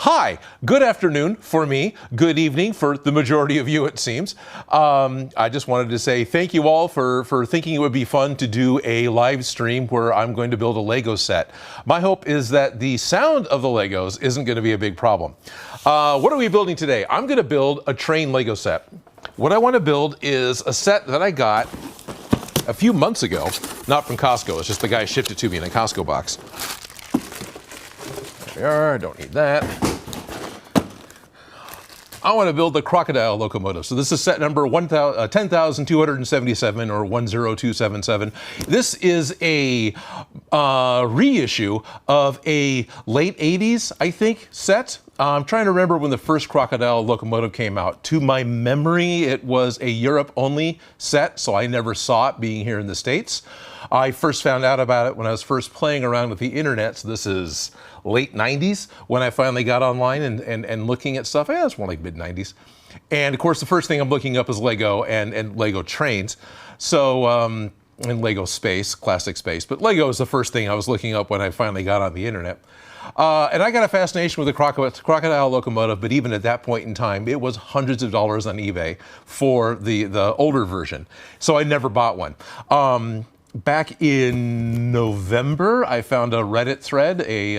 Hi, good afternoon for me, good evening for the majority of you, it seems. I just wanted to say thank you all for thinking it would be fun to do a live stream where I'm going to build a Lego set. My hope is that the sound of the Legos isn't going to be a big problem. What are we building today? I'm going to build a train Lego set. What I want to build is a set that I got a few months ago, not from Costco, it's just the guy shipped it to me in a Costco box. There we are, I don't need that. I want to build the Crocodile Locomotive. So this is set number 10,277 or 10277. This is a reissue of a late 80s, I think, set. I'm trying to remember when the first Crocodile Locomotive came out. To my memory, it was a Europe-only set, so I never saw it being here in the States. I first found out about it when I was first playing around with the internet, so this is late 90s when I finally got online and looking at stuff. Yeah, it's more like mid-90s. And of course, the first thing I'm looking up is Lego and Lego trains. So, and Lego space, classic space. But Lego is the first thing I was looking up when I finally got on the internet. And I got a fascination with the Crocodile Locomotive, but even at that point in time, it was hundreds of dollars on eBay for the older version. So I never bought one. Back in November, I found a Reddit thread, a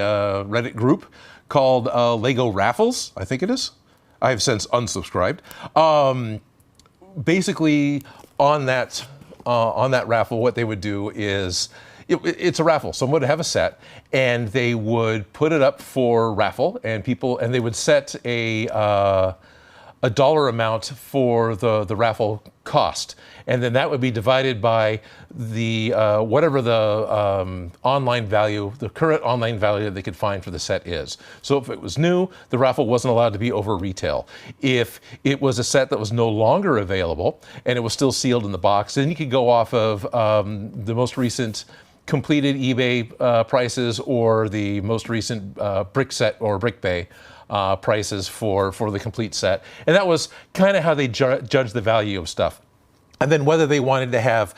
Reddit group called Lego Raffles, I think it is. I have since unsubscribed. Basically, on that raffle, what they would do is, it's a raffle. Someone would have a set, and they would put it up for raffle, and they would set a dollar amount for the raffle cost, and then that would be divided by the whatever the online value, the current online value they could find for the set is. So if it was new, the raffle wasn't allowed to be over retail. If it was a set that was no longer available and it was still sealed in the box, then you could go off of the most recent completed eBay prices or the most recent brick set or brick bay prices for the complete set. And that was kind of how they judge the value of stuff. And then whether they wanted to have,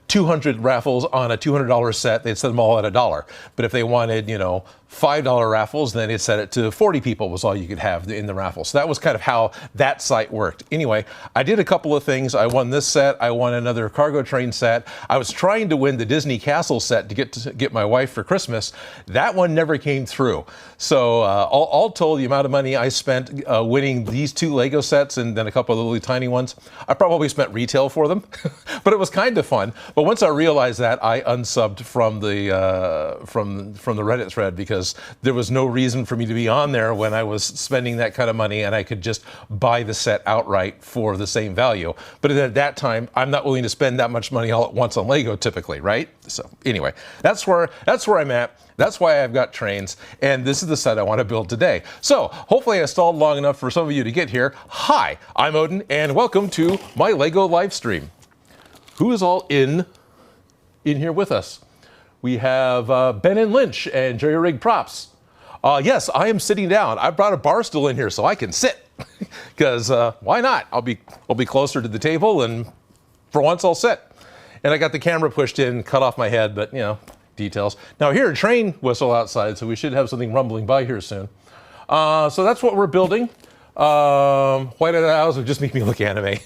200 raffles on a $200 set, they'd set them all at $1. But if they wanted, $5 raffles, then it set it to 40 people was all you could have in the raffle. So that was kind of how that site worked. Anyway, I did a couple of things. I won this set. I won another cargo train set. I was trying to win the Disney Castle set to get my wife for Christmas. That one never came through. So all told, the amount of money I spent winning these two Lego sets and then a couple of really tiny ones, I probably spent retail for them, but it was kind of fun. But once I realized that, I unsubbed from the Reddit thread because there was no reason for me to be on there when I was spending that kind of money and I could just buy the set outright for the same value. But at that time, I'm not willing to spend that much money all at once on Lego typically, right? So anyway, that's where I'm at. That's why I've got trains, and this is the set I want to build today. So hopefully I stalled long enough for some of you to get here. Hi, I'm Odin, and welcome to my Lego live stream. Who is all in here with us? We have Ben and Lynch and Jerry Rig Props. Yes, I am sitting down. I brought a bar stool in here so I can sit, because why not? I'll be closer to the table, and for once I'll sit. And I got the camera pushed in, cut off my head, but details. Now I hear a train whistle outside, so we should have something rumbling by here soon. So that's what we're building. Whited eyes would just make me look anime.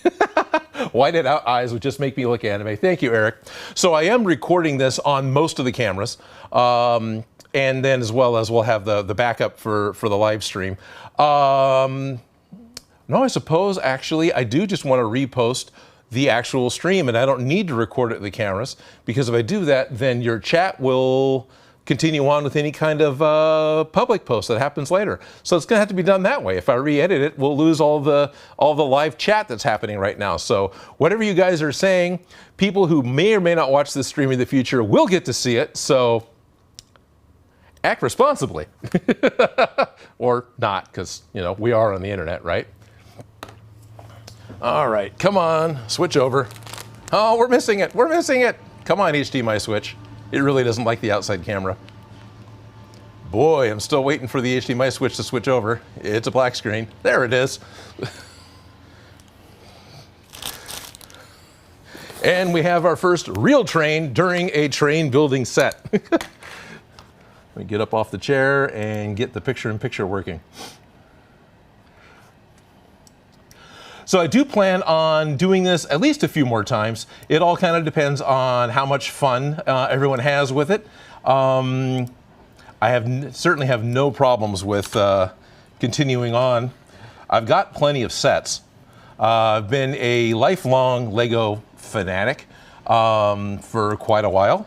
Whited out eyes would just make me look anime. Thank you, Eric. So I am recording this on most of the cameras. And then as well as we'll have the backup for the live stream. No, I suppose actually I do just want to repost the actual stream, and I don't need to record it with the cameras, because if I do that, then your chat will continue on with any kind of public post that happens later. So it's gonna have to be done that way. If I re-edit it, we'll lose all the live chat that's happening right now. So whatever you guys are saying, people who may or may not watch this stream in the future will get to see it. So act responsibly, or not, because we are on the internet, right? All right, come on, switch over. Oh, we're missing it, we're missing it. Come on, HDMI switch. It really doesn't like the outside camera. Boy, I'm still waiting for the HDMI switch to switch over. It's a black screen. There it is. And we have our first real train during a train building set. Let me get up off the chair and get the picture-in-picture working. So I do plan on doing this at least a few more times. It all kind of depends on how much fun everyone has with it. I certainly have no problems with continuing on. I've got plenty of sets. I've been a lifelong Lego fanatic for quite a while.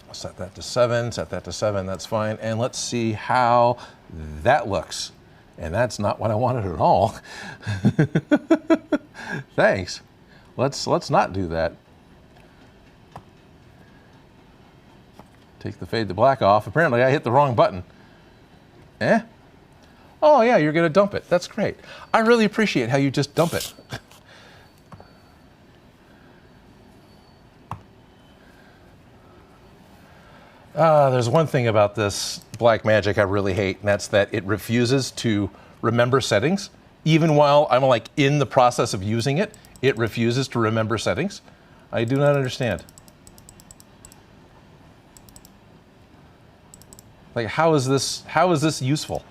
I'll set that to 7, that's fine. And let's see how that looks. And that's not what I wanted at all. Thanks. Let's not do that. Take the fade to black off. Apparently I hit the wrong button. Eh? Oh yeah, you're gonna dump it. That's great. I really appreciate how you just dump it. There's one thing about this Blackmagic I really hate, and that's that it refuses to remember settings. Even while I'm like in the process of using it, it refuses to remember settings. I do not understand. Like, how is this useful?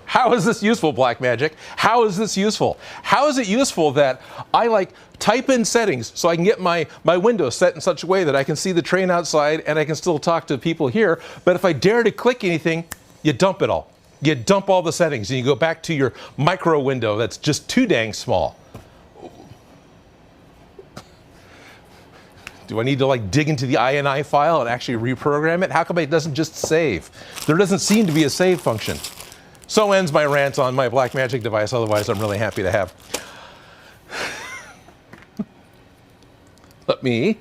How is this useful, Blackmagic? How is this useful? How is it useful that I like type in settings so I can get my window set in such a way that I can see the train outside and I can still talk to people here, but if I dare to click anything, you dump it all. You dump all the settings and you go back to your micro window that's just too dang small. Do I need to like dig into the INI file and actually reprogram it? How come it doesn't just save? There doesn't seem to be a save function. So ends my rant on my Blackmagic device, otherwise I'm really happy to have. Let me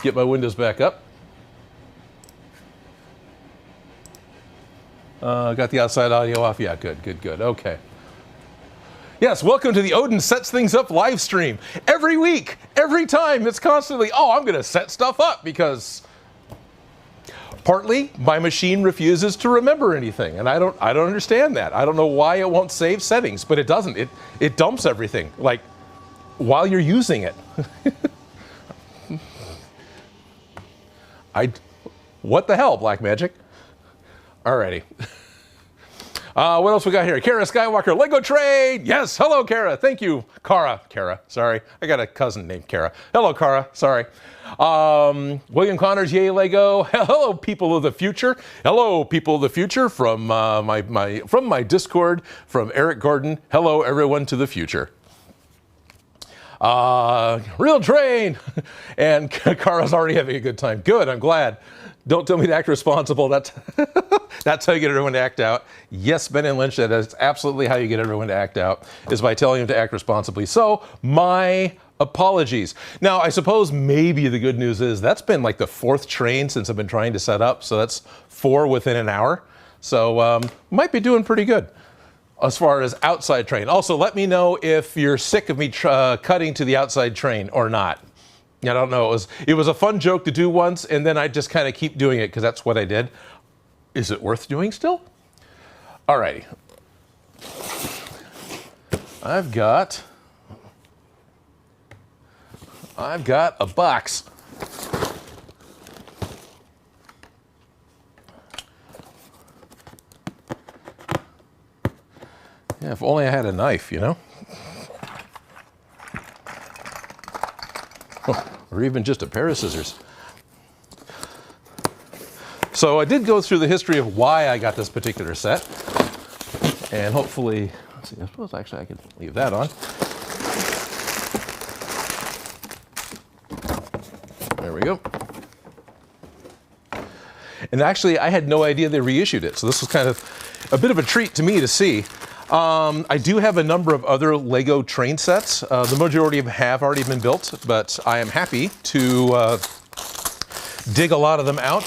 get my windows back up. Got the outside audio off? Yeah, good, okay. Yes, welcome to the Odin Sets Things Up live stream. Every week, every time, it's constantly, oh, I'm gonna set stuff up because partly my machine refuses to remember anything, and I don't understand that. I don't know why it won't save settings, but it doesn't. It dumps everything, like, while you're using it. What the hell, Blackmagic? Alrighty. What else we got here? Kara Skywalker, Lego Trade! Yes, hello, Kara. Thank you. Kara, sorry. I got a cousin named Kara. Hello, Kara, sorry. William Connors, yay, Lego. Hello, people of the future. Hello, people of the future from my Discord, from Eric Gordon. Hello, everyone to the future. Real train! And Kara's already having a good time. Good, I'm glad. Don't tell me to act responsible. That's how you get everyone to act out. Yes, Ben and Lynch, that is absolutely how you get everyone to act out, is by telling them to act responsibly. So, my apologies. Now, I suppose maybe the good news is that's been like the 4th train since I've been trying to set up, so that's 4 within an hour. So, might be doing pretty good as far as outside train. Also, let me know if you're sick of me cutting to the outside train or not. I don't know. It was a fun joke to do once, and then I just kind of keep doing it because that's what I did. Is it worth doing still? Alrighty. I've got a box. Yeah, if only I had a knife, you know? Oh, or even just a pair of scissors. So I did go through the history of why I got this particular set. And hopefully, let's see, I suppose actually I could leave that on. There we go. And actually, I had no idea they reissued it. So this was kind of a bit of a treat to me to see. I do have a number of other Lego train sets. The majority have already been built, but I am happy to dig a lot of them out,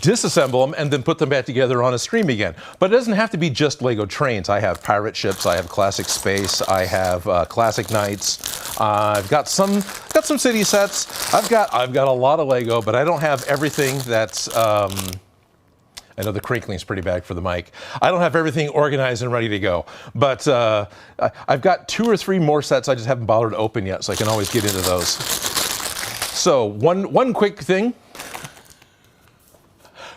disassemble them, and then put them back together on a stream again. But it doesn't have to be just Lego trains. I have pirate ships, I have classic space, I have classic knights. I've got some city sets. I've got a lot of Lego, but I don't have everything that's I know the crinkling's pretty bad for the mic. I don't have everything organized and ready to go, but I've got 2 or 3 more sets I just haven't bothered to open yet, so I can always get into those. So one quick thing.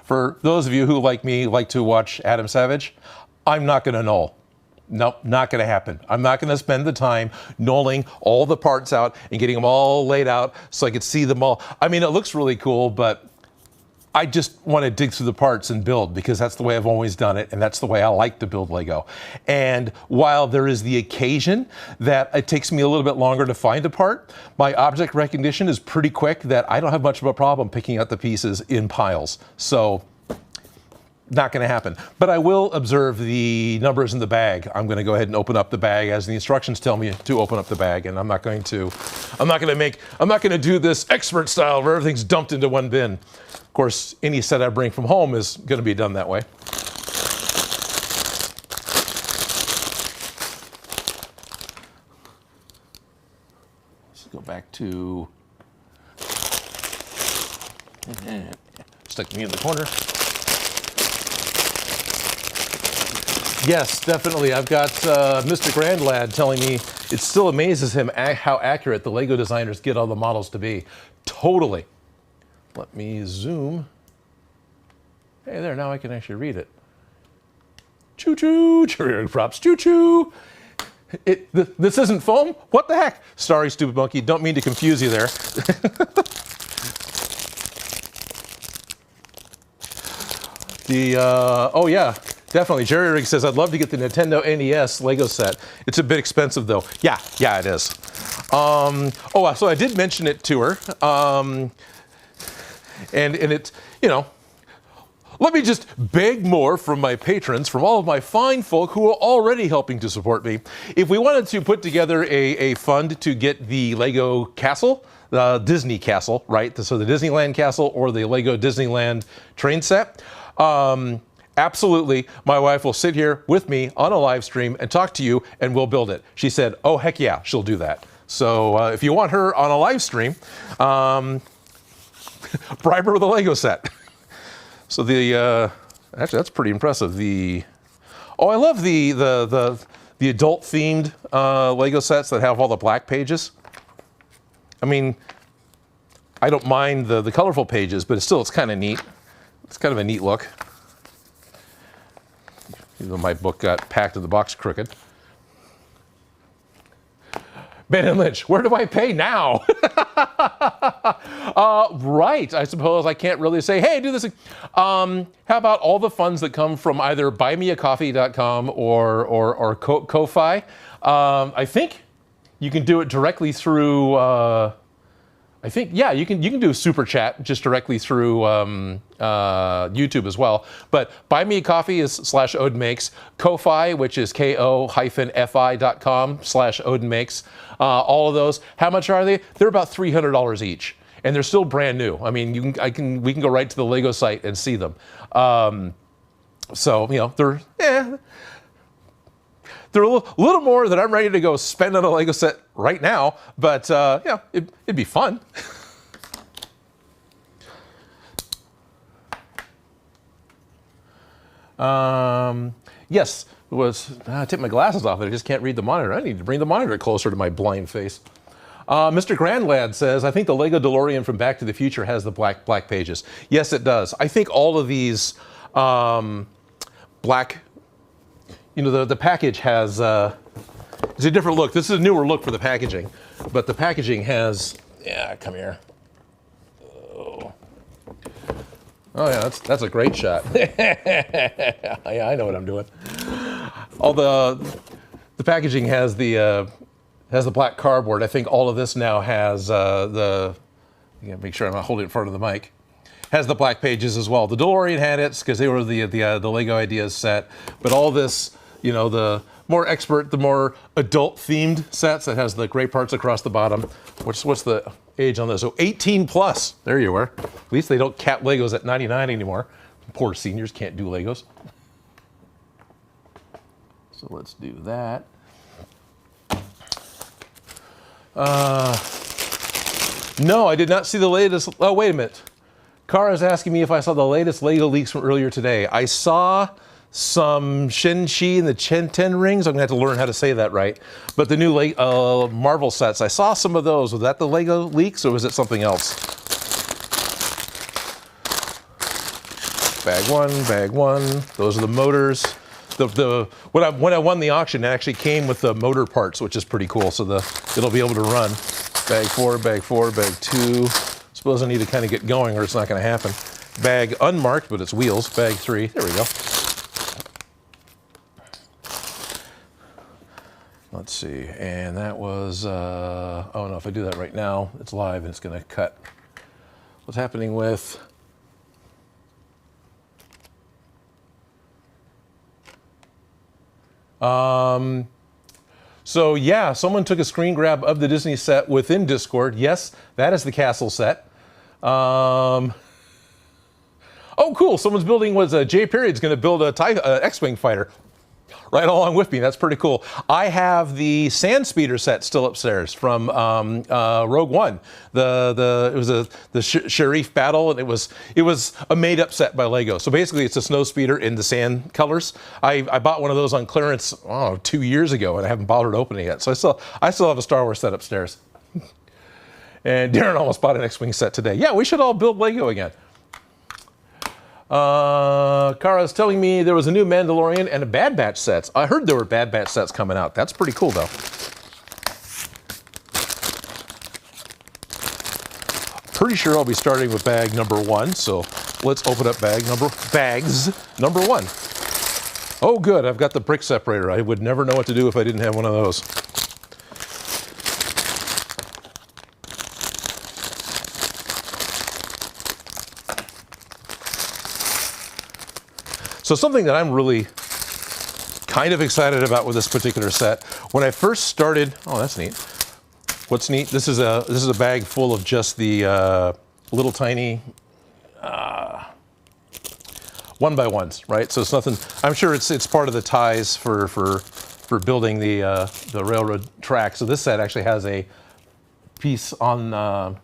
For those of you who, like me, like to watch Adam Savage, I'm not going to null. Nope, not going to happen. I'm not going to spend the time nulling all the parts out and getting them all laid out so I could see them all. I mean, it looks really cool, but I just want to dig through the parts and build because that's the way I've always done it, and that's the way I like to build Lego. And while there is the occasion that it takes me a little bit longer to find a part, my object recognition is pretty quick that I don't have much of a problem picking out the pieces in piles. So, not going to happen. But I will observe the numbers in the bag. I'm going to go ahead and open up the bag as the instructions tell me to open up the bag, and I'm not going to do this expert style where everything's dumped into one bin. Of course, any set I bring from home is going to be done that way. Let's go back to stick me in the corner. Yes, definitely. I've got Mr. Grandlad telling me it still amazes him how accurate the Lego designers get all the models to be. Totally. Let me zoom. Hey there, now I can actually read it. Choo-choo, cheerio props, choo-choo. This isn't foam? What the heck? Sorry, stupid monkey, don't mean to confuse you there. Oh yeah, definitely. Jerry Rig says, I'd love to get the Nintendo NES Lego set. It's a bit expensive though. Yeah, it is. So I did mention it to her. And it's, you know, let me just beg more from my patrons, from all of my fine folk who are already helping to support me. If we wanted to put together a fund to get the Lego castle, the Disney castle, right? So the Disneyland castle or the Lego Disneyland train set, absolutely, my wife will sit here with me on a live stream and talk to you, and we'll build it. She said, oh, heck yeah, she'll do that. So if you want her on a live stream, bribe her with a Lego set. So actually that's pretty impressive. I love the adult themed Lego sets that have all the black pages. I mean, I don't mind the colorful pages, but it's kind of neat. It's kind of a neat look. Even though my book got packed in the box crooked. Ben and Lynch, where do I pay now? Right, I suppose I can't really say, hey, do this. How about all the funds that come from either buymeacoffee.com or Ko-Fi? I think you can do it directly through, you can do a super chat just directly through YouTube as well. But Buy Me a Coffee is /Odin Makes. Ko-Fi, which is ko-fi.com/Odin Makes. All of those. How much are they? They're about $300 each, and they're still brand new. I mean, we can go right to the Lego site and see them. So you know, they're a little more than I'm ready to go spend on a Lego set right now, but yeah, it'd be fun. Yes, it was. I take my glasses off and I just can't read the monitor. I need to bring the monitor closer to my blind face. Mr. Grandlad says, I think the Lego DeLorean from Back to the Future has the black pages. Yes, it does. I think all of these black, you know, the package has, it's a different look. This is a newer look for the packaging, but the packaging has, yeah, come here. Oh yeah, that's a great shot. Yeah, I know what I'm doing. All the packaging has the black cardboard. I think all of this now has make sure I'm not holding it in front of the mic. Has the black pages as well. The DeLorean had it because they were the Lego Ideas set, but all this, you know, the more expert, the more adult themed sets that has the gray parts across the bottom. What's the age on this? So 18 plus. There you are. At least they don't cap Legos at 99 anymore. Poor seniors can't do Legos. So let's do that. No, I did not see the latest. Oh, wait a minute. Kara's asking me if I saw the latest Lego leaks from earlier today. I saw some Shen-Chi and the Chen-Ten rings. I'm gonna have to learn how to say that right. But the new Marvel sets, I saw some of those. Was that the Lego leaks or was it something else? Bag one. Those are the motors. When I won the auction, it actually came with the motor parts, which is pretty cool. So it'll be able to run. Bag four, bag two. Suppose I need to kind of get going or it's not gonna happen. Bag unmarked, but it's wheels. Bag three, there we go. Let's see, and that was, oh no, if I do that right now, it's live and it's gonna cut. What's happening with, so yeah, someone took a screen grab of the Disney set within Discord. Yes, that is the castle set. Oh cool, someone's building, Jay Period's gonna build a X-Wing fighter. Right along with me, that's pretty cool. I have the Sand Speeder set still upstairs from Rogue One. It was the Sharif battle, and it was a made-up set by Lego. So basically, it's a snow speeder in the sand colors. I bought one of those on clearance 2 years ago, and I haven't bothered opening it. So I still have a Star Wars set upstairs. And Darren almost bought an X-Wing set today. Yeah, we should all build Lego again. Kara's telling me there was a new Mandalorian and a Bad Batch sets. I heard there were Bad Batch sets coming out. That's pretty cool, though. Pretty sure I'll be starting with bag number one. So let's open up bags number one. Oh, good. I've got the brick separator. I would never know what to do if I didn't have one of those. So something that I'm really kind of excited about with this particular set, when I first started, oh, that's neat. What's neat? This is a bag full of just the little tiny 1x1s, right? So it's nothing. I'm sure it's part of the ties for building the railroad track. So this set actually has a piece on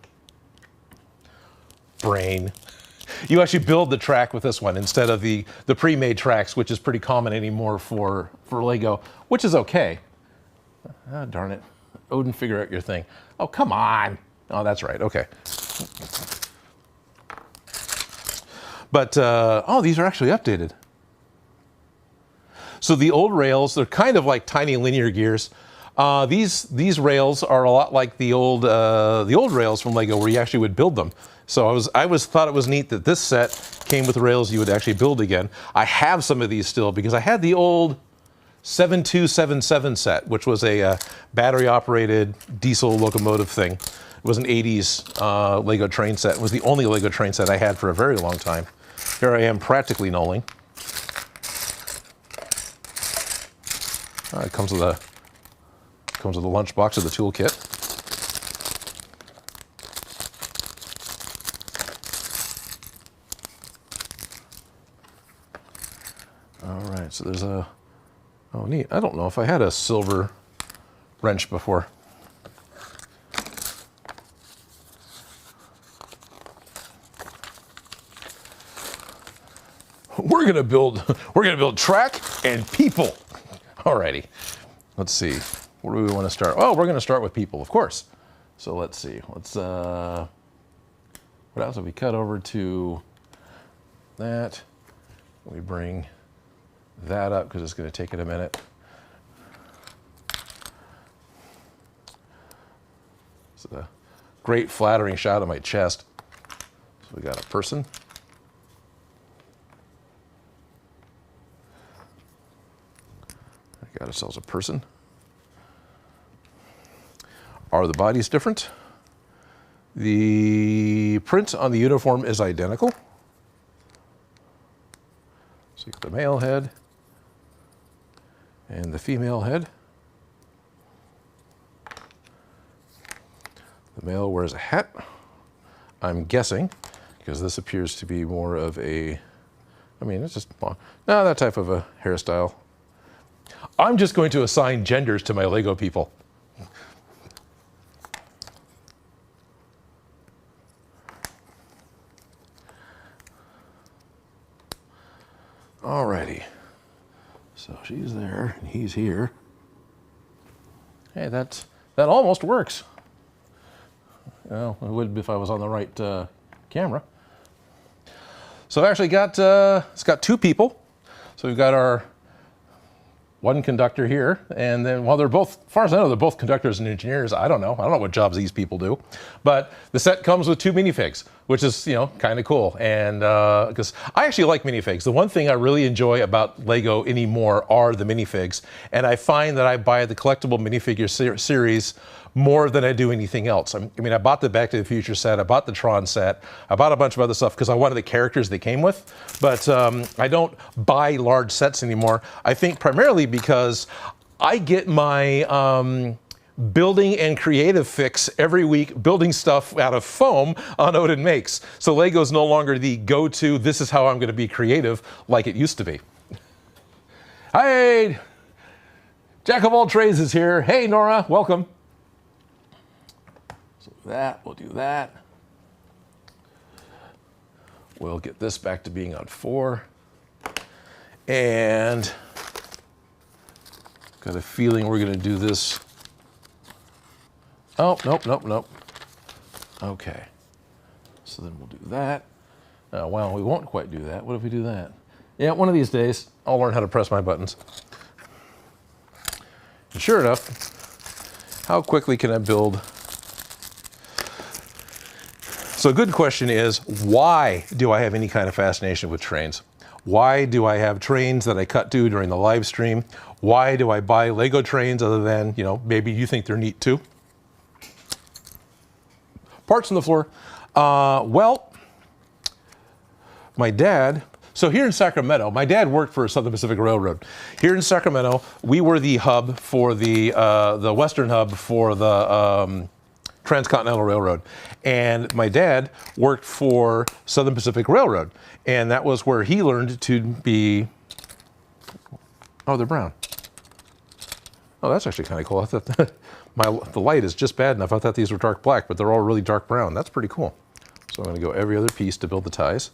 brain. You actually build the track with this one instead of the pre-made tracks, which is pretty common anymore for Lego, which is okay. Ah, darn it. Odin, figure out your thing. Oh, come on. Oh, that's right. Okay. But, oh, these are actually updated. So the old rails, they're kind of like tiny linear gears. These rails are a lot like the old rails from Lego, where you actually would build them. So I thought it was neat that this set came with rails you would actually build again. I have some of these still because I had the old 7277 set, which was a battery-operated diesel locomotive thing. It was an 80s Lego train set. It was the only Lego train set I had for a very long time. Here I am practically knolling. It comes with a lunchbox of the toolkit. All right, so there's a, oh neat. I don't know if I had a silver wrench before. We're gonna build track and people. Alrighty, let's see. Where do we want to start? Oh, we're gonna start with people, of course. So let's see. Let's what else have we cut over to that? We bring that up because it's going to take it a minute. It's a great flattering shot of my chest. So we got a person. Got ourselves a person. Are the bodies different? The print on the uniform is identical. So you got the male head and the female head. The male wears a hat, I'm guessing, because this appears to be more of a, I mean, it's just, no, that type of a hairstyle. I'm just going to assign genders to my Lego people. Alrighty. So she's there and he's here. Hey, that almost works. Well, it would if I was on the right camera. So I've actually got, it's got two people. So we've got our one conductor here, and then, well, they're both, as far as I know, they're both conductors and engineers. I don't know what jobs these people do. But the set comes with two minifigs, which is, you know, kind of cool. And because I actually like minifigs. The one thing I really enjoy about Lego anymore are the minifigs. And I find that I buy the collectible minifigure series more than I do anything else. I mean, I bought the Back to the Future set, I bought the Tron set, I bought a bunch of other stuff because I wanted the characters they came with, but I don't buy large sets anymore. I think primarily because I get my building and creative fix every week building stuff out of foam on Odin Makes. So Lego's no longer the go-to, this is how I'm gonna be creative like it used to be. Hey, Jack of all trades is here. Hey Nora, welcome. That, we'll do that. We'll get this back to being on 4. And got a feeling we're going to do this. Oh, nope. Okay. So then we'll do that. Well, we won't quite do that. What if we do that? Yeah, one of these days, I'll learn how to press my buttons. And sure enough, how quickly can I build? So a good question is, why do I have any kind of fascination with trains? Why do I have trains that I cut to during the live stream? Why do I buy Lego trains other than, you know, maybe you think they're neat too? Parts on the floor. Well, my dad, so here in Sacramento, my dad worked for Southern Pacific Railroad. Here in Sacramento, we were the hub for the western hub for the Transcontinental Railroad. And my dad worked for Southern Pacific Railroad. And that was where he learned to be, oh, they're brown. Oh, that's actually kind of cool. I thought the light is just bad enough. I thought these were dark black, but they're all really dark brown. That's pretty cool. So I'm gonna go every other piece to build the ties.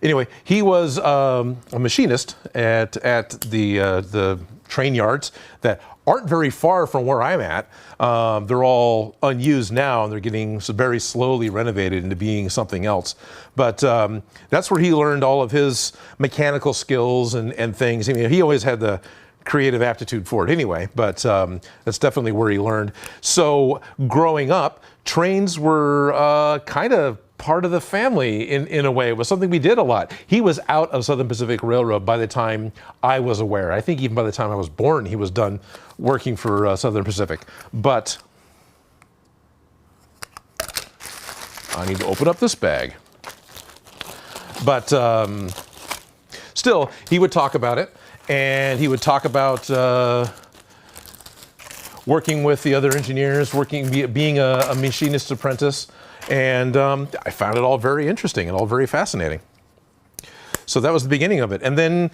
Anyway, he was a machinist at the train yards that aren't very far from where I'm at. They're all unused now, and they're getting very slowly renovated into being something else. But that's where he learned all of his mechanical skills and things. I mean, he always had the creative aptitude for it anyway, but that's definitely where he learned. So growing up, trains were kind of part of the family in a way. It was something we did a lot. He was out of Southern Pacific Railroad by the time I was aware. I think even by the time I was born, he was done working for Southern Pacific. But I need to open up this bag. But still, he would talk about it, and he would talk about working with the other engineers, being a machinist apprentice. And I found it all very interesting and all very fascinating. So that was the beginning of it. And then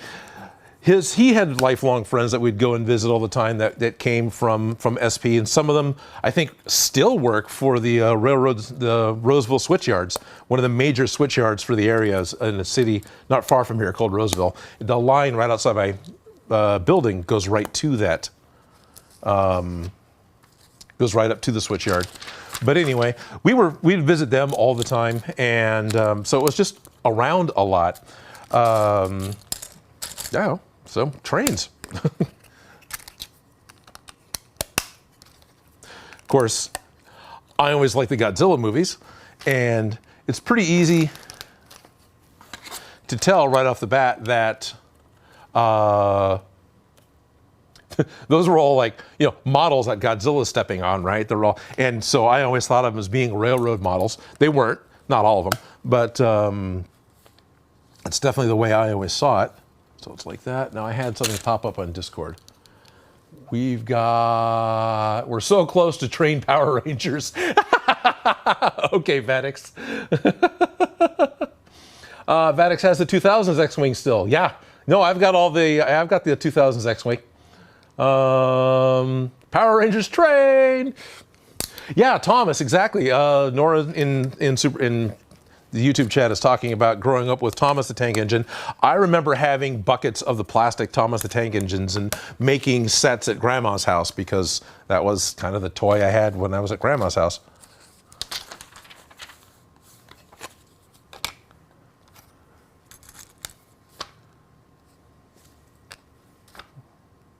he had lifelong friends that we'd go and visit all the time that came from SP, and some of them I think still work for the railroads, the Roseville switch yards, one of the major switch yards for the areas in a city not far from here called Roseville. The line right outside my building goes right to that, goes right up to the switch yard. But anyway, we'd visit them all the time, and so it was just around a lot. Yeah, so trains. Of course, I always like the Godzilla movies, and it's pretty easy to tell right off the bat that those were all like, you know, models that Godzilla's stepping on, right? They're all, and so I always thought of them as being railroad models. They weren't, not all of them, but it's definitely the way I always saw it. So it's like that. Now I had something pop up on Discord. We're so close to train Power Rangers. Okay, Vadix. Vadix has the 2000s X-Wing still. Yeah, no, I've got the 2000s X-Wing. Power Rangers train. Yeah, Thomas, exactly. Nora in the YouTube chat is talking about growing up with Thomas the Tank Engine. I remember having buckets of the plastic Thomas the Tank Engines and making sets at Grandma's house because that was kind of the toy I had when I was at Grandma's house.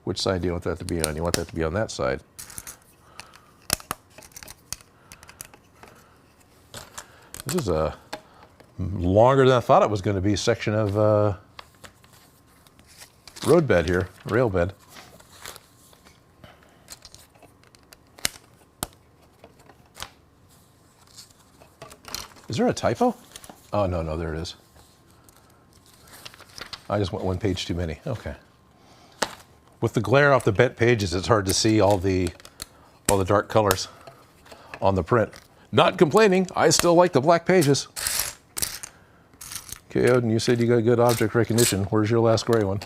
Which side do you want that to be on? You want that to be on that side. This is a longer than I thought it was going to be section of road bed here, rail bed. Is there a typo? Oh, no, there it is. I just went one page too many. Okay. With the glare off the bent pages, it's hard to see all the dark colors on the print. Not complaining, I still like the black pages. Okay, Odin, you said you got good object recognition. Where's your last gray one?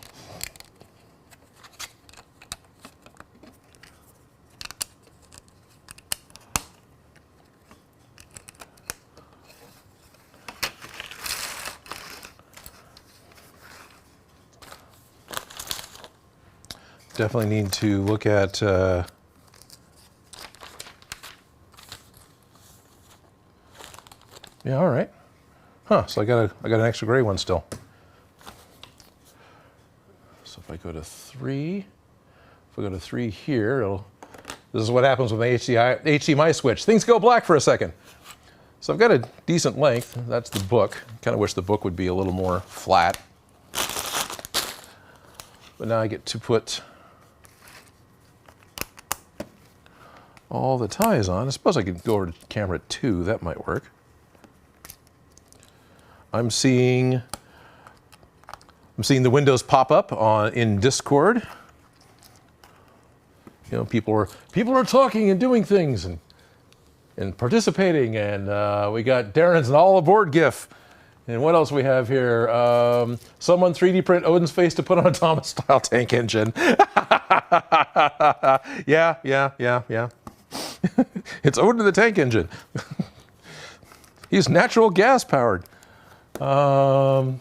Definitely need to look at yeah, all right. Huh, so I got an extra gray one still. So if I go to 3, if I go to 3 here, this is what happens with my HDMI switch. Things go black for a second. So I've got a decent length. That's the book. Kind of wish the book would be a little more flat. But now I get to put all the ties on. I suppose I could go over to camera 2. That might work. I'm seeing the windows pop up in Discord. You know, people are talking and doing things and participating, and we got Darren's an all aboard GIF. And what else we have here? Someone 3D print Odin's face to put on a Thomas style tank engine. Yeah. It's Odin the tank engine. He's natural gas powered. Nora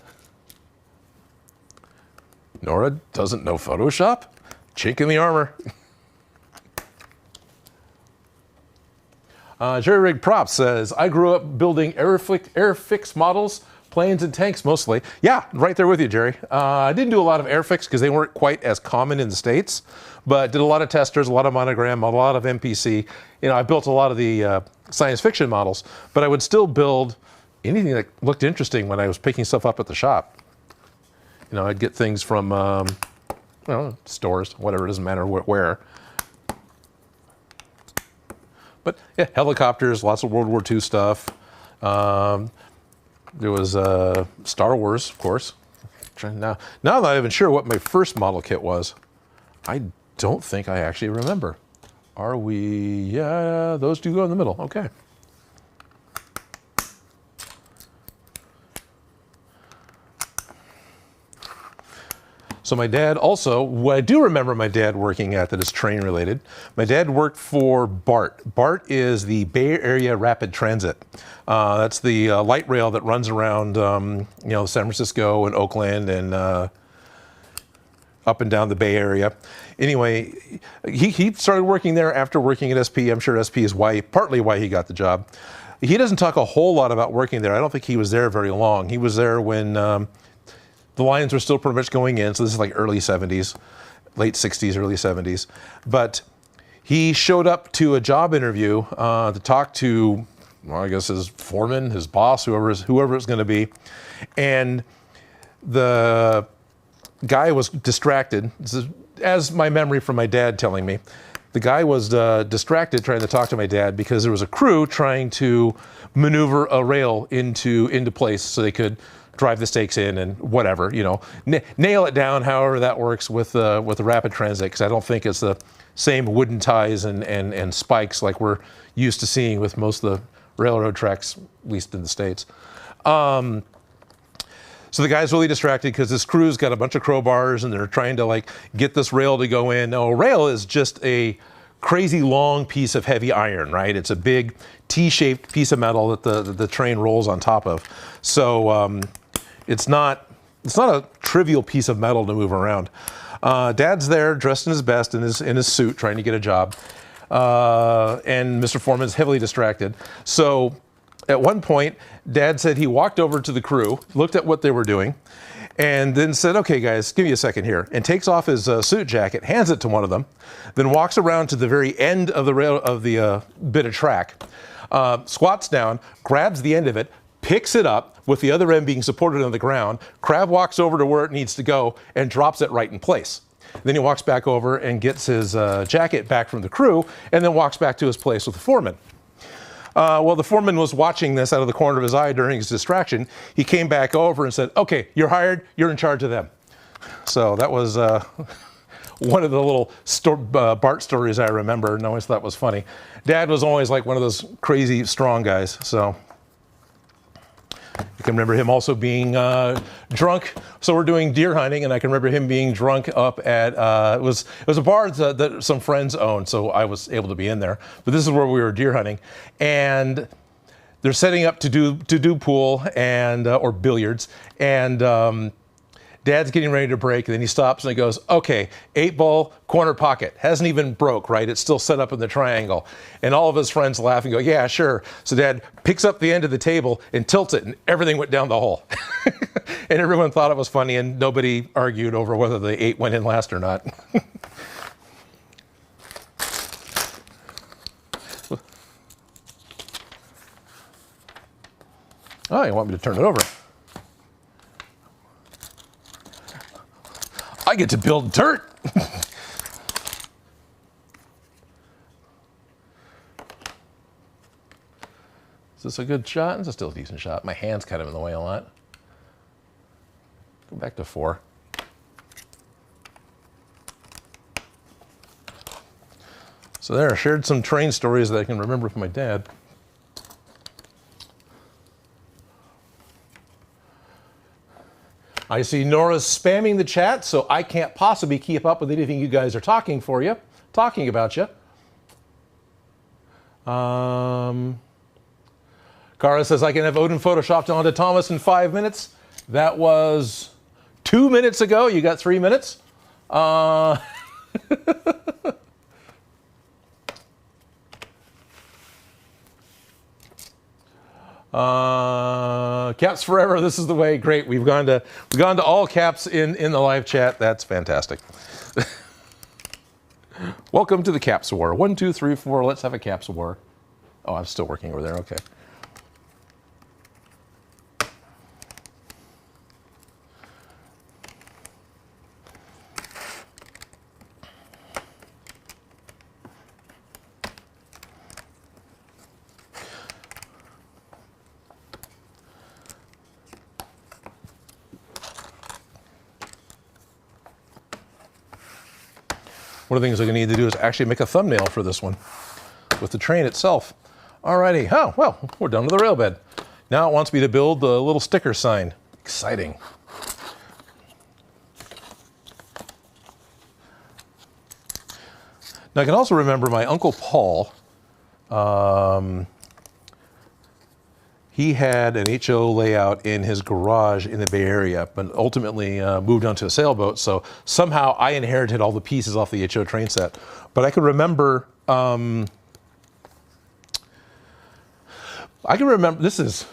doesn't know Photoshop? Chink in the armor. Jerry Rig Props says, I grew up building Airfix models, planes and tanks mostly. Yeah, right there with you, Jerry. I didn't do a lot of Airfix because they weren't quite as common in the States, but did a lot of testers, a lot of Monogram, a lot of MPC. You know, I built a lot of the science fiction models, but I would still build anything that looked interesting when I was picking stuff up at the shop. You know, I'd get things from stores, whatever, it doesn't matter where. But yeah, helicopters, lots of World War II stuff. There was Star Wars, of course. Now that I'm not even sure what my first model kit was, I don't think I actually remember. Are we? Yeah, those do go in the middle. Okay. So my dad also, what I do remember my dad working at that is train related, my dad worked for BART. BART is the Bay Area Rapid Transit. That's the light rail that runs around San Francisco and Oakland and up and down the Bay Area. Anyway, he started working there after working at SP. I'm sure SP is partly why he got the job. He doesn't talk a whole lot about working there. I don't think he was there very long. He was there when the lines were still pretty much going in, so this is like early 70s, late 60s, early 70s. But he showed up to a job interview to talk to, well, I guess his foreman, his boss, whoever it's going to be. And the guy was distracted. This is, as my memory from my dad telling me, the guy was distracted trying to talk to my dad because there was a crew trying to maneuver a rail into place so they could drive the stakes in and whatever, nail it down however that works with the rapid transit, because I don't think it's the same wooden ties and spikes like we're used to seeing with most of the railroad tracks, at least in the States. So the guy's really distracted because this crew's got a bunch of crowbars and they're trying to get this rail to go in. Now, a rail is just a crazy long piece of heavy iron, right? It's a big T-shaped piece of metal that the train rolls on top of. So it's not a trivial piece of metal to move around. Dad's there, dressed in his best, in his suit, trying to get a job. And Mr. Foreman's heavily distracted. So at one point, Dad said he walked over to the crew, looked at what they were doing, and then said, "Okay, guys, give me a second here," and takes off his suit jacket, hands it to one of them, then walks around to the very end of the rail of the bit of track, squats down, grabs the end of it, picks it up with the other end being supported on the ground, crab walks over to where it needs to go, and drops it right in place. Then he walks back over and gets his jacket back from the crew, and then walks back to his place with the foreman. Well, the foreman was watching this out of the corner of his eye during his distraction. He came back over and said, "Okay, you're hired. You're in charge of them." So that was one of the little Bart stories I remember, and I always thought was funny. Dad was always like one of those crazy, strong guys. So I can remember him also being drunk. So we're doing deer hunting, and I can remember him being drunk up at it was a bar that some friends owned, so I was able to be in there. But this is where we were deer hunting, and they're setting up to do pool and or billiards, and Dad's getting ready to break, and then he stops and he goes, "Okay, 8-ball, corner pocket. Hasn't even broke, right? It's still set up in the triangle." And all of his friends laugh and go, "Yeah, sure." So Dad picks up the end of the table and tilts it, and everything went down the hole. And everyone thought it was funny, and nobody argued over whether the 8 went in last or not. Oh, you want me to turn it over? I get to build dirt. Is this a good shot? It's still a decent shot. My hand's kind of in the way a lot. Go back to 4. So there, I shared some train stories that I can remember from my dad. I see Nora's spamming the chat, so I can't possibly keep up with anything you guys are talking about you. Cara says, I can have Odin photoshopped onto Thomas in 5 minutes. That was 2 minutes ago. You got 3 minutes. Caps forever. This is the way. Great. We've gone to all caps in the live chat. That's fantastic. Welcome to the caps war. 1, 2, 3, 4. Let's have a caps war. Oh, I'm still working over there. Okay. One of the things I'm going to need to do is actually make a thumbnail for this one with the train itself. Alrighty. Oh, well, we're done with the rail bed. Now it wants me to build the little sticker sign. Exciting. Now I can also remember my Uncle Paul. He had an HO layout in his garage in the Bay Area, but ultimately moved onto a sailboat. So somehow I inherited all the pieces off the HO train set. But I can remember, this is,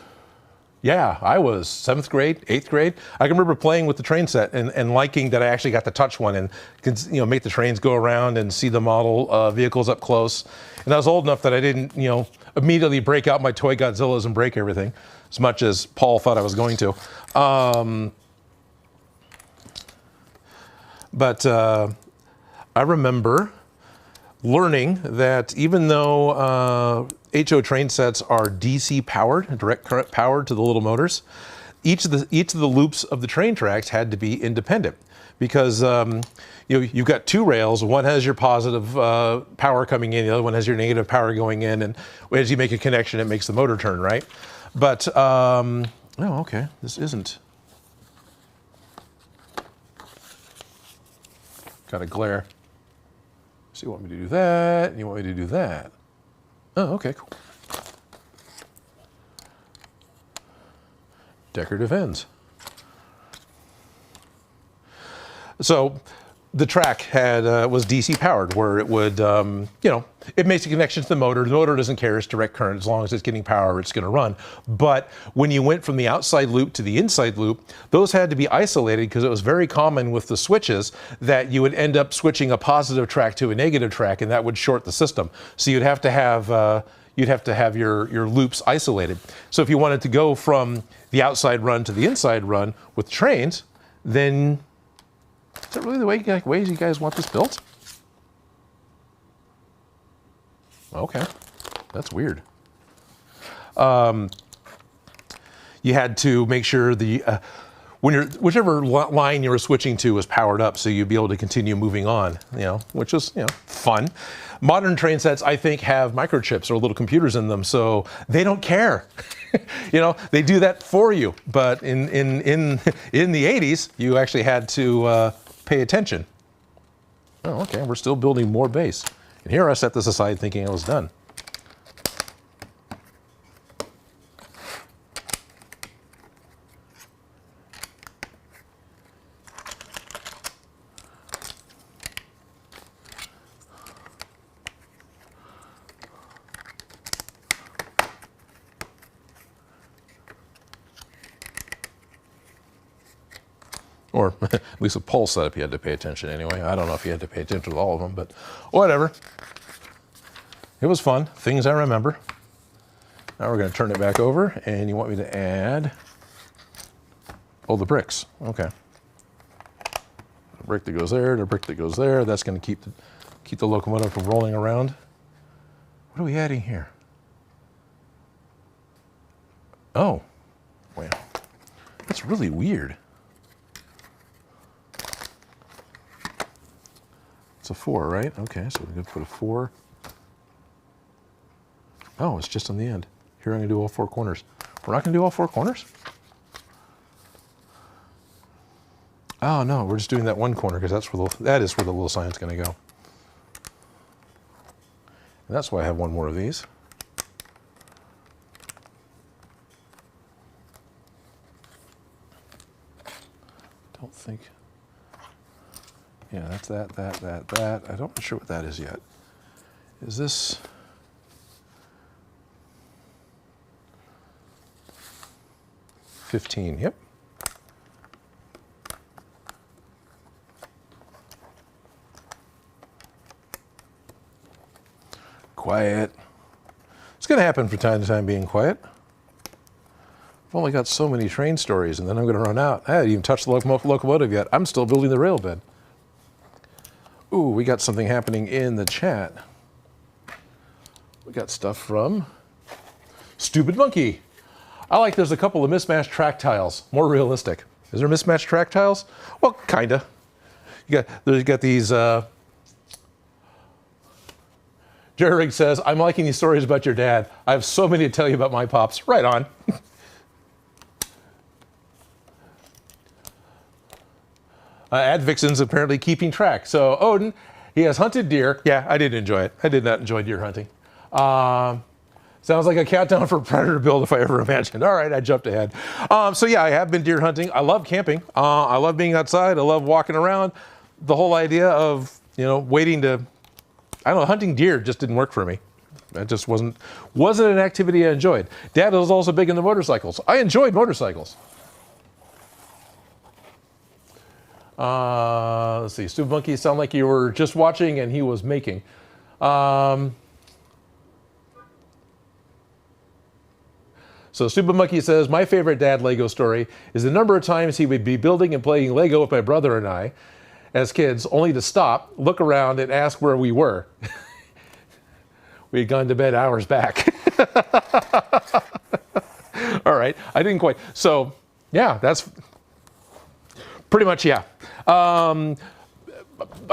yeah, I was 7th grade, 8th grade. I can remember playing with the train set and liking that I actually got to touch one and make the trains go around and see the model vehicles up close. And I was old enough that I didn't, immediately break out my toy Godzillas and break everything, as much as Paul thought I was going to. But I remember learning that even though HO train sets are DC powered, direct current powered to the little motors, each of the loops of the train tracks had to be independent, because you've got 2 rails. One has your positive power coming in, the other one has your negative power going in, and as you make a connection, it makes the motor turn, right? But oh, okay, this isn't. Got a glare. So you want me to do that, and you want me to do that. Oh, okay, cool. decorative ends. So the track was DC powered, where it would, it makes a connection to the motor. The motor doesn't care, it's direct current. As long as it's getting power, it's going to run. But when you went from the outside loop to the inside loop, those had to be isolated, because it was very common with the switches that you would end up switching a positive track to a negative track, and that would short the system. So you'd have to have your loops isolated. So if you wanted to go from the outside run to the inside run with trains, then is that really the ways you guys want this built? Okay, that's weird. You had to make sure whichever line you were switching to was powered up, so you'd be able to continue moving on. Which is fun. Modern train sets, I think, have microchips or little computers in them, so they don't care. They do that for you. But in the 80s, you actually had to pay attention. Oh, okay, we're still building more base. And here I set this aside thinking I was done. Or at least a pole setup you had to pay attention anyway. I don't know if you had to pay attention to all of them, but whatever. It was fun. Things I remember. Now we're going to turn it back over, and you want me to add, the bricks. Okay. The brick that goes there, the brick that goes there. That's going to keep the locomotive from rolling around. What are we adding here? Oh, wow. That's really weird. It's a 4, right? Okay, so we're going to put a 4. Oh, it's just on the end. Here I'm going to do all 4 corners. We're not going to do all 4 corners? Oh, no, we're just doing that one corner, because that is where the little sign's going to go. And that's why I have one more of these. Don't think... Yeah, that's that. I'm not sure what that is yet. Is this... $15, yep. Quiet. It's going to happen from time to time, being quiet. I've only got so many train stories, and then I'm going to run out. I haven't even touched the locomotive yet. I'm still building the rail bed. Ooh, we got something happening in the chat. We got stuff from Stupid Monkey. I like there's a couple of mismatched track tiles, more realistic. Is there mismatched track tiles? Well, kinda. You got these, Jerry Riggs says, I'm liking these stories about your dad. I have so many to tell you about my pops. Right on. Ad Vixen's apparently keeping track. So Odin, he has hunted deer. Yeah, I did enjoy it. I did not enjoy deer hunting. Sounds like a countdown for Predator build if I ever imagined. All right, I jumped ahead. So yeah, I have been deer hunting. I love camping. I love being outside. I love walking around. The whole idea of, waiting to, I don't know, hunting deer just didn't work for me. That just wasn't an activity I enjoyed. Dad was also big into motorcycles. I enjoyed motorcycles. Let's see, Stupid Monkey sound like you were just watching and he was making. So Stupid Monkey says, my favorite dad Lego story is the number of times he would be building and playing Lego with my brother and I as kids, only to stop, look around, and ask where we were. We had gone to bed hours back. All right, I didn't quite. So, yeah, that's pretty much, yeah. I'm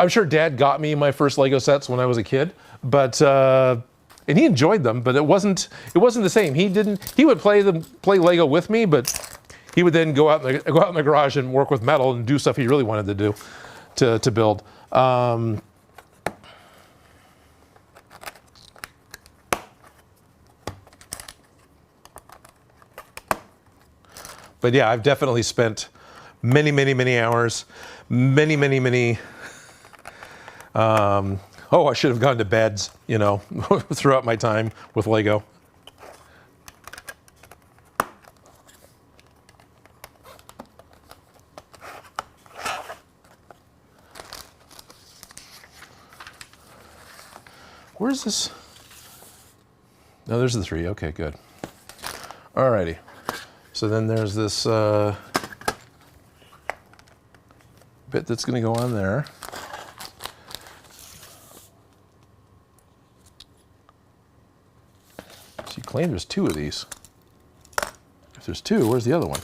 sure Dad got me my first Lego sets when I was a kid, but and he enjoyed them, but it wasn't the same. He would play Lego with me, but he would then go out in the garage and work with metal and do stuff he really wanted to do to build. But yeah, I've definitely spent many, many, many hours, many, many, many. I should have gone to beds, you know, throughout my time with Lego. Where's this? No, there's the 3. Okay, good. Alrighty. So then there's this bit that's going to go on there. So you claim there's 2 of these. If there's 2, where's the other one?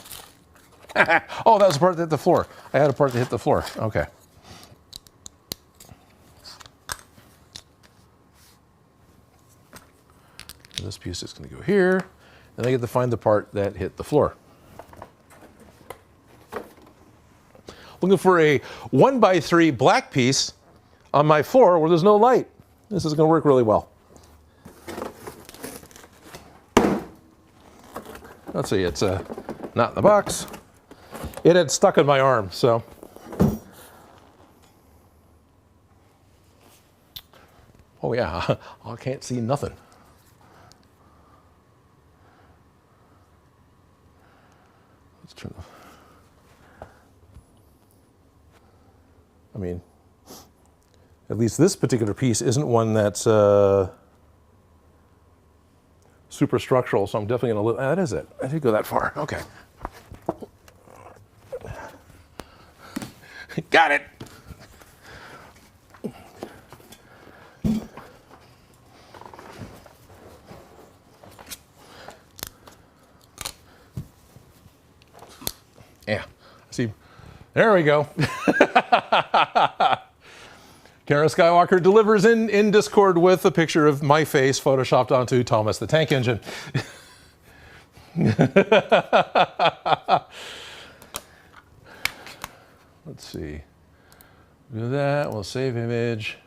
Oh, that was the part that hit the floor. I had a part that hit the floor. Okay. This piece is going to go here, and I get to find the part that hit the floor. Looking for a 1x3 black piece on my floor where there's no light. This is going to work really well. Let's see, it's not in the box. It had stuck in my arm, so. Oh yeah, I can't see nothing. Let's turn the, I mean, at least this particular piece isn't one that's super structural, so I'm definitely going to, that is it. I did go that far. Okay. Got it. Yeah, see, there we go. Kara Skywalker delivers in Discord with a picture of my face photoshopped onto Thomas the Tank Engine. Let's see. Do that. We'll save image.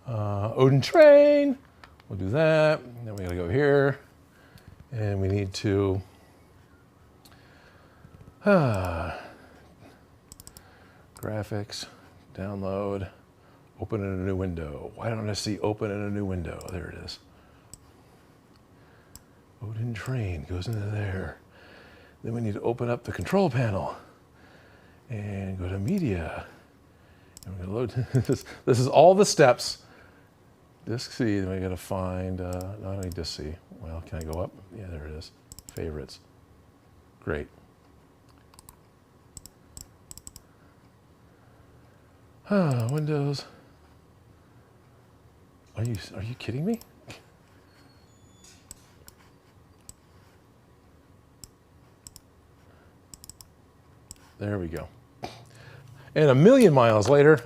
Odin train. We'll do that. Then we got to go here, and we need to. Graphics. Download. Open in a new window. Why don't I see open in a new window? There it is. Odin train goes into there. Then we need to open up the control panel and go to media. And we're going to load this is all the steps. Disk C, then we got to find, not only disk C. Well, can I go up? Yeah, there it is. Favorites. Great. Windows. Are you kidding me? There we go. And a million miles later,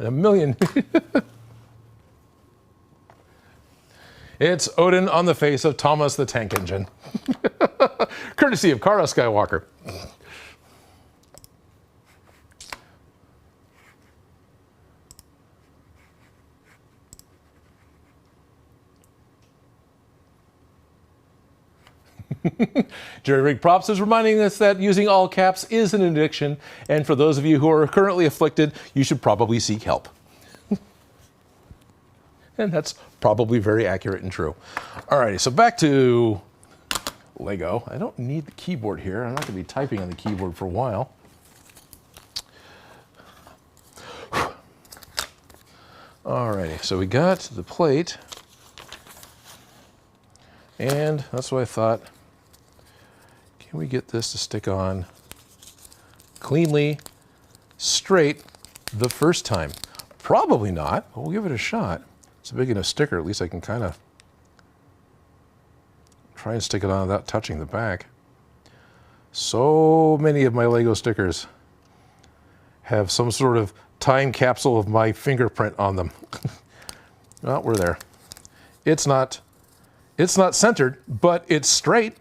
it's Odin on the face of Thomas the Tank Engine. Courtesy of Kara Skywalker. Jerry Rig Props is reminding us that using all caps is an addiction, and for those of you who are currently afflicted, you should probably seek help. And that's probably very accurate and true. Alrighty, so back to Lego. I don't need the keyboard here. I'm not going to be typing on the keyboard for a while. Alrighty, so we got the plate, and that's what I thought. Can we get this to stick on cleanly, straight the first time? Probably not, but we'll give it a shot. It's a big enough sticker, at least I can kind of try and stick it on without touching the back. So many of my Lego stickers have some sort of time capsule of my fingerprint on them. Well, we're there. It's not centered, but it's straight.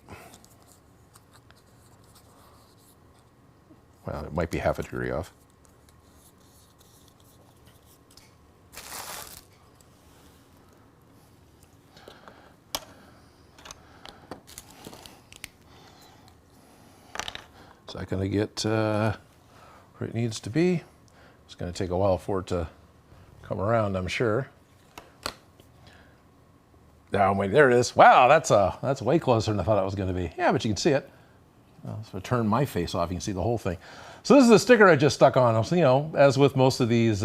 Well, it might be half a degree off. Is that going to get where it needs to be? It's going to take a while for it to come around, I'm sure. Oh, wait, there it is. Wow, that's way closer than I thought it was going to be. Yeah, but you can see it. So if I turn my face off, you can see the whole thing. So this is the sticker I just stuck on. You know, as with most of these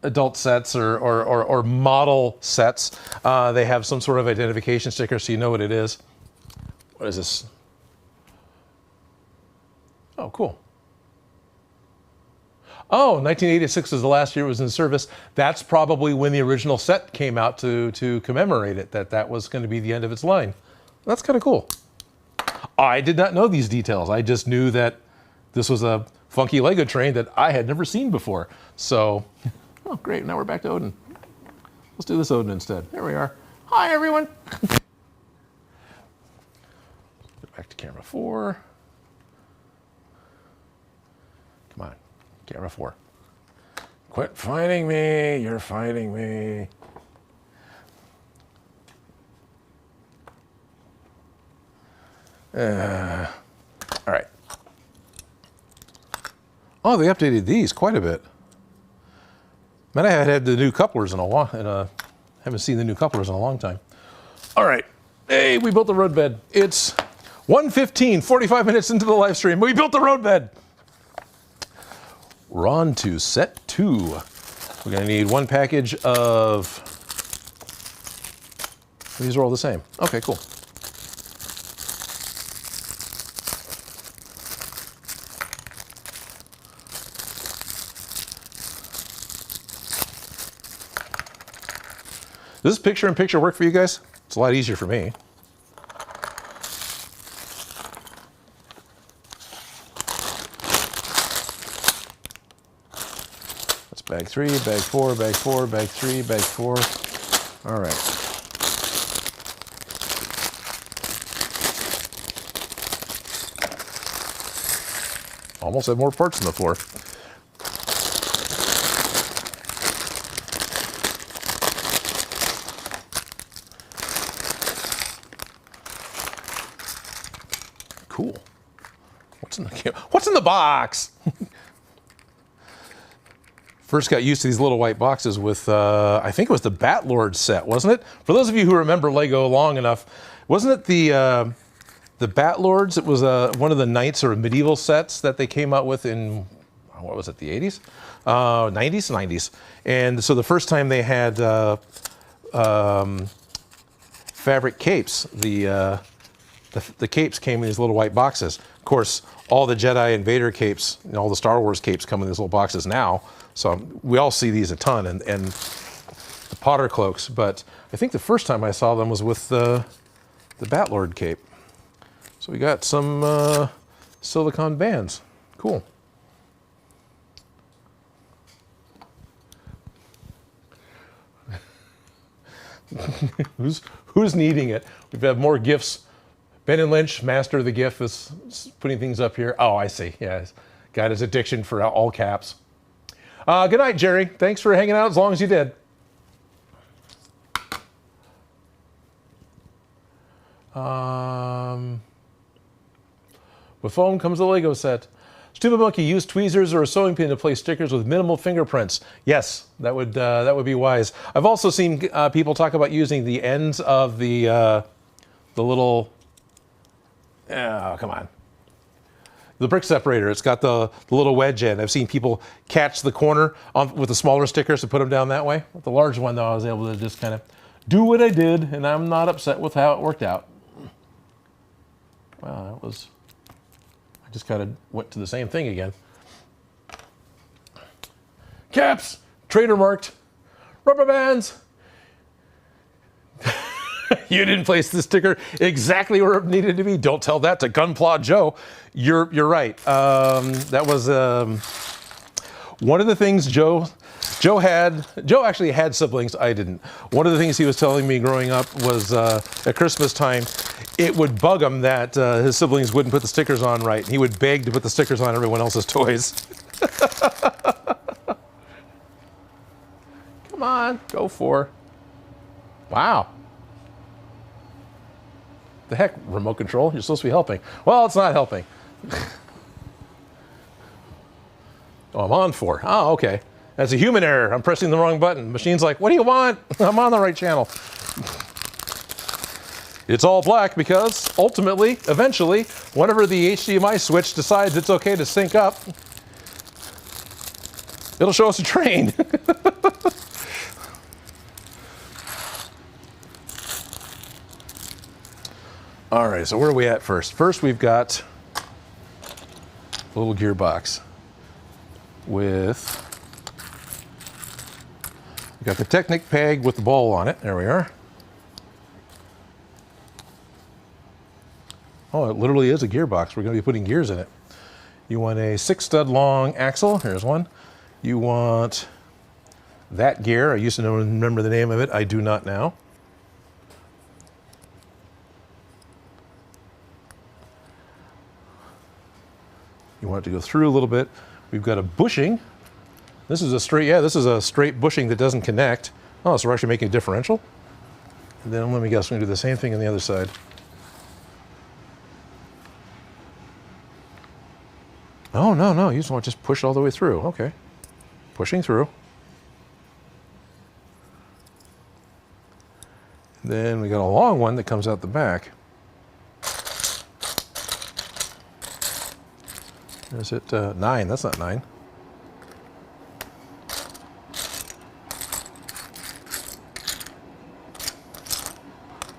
adult sets or model sets, they have some sort of identification sticker so you know what it is. What is this? Oh, cool. Oh, 1986 is the last year it was in service. That's probably when the original set came out to commemorate it, that was going to be the end of its line. That's kind of cool. I did not know these details. I just knew that this was a funky Lego train that I had never seen before. So, oh, great. Now we're back to Odin. Let's do this Odin instead. There we are. Hi, everyone. Go back to camera 4. Come on, camera 4. Quit fighting me. You're fighting me. All right. Oh, they updated these quite a bit. Man, I had the new couplers in a while, and haven't seen the new couplers in a long time. All right. Hey, we built the roadbed. It's 1:15, 45 minutes into the live stream. We built the roadbed. We're on to set 2. We're going to need one package of... These are all the same. Okay, cool. Does this picture-in-picture work for you guys? It's a lot easier for me. That's bag 3, bag 4, bag 4, bag 3, bag 4. All right. Almost have more parts on the floor. Cool. What's in the box? First got used to these little white boxes with, I think it was the Batlord set, wasn't it? For those of you who remember Lego long enough, wasn't it the Batlords? It was one of the knights or medieval sets that they came out with in, what was it, the 80s? 90s? 90s. And so the first time they had fabric capes, the capes came in these little white boxes. Of course, all the Jedi and Vader capes, and all the Star Wars capes come in these little boxes now. So we all see these a ton, and the Potter cloaks. But I think the first time I saw them was with the Batlord cape. So we got some silicone bands. Cool. Who's needing it? We've had more gifts. Ben and Lynch, master of the GIF, is putting things up here. Oh, I see. Yeah, he's got his addiction for all caps. Good night, Jerry. Thanks for hanging out as long as you did. With foam comes a Lego set. Stupid Monkey, use tweezers or a sewing pin to place stickers with minimal fingerprints. Yes, that would be wise. I've also seen people talk about using the ends of the little... Oh, come on. The brick separator, it's got the little wedge end. I've seen people catch the corner with the smaller stickers and put them down that way. With the large one, though, I was able to just kind of do what I did, and I'm not upset with how it worked out. Wow, I just kind of went to the same thing again. Caps, trader marked, rubber bands. You didn't place the sticker exactly where it needed to be. Don't tell that to Gunpla Joe. You're right. That was one of the things Joe actually had siblings. I didn't. One of the things he was telling me growing up was at Christmas time, it would bug him that his siblings wouldn't put the stickers on right. He would beg to put the stickers on everyone else's toys. Come on, go for. Wow. The heck, remote control? You're supposed to be helping. Well, it's not helping. Oh, I'm on 4. Oh, okay. That's a human error. I'm pressing the wrong button. Machine's like, what do you want? I'm on the right channel. It's all black because ultimately, eventually, whenever the HDMI switch decides it's okay to sync up, it'll show us a train. All right, so where are we at first? First, we've got a little gearbox with, we got the Technic peg with the ball on it. There we are. Oh, it literally is a gearbox. We're going to be putting gears in it. You want a 6-stud long axle. Here's one. You want that gear. I used to remember the name of it. I do not now. You want it to go through a little bit. We've got a bushing. This is a straight, yeah, this is a straight bushing that doesn't connect. Oh, so we're actually making a differential. And then let me guess, we're going to do the same thing on the other side. Oh, no, no, you just want to just push all the way through. Okay. Pushing through. Then we got a long one that comes out the back. Is it 9? That's not 9.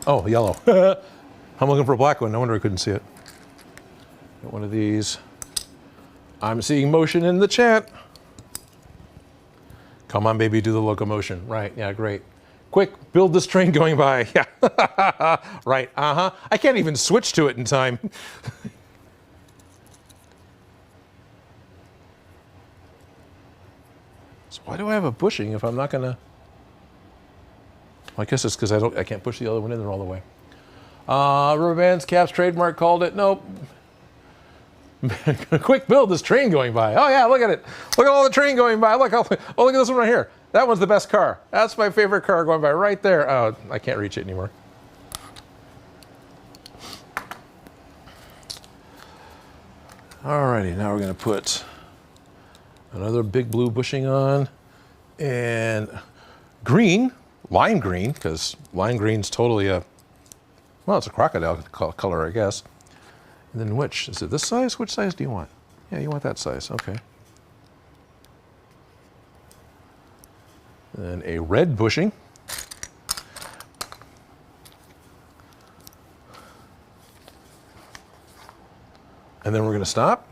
Oh, yellow. I'm looking for a black one. No wonder I couldn't see it. Got one of these. I'm seeing motion in the chat. Come on, baby, do the locomotion. Right, yeah, great. Quick, build this train going by. Yeah, right, uh-huh. I can't even switch to it in time. So why do I have a bushing if I'm not gonna? Well, I guess it's because I can't push the other one in there all the way. Rubber bands, caps, trademark called it. Nope. Quick build, this train going by. Oh yeah, look at it. Look at all the train going by. Look, oh, look at this one right here. That one's the best car. That's my favorite car going by right there. Oh, I can't reach it anymore. Alrighty, now we're gonna put another big blue bushing on, and green, lime green, because lime green's totally a, well, it's a crocodile color, I guess. And then which? Is it this size? Which size do you want? Yeah, you want that size, okay. Then a red bushing. And then we're gonna stop.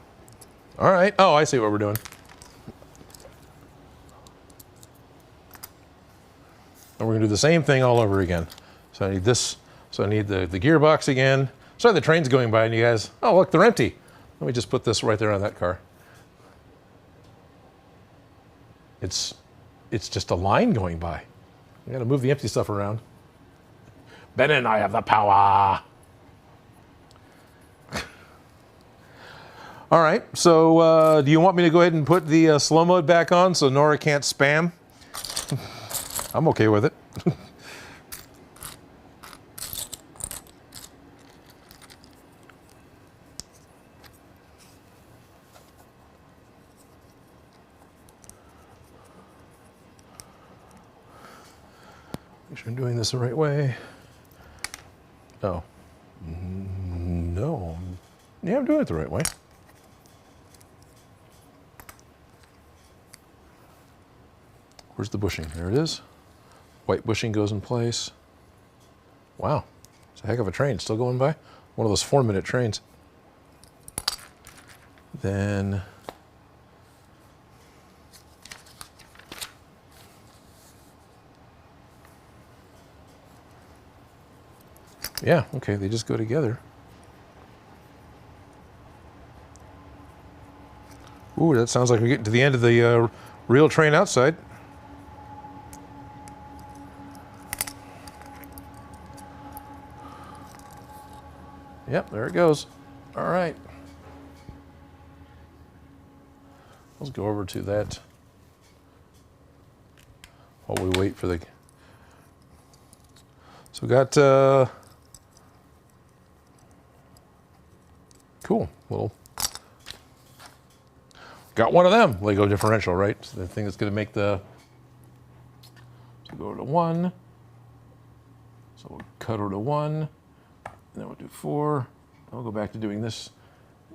All right, oh, I see what we're doing. And we're gonna do the same thing all over again. So I need this, so I need the gearbox again. Sorry, the train's going by and you guys, oh look, they're empty. Let me just put this right there on that car. It's just a line going by. You gotta move the empty stuff around. Ben and I have the power. All right, so do you want me to go ahead and put the slow mode back on so Nora can't spam? I'm okay with it. Make sure I'm doing this the right way. Oh, no. Yeah, I'm doing it the right way. Where's the bushing? There it is. White bushing goes in place. Wow, it's a heck of a train still going by. One of those 4-minute trains. Then yeah, okay, they just go together. Ooh, that sounds like we're getting to the end of the real train outside. Yep, there it goes. All right. Let's go over to that while we wait for the... So we got Cool. Well, got one of them. Lego differential, right? So the thing that's going to make the... So go to 1. So we'll cut over to 1. And then we'll do 4. I'll go back to doing this.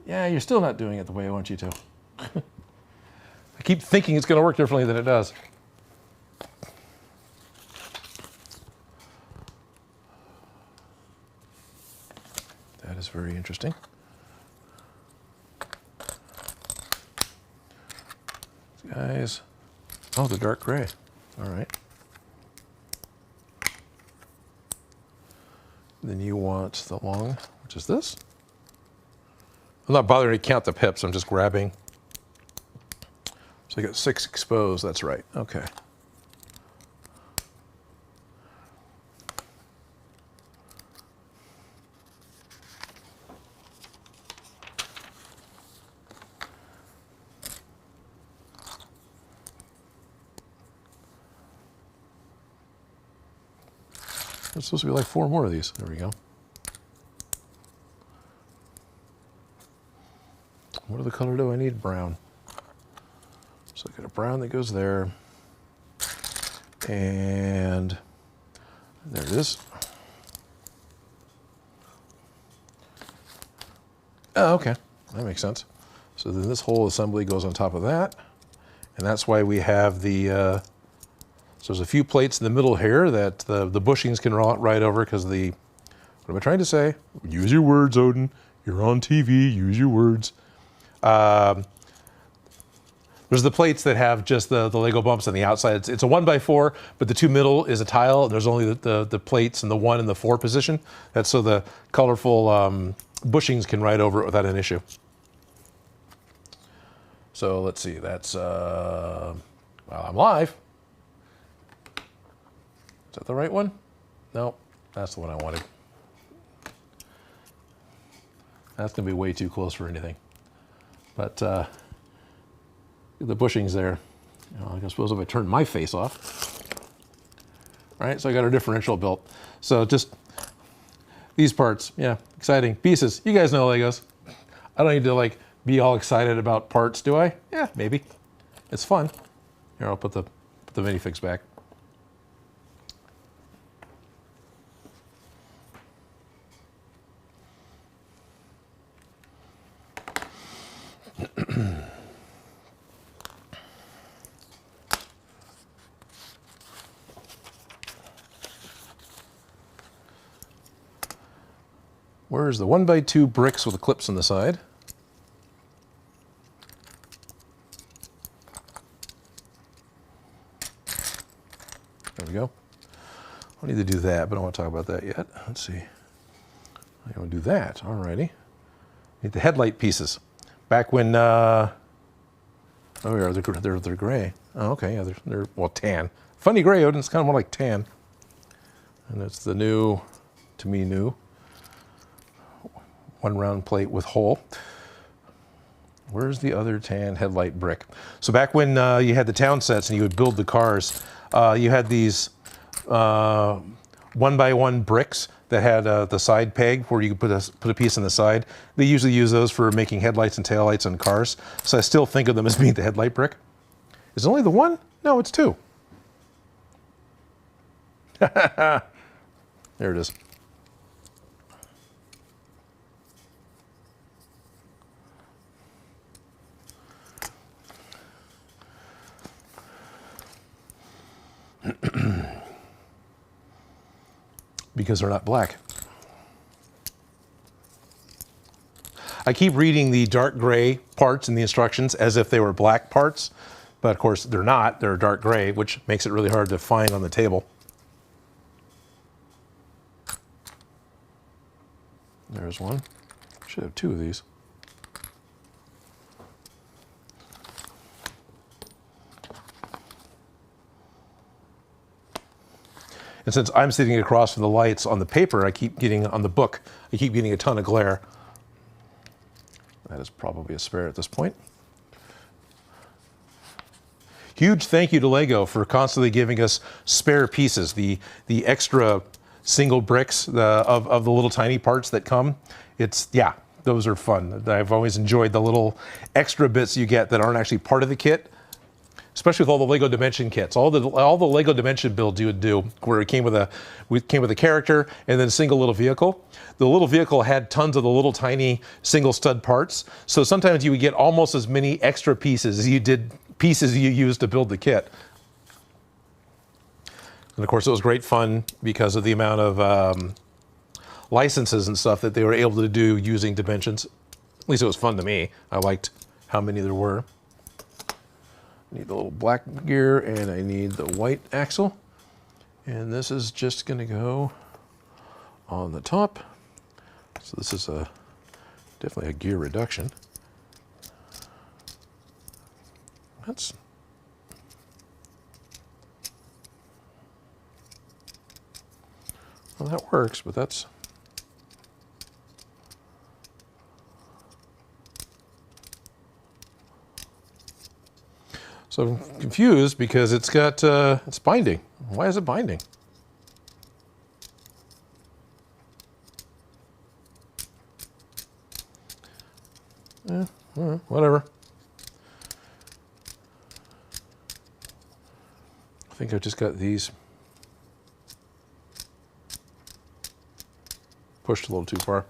Yeah, you're still not doing it the way I want you to. I keep thinking it's going to work differently than it does. That is very interesting. These guys. Oh, the dark gray. All right. Then you want the long, which is this. I'm not bothering to count the pips. I'm just grabbing. So I got 6 exposed. That's right. Okay. There's supposed to be like 4 more of these. There we go. What other color do I need? Brown. So I got a brown that goes there. And there it is. Oh, okay. That makes sense. So then this whole assembly goes on top of that. And that's why we have the... So there's a few plates in the middle here that the bushings can ride over because the, what am I trying to say? Use your words, Odin. You're on TV, use your words. There's the plates that have just the Lego bumps on the outside. It's a 1x4, but the 2 middle is a tile. There's only the plates in the 1 and the 4 position. That's so the colorful bushings can ride over it without an issue. So let's see, that's, well, I'm live. Is that the right one? No, that's the one I wanted. That's going to be way too close for anything. But the bushings there. You know, I suppose if I turn my face off. All right, so I got our differential built. So just these parts, yeah, exciting pieces. You guys know Legos. I don't need to like be all excited about parts, do I? Yeah, maybe. It's fun. Here, I'll put the minifix back. Where's the 1x2 bricks with the clips on the side? There we go. I need to do that, but I don't want to talk about that yet. Let's see. I want to do that. Alrighty. Need the headlight pieces. Back when, oh yeah, they're gray. Oh, okay, yeah, they're well, tan. Funny gray, Odin, it's kind of more like tan. And it's the new, to me, new 1 round plate with hole. Where's the other tan headlight brick? So back when you had the town sets and you would build the cars, you had these 1x1 bricks that had the side peg where you could put a piece on the side. They usually use those for making headlights and taillights on cars. So I still think of them as being the headlight brick. Is it only the 1? No, it's 2. There it is. Because they're not black. I keep reading the dark gray parts in the instructions as if they were black parts, but of course they're not. They're dark gray, which makes it really hard to find on the table. There's one. Should have 2 of these. And since I'm sitting across from the lights on the paper, I keep getting, on the book, I keep getting a ton of glare. That is probably a spare at this point. Huge thank you to Lego for constantly giving us spare pieces, the extra single bricks of the little tiny parts that come. It's, yeah, those are fun. I've always enjoyed the little extra bits you get that aren't actually part of the kit, especially with all the Lego Dimension kits. All the Lego Dimension builds you would do, where it came with a character and then a single little vehicle. The little vehicle had tons of the little tiny single stud parts. So sometimes you would get almost as many extra pieces as you did pieces you used to build the kit. And of course, it was great fun because of the amount of licenses and stuff that they were able to do using Dimensions. At least it was fun to me. I liked how many there were. I need the little black gear and I need the white axle. And this is just going to go on the top. So this is definitely a gear reduction. Well, that works, but that's... So I'm confused because it's got, it's binding. Why is it binding? Whatever. I think I've just got these pushed a little too far.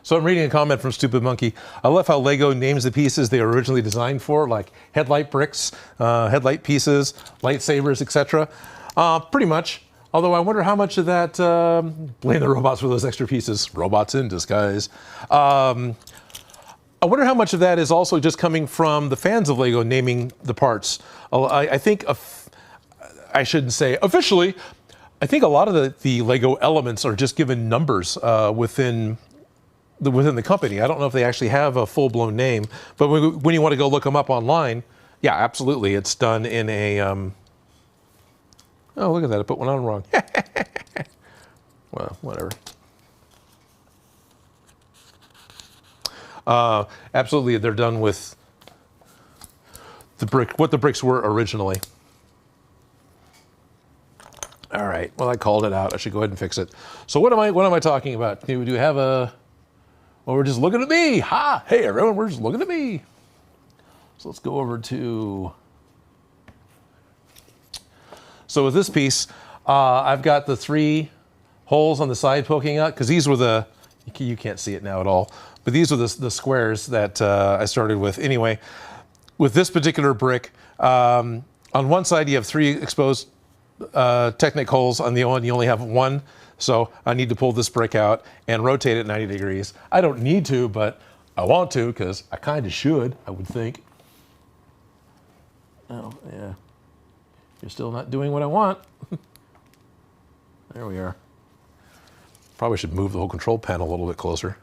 So I'm reading a comment from Stupid Monkey. I love how Lego names the pieces they were originally designed for, like headlight bricks, headlight pieces, lightsabers, etc. Pretty much. Although I wonder how much of that, blame the robots for those extra pieces. Robots in disguise. I wonder how much of that is also just coming from the fans of Lego naming the parts. I think, I shouldn't say officially, I think a lot of the Lego elements are just given numbers within the company. I don't know if they actually have a full-blown name, but when you want to go look them up online, yeah, absolutely, it's done in a... oh, look at that, I put one on wrong. Well, whatever. Absolutely, they're done with the brick, what the bricks were originally. All right, well, I called it out. I should go ahead and fix it. So what am I talking about? Do we have a... Well, we're just looking at me. Ha! Hey, everyone, we're just looking at me. So let's go over to... So with this piece, I've got the 3 holes on the side poking out, because these were the... You can't see it now at all, but these were the squares that I started with. Anyway, with this particular brick, on one side you have 3 exposed Technic holes. On the other one you only have 1, so I need to pull this brick out and rotate it 90 degrees. I don't need to, but I want to because I kind of should, I would think. Oh, yeah. You're still not doing what I want. There we are. Probably should move the whole control panel a little bit closer.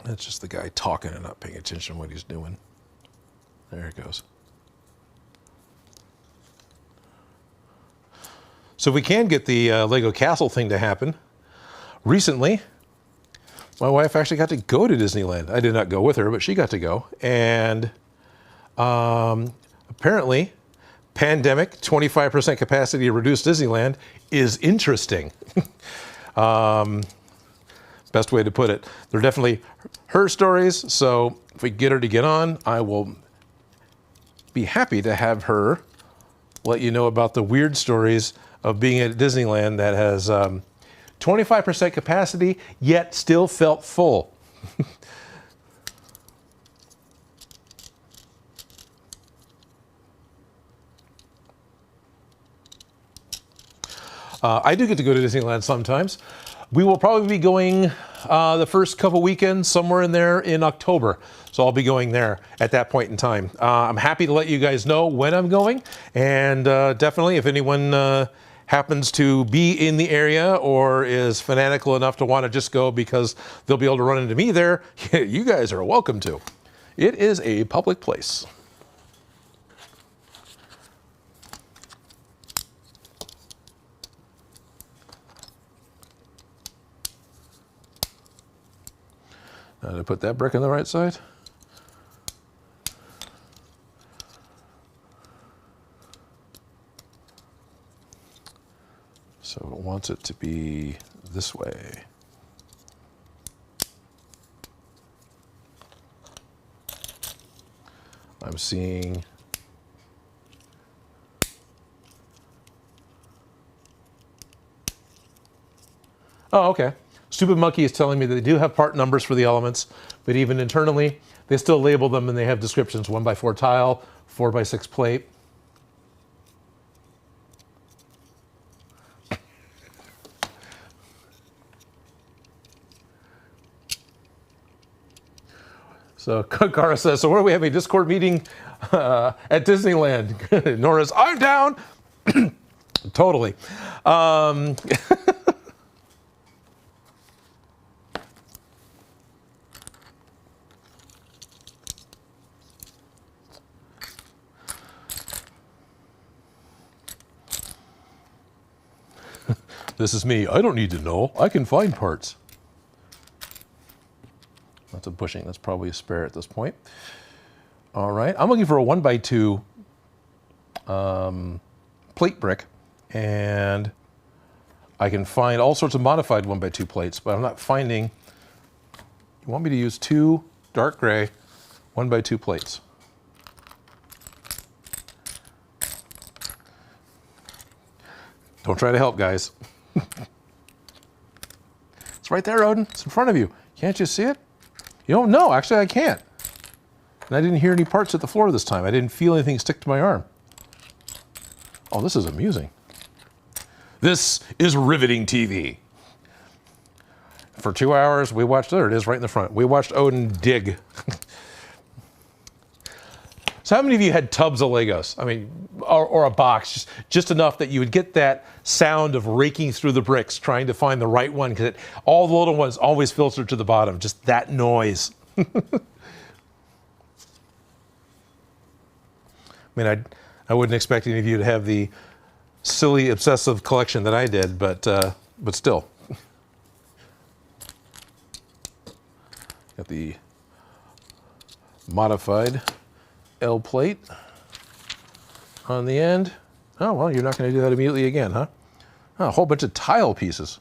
That's just the guy talking and not paying attention to what he's doing. There it goes. So we can get the Lego Castle thing to happen. Recently, my wife actually got to go to Disneyland. I did not go with her, but she got to go. And apparently, pandemic, 25% capacity reduced Disneyland is interesting. Best way to put it. They're definitely her stories, so if we get her to get on, I will be happy to have her let you know about the weird stories of being at Disneyland that has 25% capacity, yet still felt full. I do get to go to Disneyland sometimes. We will probably be going the first couple weekends, somewhere in there in October. So I'll be going there at that point in time. I'm happy to let you guys know when I'm going. And definitely, if anyone happens to be in the area or is fanatical enough to want to just go because they'll be able to run into me there, you guys are welcome to. It is a public place. Now, did I put that brick on the right side? So it wants it to be this way. I'm seeing oh, okay. Stupid Monkey is telling me that they do have part numbers for the elements, but even internally, they still label them and they have descriptions: 1x4 tile, 4x6 plate. So Kara says, so where are we having a Discord meeting at Disneyland? Nora's, I'm down. Totally. This is me. I don't need to know. I can find parts. That's a bushing. That's probably a spare at this point. All right. I'm looking for a 1x2 plate brick, and I can find all sorts of modified 1x2 plates, but I'm not finding. You want me to use 2 dark gray 1x2 plates. Don't try to help, guys. It's right there, Odin. It's in front of you. Can't you see it? You don't know. Actually, I can't. And I didn't hear any parts at the floor this time. I didn't feel anything stick to my arm. Oh, this is amusing. This is riveting TV. For 2 hours, we watched, there it is right in the front. We watched Odin dig. So how many of you had tubs of Legos? I mean, or a box, just enough that you would get that sound of raking through the bricks, trying to find the right one, because all the little ones always filter to the bottom, just that noise. I mean, I wouldn't expect any of you to have the silly, obsessive collection that I did, but still. Got the modified L plate on the end. Oh, well, you're not going to do that immediately again, huh? Oh, a whole bunch of tile pieces.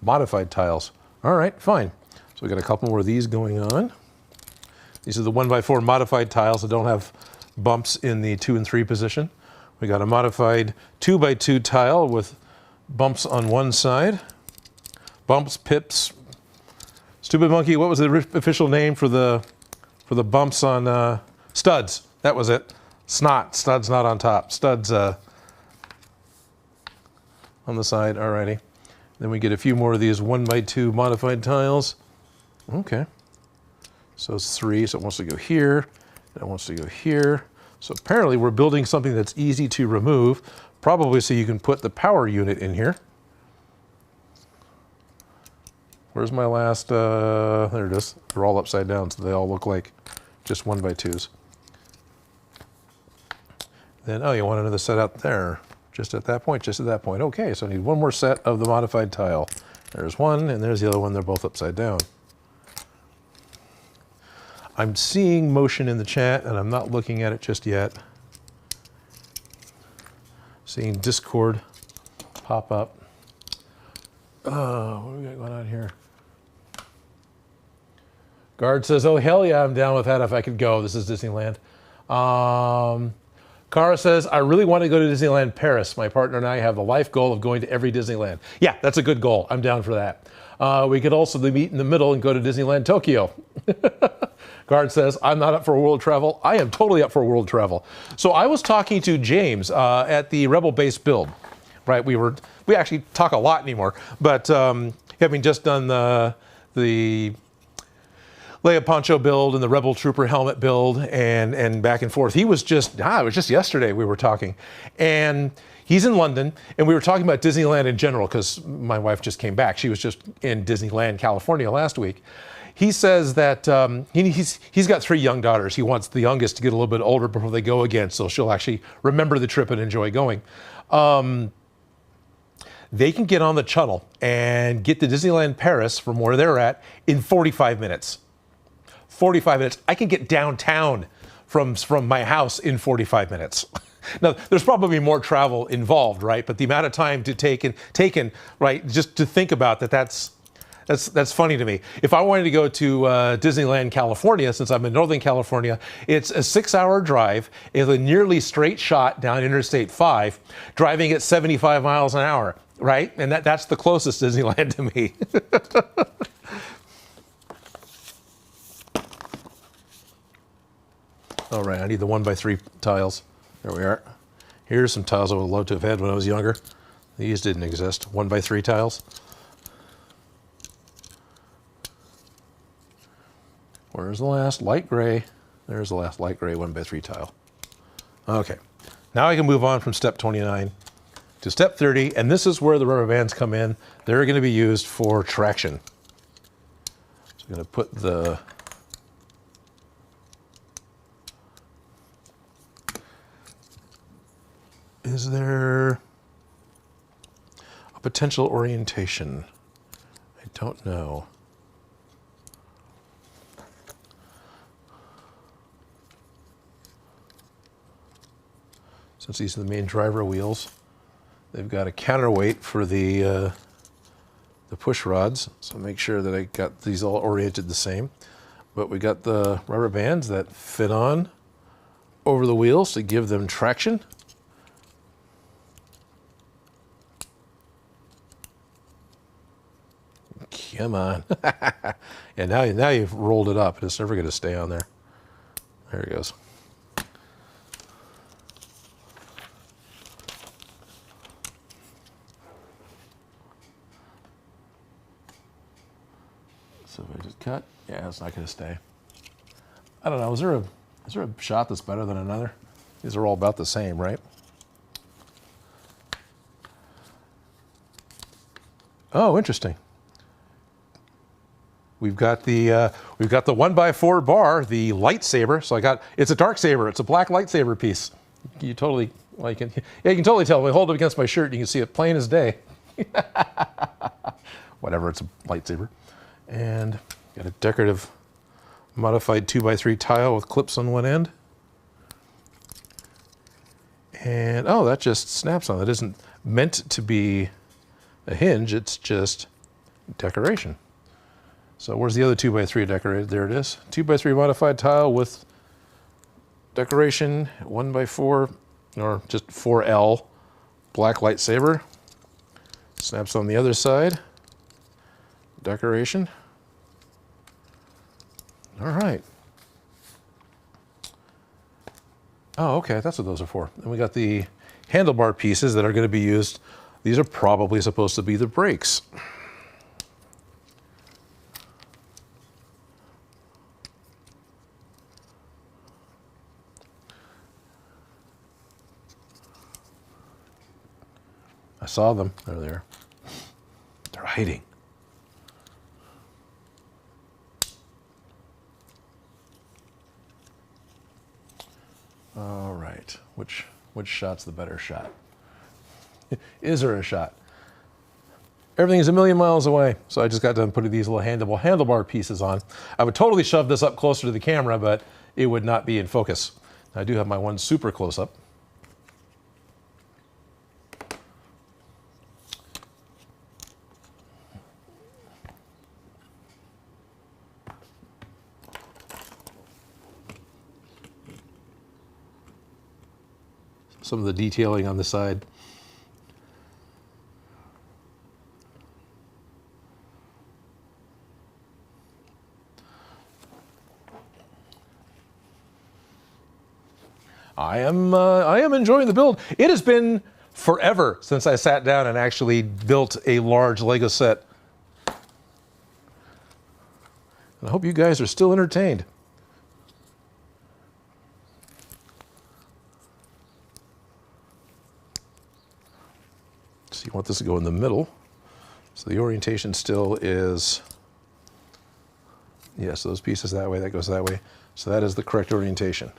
Modified tiles. All right, fine. So we got a couple more of these going on. These are the 1x4 modified tiles that don't have bumps in the 2 and 3 position. We got a modified 2x2 tile with bumps on one side. Bumps, pips. Stupid Monkey, what was the official name for the bumps on studs? That was it. Snot. Studs not on top. Studs on the side. Alrighty. Then we get a few more of these 1x2 modified tiles. Okay. So it's 3. So it wants to go here. That wants to go here. So apparently we're building something that's easy to remove, probably so you can put the power unit in here. Where's my last, there it is. They're all upside down, so they all look like just 1x2s. Then, oh, you want another set out there. Just at that point, just at that point. Okay, so I need one more set of the modified tile. There's one, and there's the other one. They're both upside down. I'm seeing motion in the chat, and I'm not looking at it just yet. Seeing Discord pop up. Oh, what do we got going on here? Guard says, oh, hell yeah, I'm down with that if I could go. This is Disneyland. Cara says, I really want to go to Disneyland Paris. My partner and I have the life goal of going to every Disneyland. Yeah, that's a good goal. I'm down for that. We could also meet in the middle and go to Disneyland Tokyo. Guard says, I'm not up for world travel. I am totally up for world travel. So I was talking to James at the Rebel Base build. right? We actually talk a lot anymore, but having just done the Leia Poncho build and the Rebel Trooper helmet build and back and forth. He was just, it was just yesterday we were talking. And he's in London, and we were talking about Disneyland in general because my wife just came back. She was just in Disneyland, California last week. He says that he's got 3 young daughters. He wants the youngest to get a little bit older before they go again, so she'll actually remember the trip and enjoy going. They can get on the shuttle and get to Disneyland Paris from where they're at in 45 minutes. 45 minutes. I can get downtown from my house in 45 minutes. Now, there's probably more travel involved, right? But the amount of time to taken, right, just to think about that's funny to me. If I wanted to go to Disneyland, California, since I'm in Northern California, it's a 6-hour drive. It's a nearly straight shot down Interstate 5, driving at 75 miles an hour, right? And that's the closest Disneyland to me. All right, I need the 1x3 tiles. There we are. Here's some tiles I would love to have had when I was younger. These didn't exist. 1x3 tiles. Where's the last light gray? There's the last light gray 1x3 tile. Okay, now I can move on from step 29 to step 30, and this is where the rubber bands come in. They're going to be used for traction. So I'm going to put the is there a potential orientation? I don't know. Since these are the main driver wheels, they've got a counterweight for the push rods. So make sure that I got these all oriented the same. But we got the rubber bands that fit on over the wheels to give them traction. Come on. And now you've rolled it up. It's never going to stay on there. There it goes. So if I just cut, yeah, it's not going to stay. I don't know. Is there a shot that's better than another? These are all about the same, right? Oh, interesting. We've got the 1x4 bar, the lightsaber. So it's a dark saber. It's a black lightsaber piece. You totally you can totally tell. When I hold it against my shirt, you can see it plain as day. Whatever, it's a lightsaber. And got a decorative modified 2x3 tile with clips on one end. And oh, that just snaps on. That isn't meant to be a hinge. It's just decoration. So where's the other 2x3 decorated? There it is. 2x3 modified tile with decoration, 1x4 or just 4L black lightsaber. Snaps on the other side. Decoration. All right. Oh, okay, that's what those are for. And we got the handlebar pieces that are going to be used. These are probably supposed to be the brakes. I saw them. They're there. They're hiding. All right. Which shot's the better shot? Is there a shot? Everything is a million miles away, so I just got done putting these little handlebar pieces on. I would totally shove this up closer to the camera, but it would not be in focus. I do have my one super close up. Some of the detailing on the side. I am enjoying the build. It has been forever since I sat down and actually built a large Lego set. And I hope you guys are still entertained. So you want this to go in the middle. So the orientation still is, yes, those pieces that way, that goes that way. So that is the correct orientation.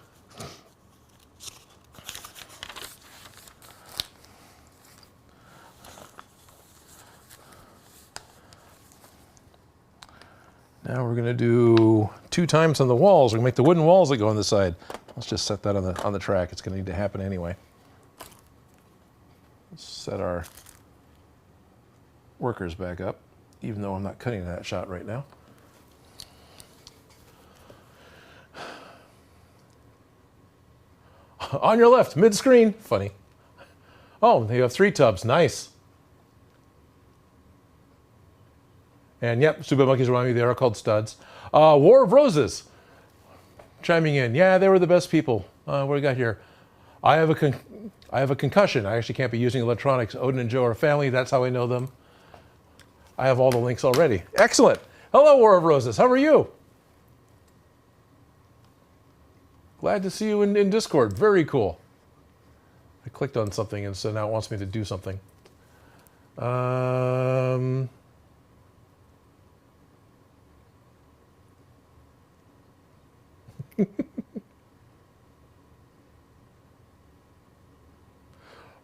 Now we're going to do 2 times on the walls. We're going to make the wooden walls that go on the side. Let's just set that on the track. It's going to need to happen anyway. Let's set our workers back up, even though I'm not cutting that shot right now. On your left, mid-screen. Funny. Oh, you have 3 tubs. Nice. And yep, Stupid Monkeys remind me they are called studs. War of Roses chiming in. Yeah, they were the best people. What do we got here? I have a concussion. I actually can't be using electronics. Odin and Joe are family. That's how I know them. I have all the links already. Excellent. Hello, War of Roses. How are you? Glad to see you in Discord. Very cool. I clicked on something and so now it wants me to do something.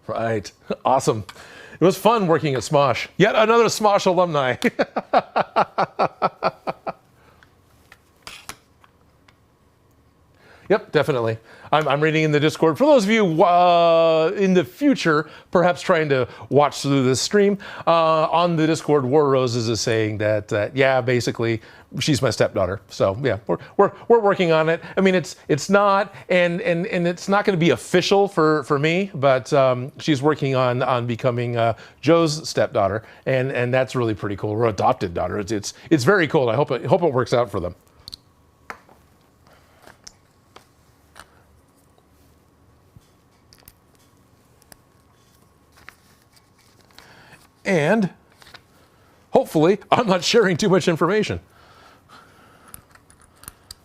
Right. Awesome. It was fun working at Smosh. Yet another Smosh alumni. Yep, definitely. I'm reading in the Discord. For those of you in the future, perhaps trying to watch through this stream, on the Discord, War Roses is saying that, yeah, basically, she's my stepdaughter. So yeah, we're working on it. I mean, it's not, and it's not going to be official for me, but she's working on becoming Joe's stepdaughter, and that's really pretty cool. We're adopted daughter. It's very cool. I hope it works out for them. And hopefully, I'm not sharing too much information. A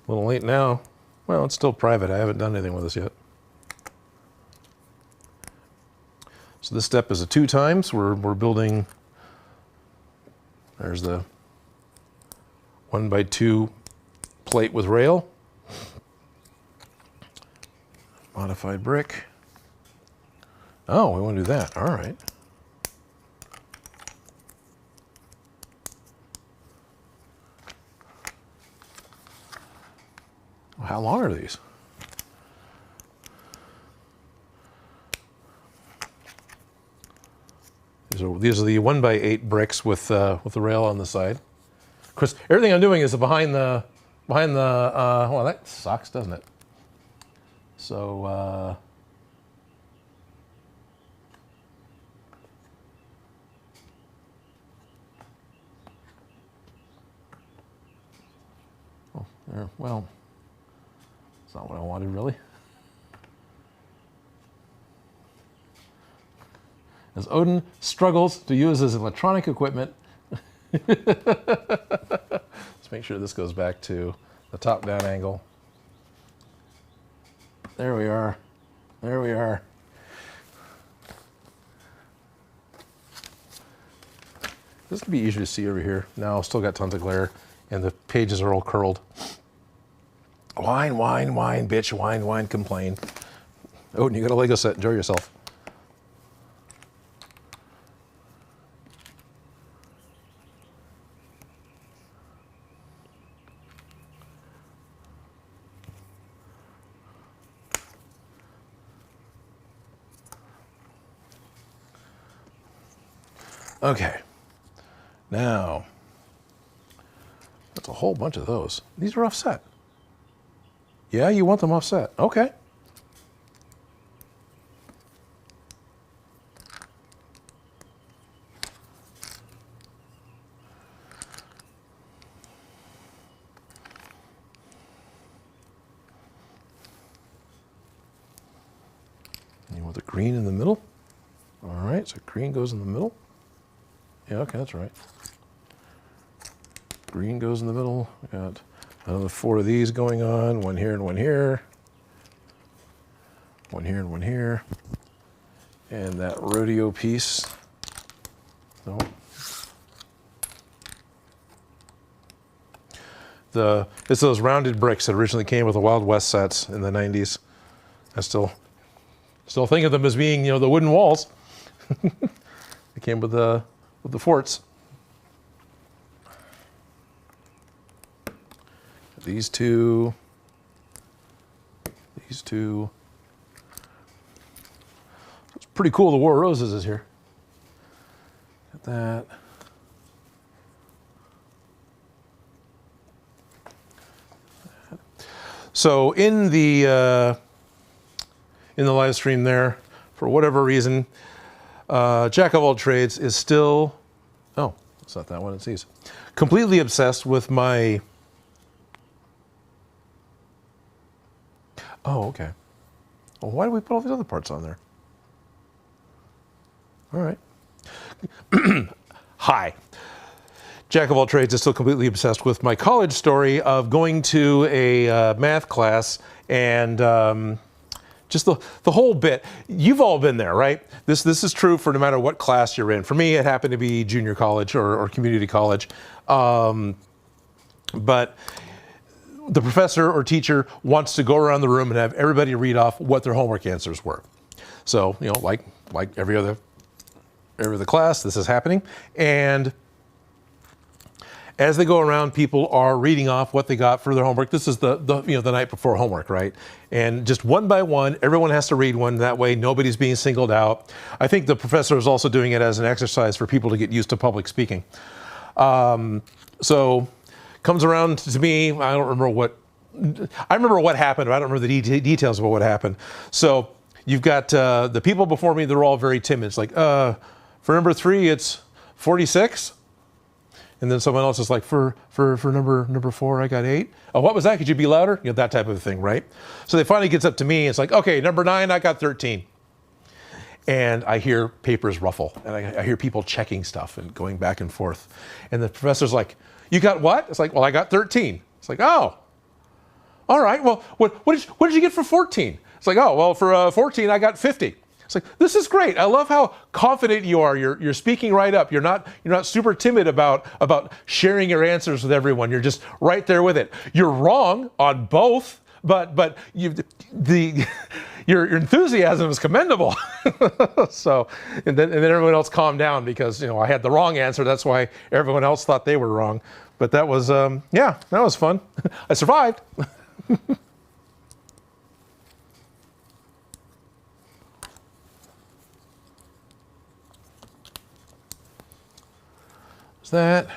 little late now. Well, it's still private. I haven't done anything with this yet. So this step is a 2 times. We're building, there's the 1x2 plate with rail. Modified brick. Oh, we want to do that. All right. How long are these? These are the 1x8 bricks with the rail on the side. Of course, everything I'm doing is behind the well, that sucks, doesn't it? So oh, there, well, it's not what I wanted, really. As Odin struggles to use his electronic equipment. Let's make sure this goes back to the top-down angle. There we are. There we are. This could be easier to see over here. Now I've still got tons of glare, and the pages are all curled. Whine, whine, whine, bitch, whine, whine, complain. Odin, you got a Lego set. Enjoy yourself. Okay, now, that's a whole bunch of those. These are offset. Yeah, you want them offset. Okay. You want the green in the middle? right, so green goes in the middle. Yeah, okay, that's right. Green goes in the middle. We got another 4 of these going on, one here and one here. One here and one here. And that rodeo piece. No. It's those rounded bricks that originally came with the Wild West sets in the 90s. I still think of them as being, the wooden walls. They came with the forts. These two. It's pretty cool. The War of Roses is here. Got that. So in the live stream there, for whatever reason, Jack of all trades is still, oh, it's not that one, it's these. Completely obsessed with my, oh, okay. Well, why do we put all these other parts on there? All right. Hi. Jack of all trades is still completely obsessed with my college story of going to a math class and just the whole bit. You've all been there, right? This is true for no matter what class you're in. For me, it happened to be junior college or community college. But the professor or teacher wants to go around the room and have everybody read off what their homework answers were. So, like every other class, this is happening. And as they go around, people are reading off what they got for their homework. This is the night before homework, right? And just one by one, everyone has to read one. That way, nobody's being singled out. I think the professor is also doing it as an exercise for people to get used to public speaking. So comes around to me. I remember what happened, but I don't remember the details about what happened. So you've got the people before me. They're all very timid. It's like, for number 3, it's 46. And then someone else is like, for number 4, I got 8. Oh, what was that? Could you be louder? That type of thing, right? So they finally gets up to me. It's like, okay, number 9, I got 13. And I hear papers ruffle, and I hear people checking stuff and going back and forth. And the professor's like, you got what? It's like, well, I got 13. It's like, oh, all right. Well, what did you get for 14? It's like, oh, well, for 14, I got 50. It's like, this is great. I love how confident you are. You're speaking right up. You're not super timid about sharing your answers with everyone. You're just right there with it. You're wrong on both, but your enthusiasm is commendable. So, and then everyone else calmed down because I had the wrong answer. That's why everyone else thought they were wrong. But that was that was fun. I survived. That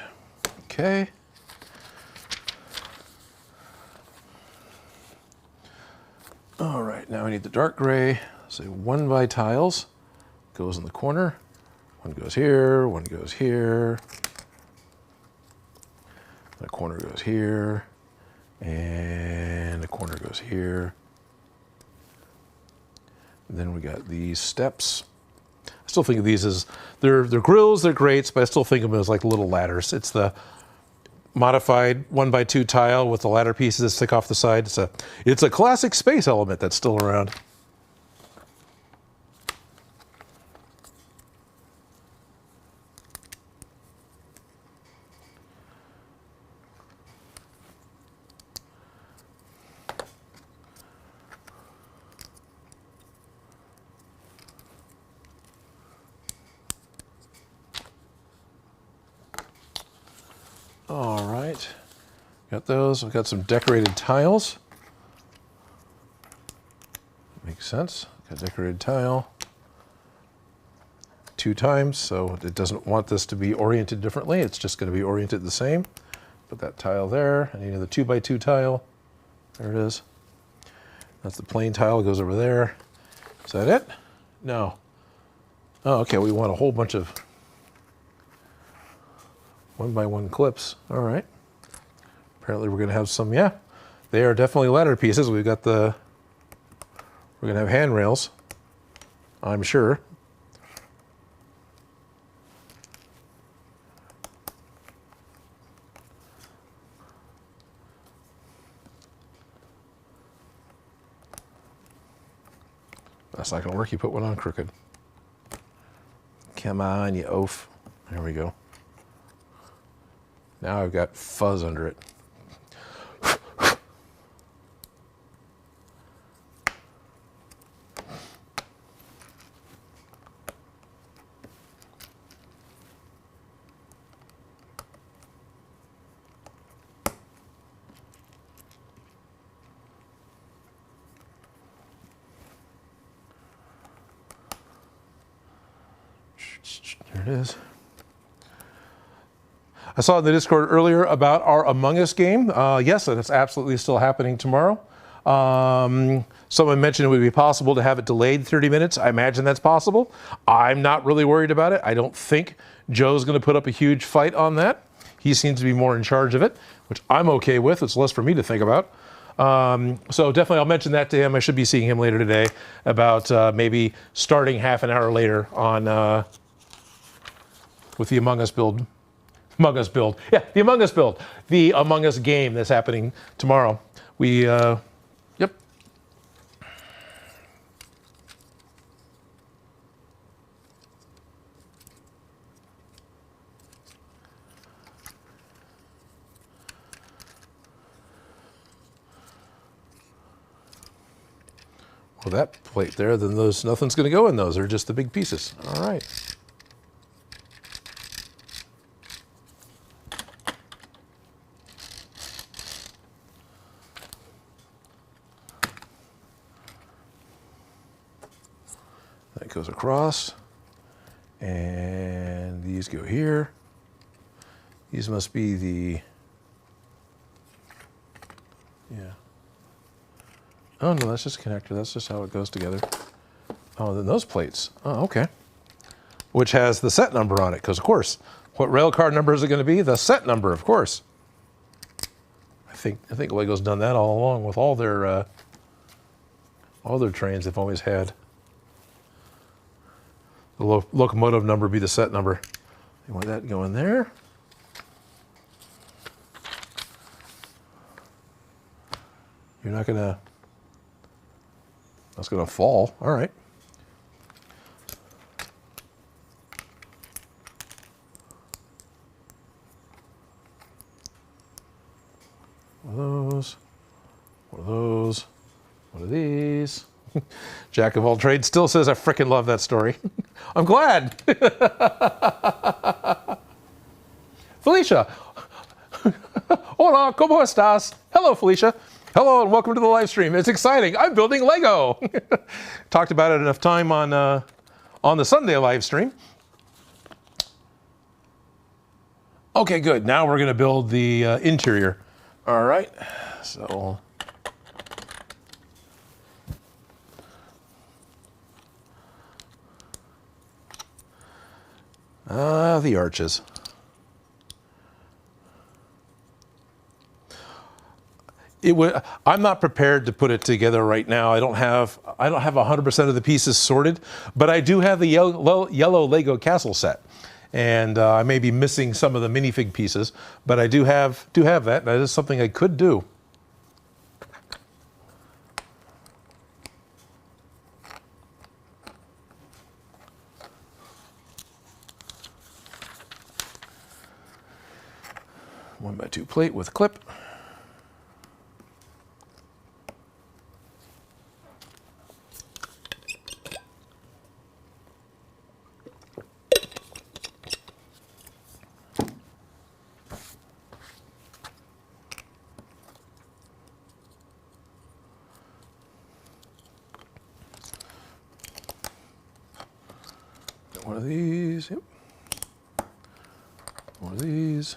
okay. All right, now I need the dark gray. So 1 by tiles goes in the corner. 1 goes here, 1 goes here. The corner goes here, and the corner goes here. And then we got these steps. I still think of these as, they're grills, they're grates, but I still think of them as like little ladders. It's the modified 1 by 2 tile with the ladder pieces that stick off the side. It's a classic space element that's still around. All right, got those. We've got some decorated tiles. Makes sense. Got decorated tile 2 times, so it doesn't want this to be oriented differently. It's just going to be oriented the same. Put that tile there. I need another 2 by 2 tile. There it is. That's the plain tile. It goes over there. Is that it? No. Oh, okay. We want a whole bunch of 1 by 1 clips. All right. Apparently we're going to have some, yeah, they are definitely ladder pieces. We're going to have handrails, I'm sure. That's not going to work. You put one on crooked. Come on, you oaf. There we go. Now I've got fuzz under it. There it is. I saw in the Discord earlier about our Among Us game. Yes, that's absolutely still happening tomorrow. Someone mentioned it would be possible to have it delayed 30 minutes. I imagine that's possible. I'm not really worried about it. I don't think Joe's going to put up a huge fight on that. He seems to be more in charge of it, which I'm okay with. It's less for me to think about. So definitely I'll mention that to him. I should be seeing him later today about maybe starting half an hour later on with the Among Us build. Among Us build. Yeah, the Among Us build. The Among Us game that's happening tomorrow. We, yep. Well, that plate there, then nothing's going to go in those. They're just the big pieces. All right. That goes across, and these go here. These must be the, yeah. Oh no, that's just a connector. That's just how it goes together. Oh, then those plates. Oh, okay. Which has the set number on it, because of course, what rail car number is it going to be? The set number, of course. I think Lego's done that all along with all their trains they've always had. The locomotive number be the set number. You want that going there. You're not gonna, that's gonna fall. All right. One of those, one of those, one of these. Jack of all trades still says, I frickin' love that story. I'm glad. Felicia. Hola, ¿cómo estás? Hello, Felicia. Hello, and welcome to the live stream. It's exciting. I'm building Lego. Talked about it enough time on the Sunday live stream. Okay, good. Now we're going to build the interior. All right. So... the arches. I'm not prepared to put it together right now. I don't have 100% of the pieces sorted, but I do have the yellow Lego castle set, and I may be missing some of the minifig pieces, but I do have that. That is something I could do. One by two plate with clip. One of these, yep. One of these.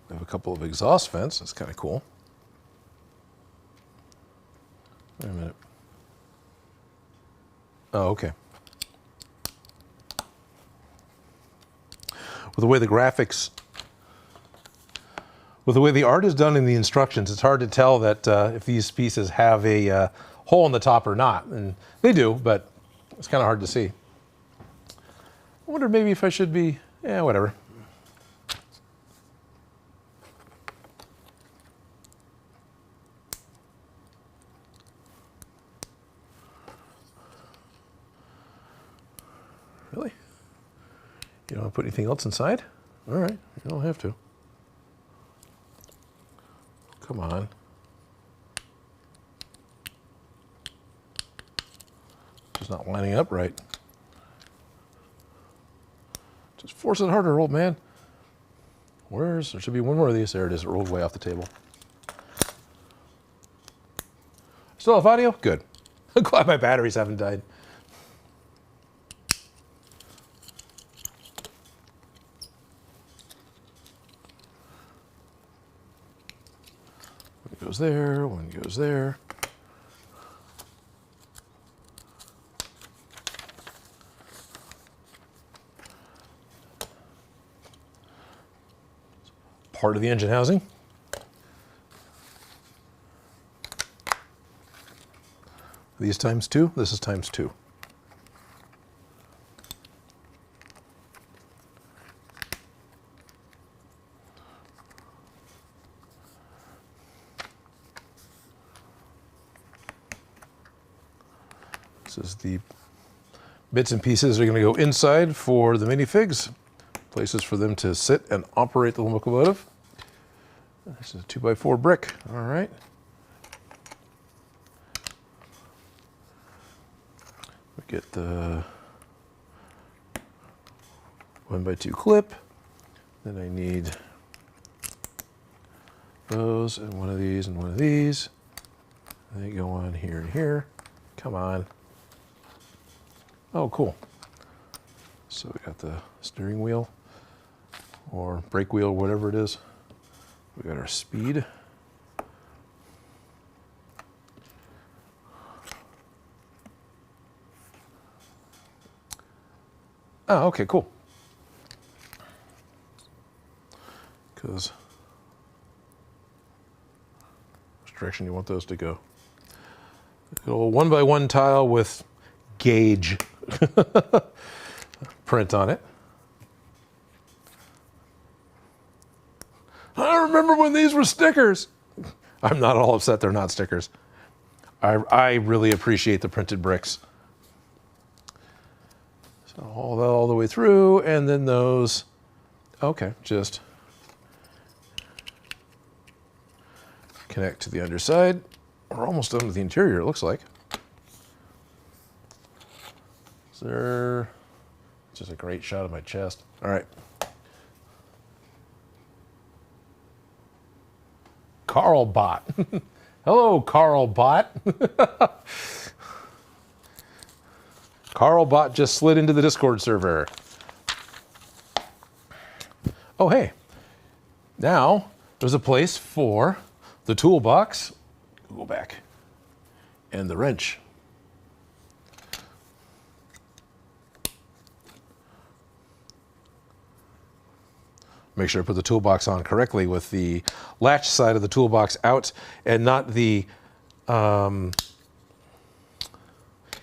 We have a couple of exhaust vents. That's kind of cool. Wait a minute. Oh, okay. With the way the graphics, with the way the art is done in the instructions, it's hard to tell that if these pieces have a hole in the top or not. And they do, but it's kind of hard to see. I wonder maybe if I should be, yeah, whatever. put anything else inside? All right, you don't have to. Come on. Just not lining up right. Just force it harder, old man. There should be one more of these. There it is. It rolled way off the table. Still have audio? Good. I'm glad my batteries haven't died. One goes there, one goes there. Part of the engine housing. These times 2, this is times 2. This is the bits and pieces that are going to go inside for the minifigs. Places for them to sit and operate the locomotive. This is a 2x4 brick, all right. We get the 1x2 clip. Then I need those and one of these and one of these. They go on here and here. Come on. Oh, cool. So we got the steering wheel or brake wheel, whatever it is. We got our speed. Oh, okay, cool. Because which direction you want those to go? A little 1x1 tile with gauge print on it. I remember when these were stickers. I'm not all upset they're not stickers. I really appreciate the printed bricks. So all that all the way through, and then those, okay, just connect to the underside. We're almost done with the interior, it looks like. Is there, just a great shot of my chest. All right. Carl Bot. Hello, Carl Bot. Carl Bot just slid into the Discord server. Oh, hey. Now, there's a place for the toolbox. Go back. And the wrench. Make sure I put the toolbox on correctly with the latch side of the toolbox out and not the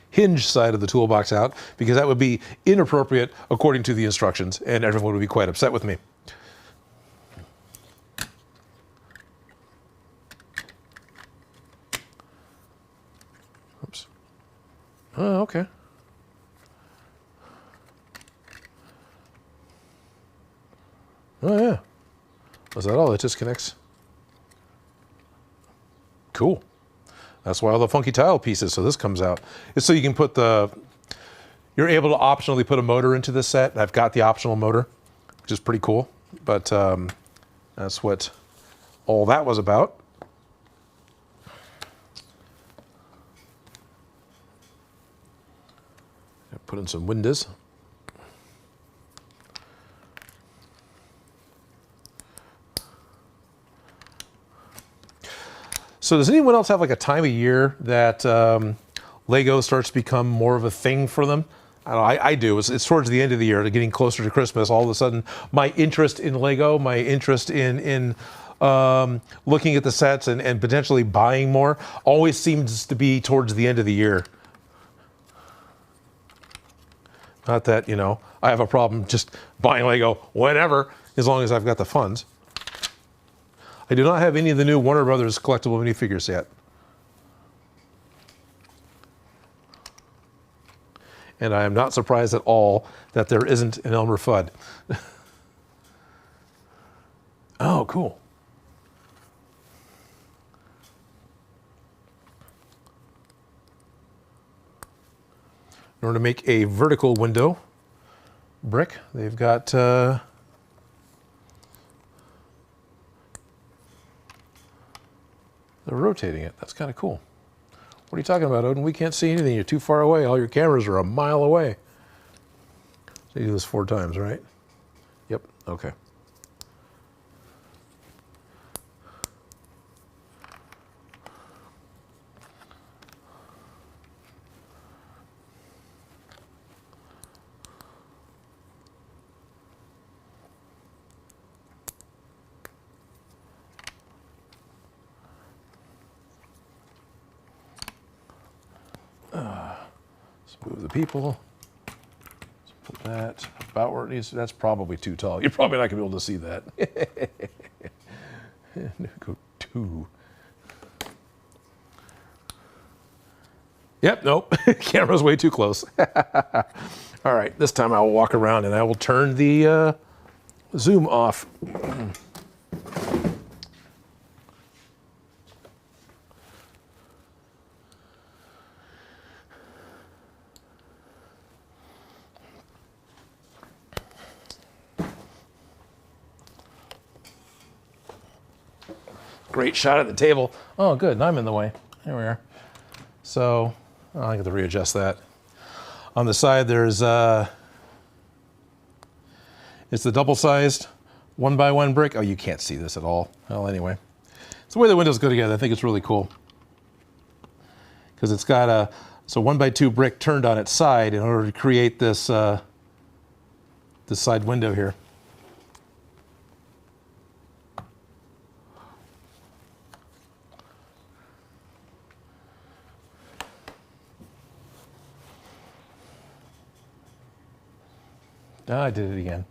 hinge side of the toolbox out, because that would be inappropriate according to the instructions and everyone would be quite upset with me. Oops. Oh, okay. Oh, yeah. Was that all? It just connects? Cool. That's why all the funky tile pieces, so this comes out. It's so you can put you're able to optionally put a motor into this set. I've got the optional motor, which is pretty cool. But that's what all that was about. Put in some windows. So does anyone else have like a time of year that Lego starts to become more of a thing for them? I do. It's towards the end of the year, getting closer to Christmas. All of a sudden, my interest in Lego, my interest in looking at the sets and potentially buying more, always seems to be towards the end of the year. Not that, you know, I have a problem just buying Lego whenever, as long as I've got the funds. I do not have any of the new Warner Brothers collectible minifigures yet. and I am not surprised at all that there isn't an Elmer Fudd. Oh, cool. In order to make a vertical window brick, they've got they're rotating it. That's kind of cool. What are you talking about, Odin? We can't see anything. You're too far away. All your cameras are a mile away. So you do this 4 times, right? Yep. Okay. Let's move the people. Let's put that about where it needs to. That's probably too tall. You're probably not going to be able to see that. Go 2. Yep, nope. Camera's way too close. All right, this time I will walk around and I will turn the zoom off. Great shot at the table. Oh, good. I'm in the way. There we are. So I have to readjust that. On the side, there's it's the double-sized 1x1 brick. Oh, you can't see this at all. Well, anyway, it's the way the windows go together. I think it's really cool because it's got a 1x2 brick turned on its side in order to create this this side window here. Oh, I did it again.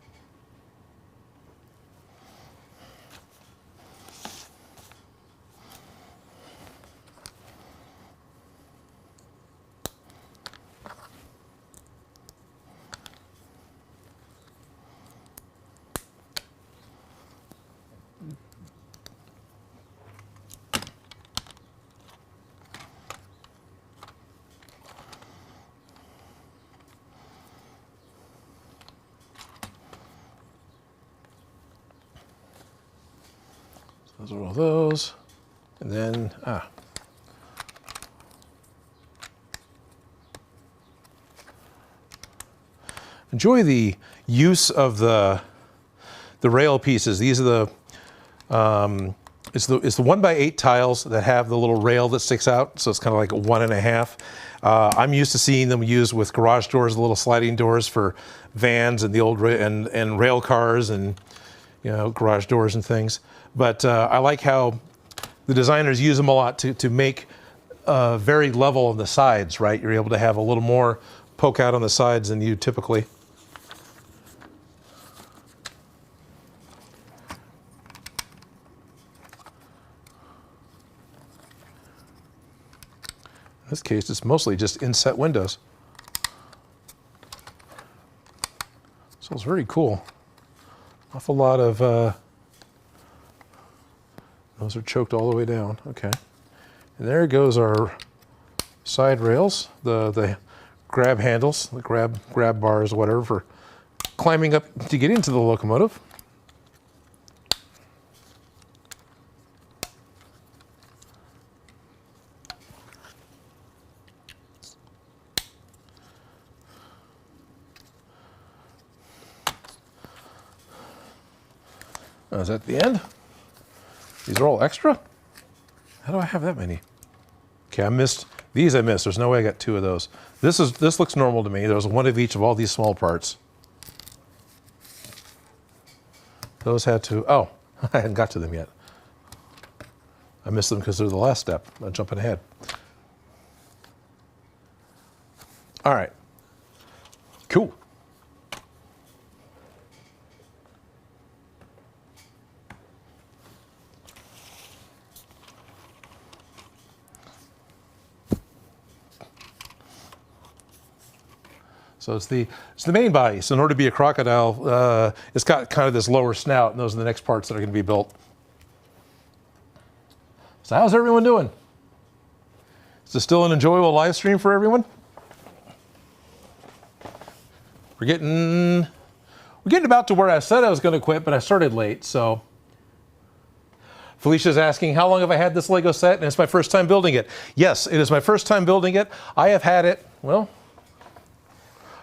Those are all those. And then, enjoy the use of the rail pieces. These are the, it's the 1x8 tiles that have the little rail that sticks out. So it's kind of like a 1.5. I'm used to seeing them used with garage doors, the little sliding doors for vans and the old and rail cars and, you know, garage doors and things. But I like how the designers use them a lot to make very level on the sides, right? You're able to have a little more poke out on the sides than you typically. In this case, it's mostly just inset windows. So it's very cool. Awful lot of, those are choked all the way down, okay. And there goes our side rails, the grab handles, the grab bars, whatever, for climbing up to get into the locomotive. Is that the end? These are all extra? How do I have that many? Okay, I missed these. There's no way I got 2 of those. This looks normal to me. There's 1 of each of all these small parts. Those had to, oh, I hadn't got to them yet. I missed them because they're the last step. I'm jumping ahead. All right, cool. So it's the main body. So in order to be a crocodile, it's got kind of this lower snout, and those are the next parts that are going to be built. So how's everyone doing? Is this still an enjoyable live stream for everyone? We're getting about to where I said I was going to quit, but I started late, so. Felicia's asking, how long have I had this Lego set? And it's my first time building it. Yes, it is my first time building it. I have had it, well,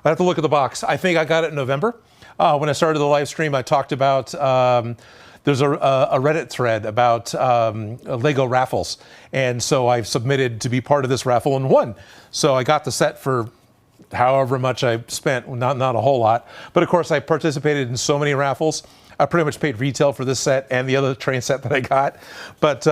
I have to look at the box. I think I got it in November. When I started the live stream, I talked about, there's a Reddit thread about Lego raffles. And so I've submitted to be part of this raffle and won. So I got the set for however much I spent, not a whole lot. But of course, I participated in so many raffles. I pretty much paid retail for this set and the other train set that I got. But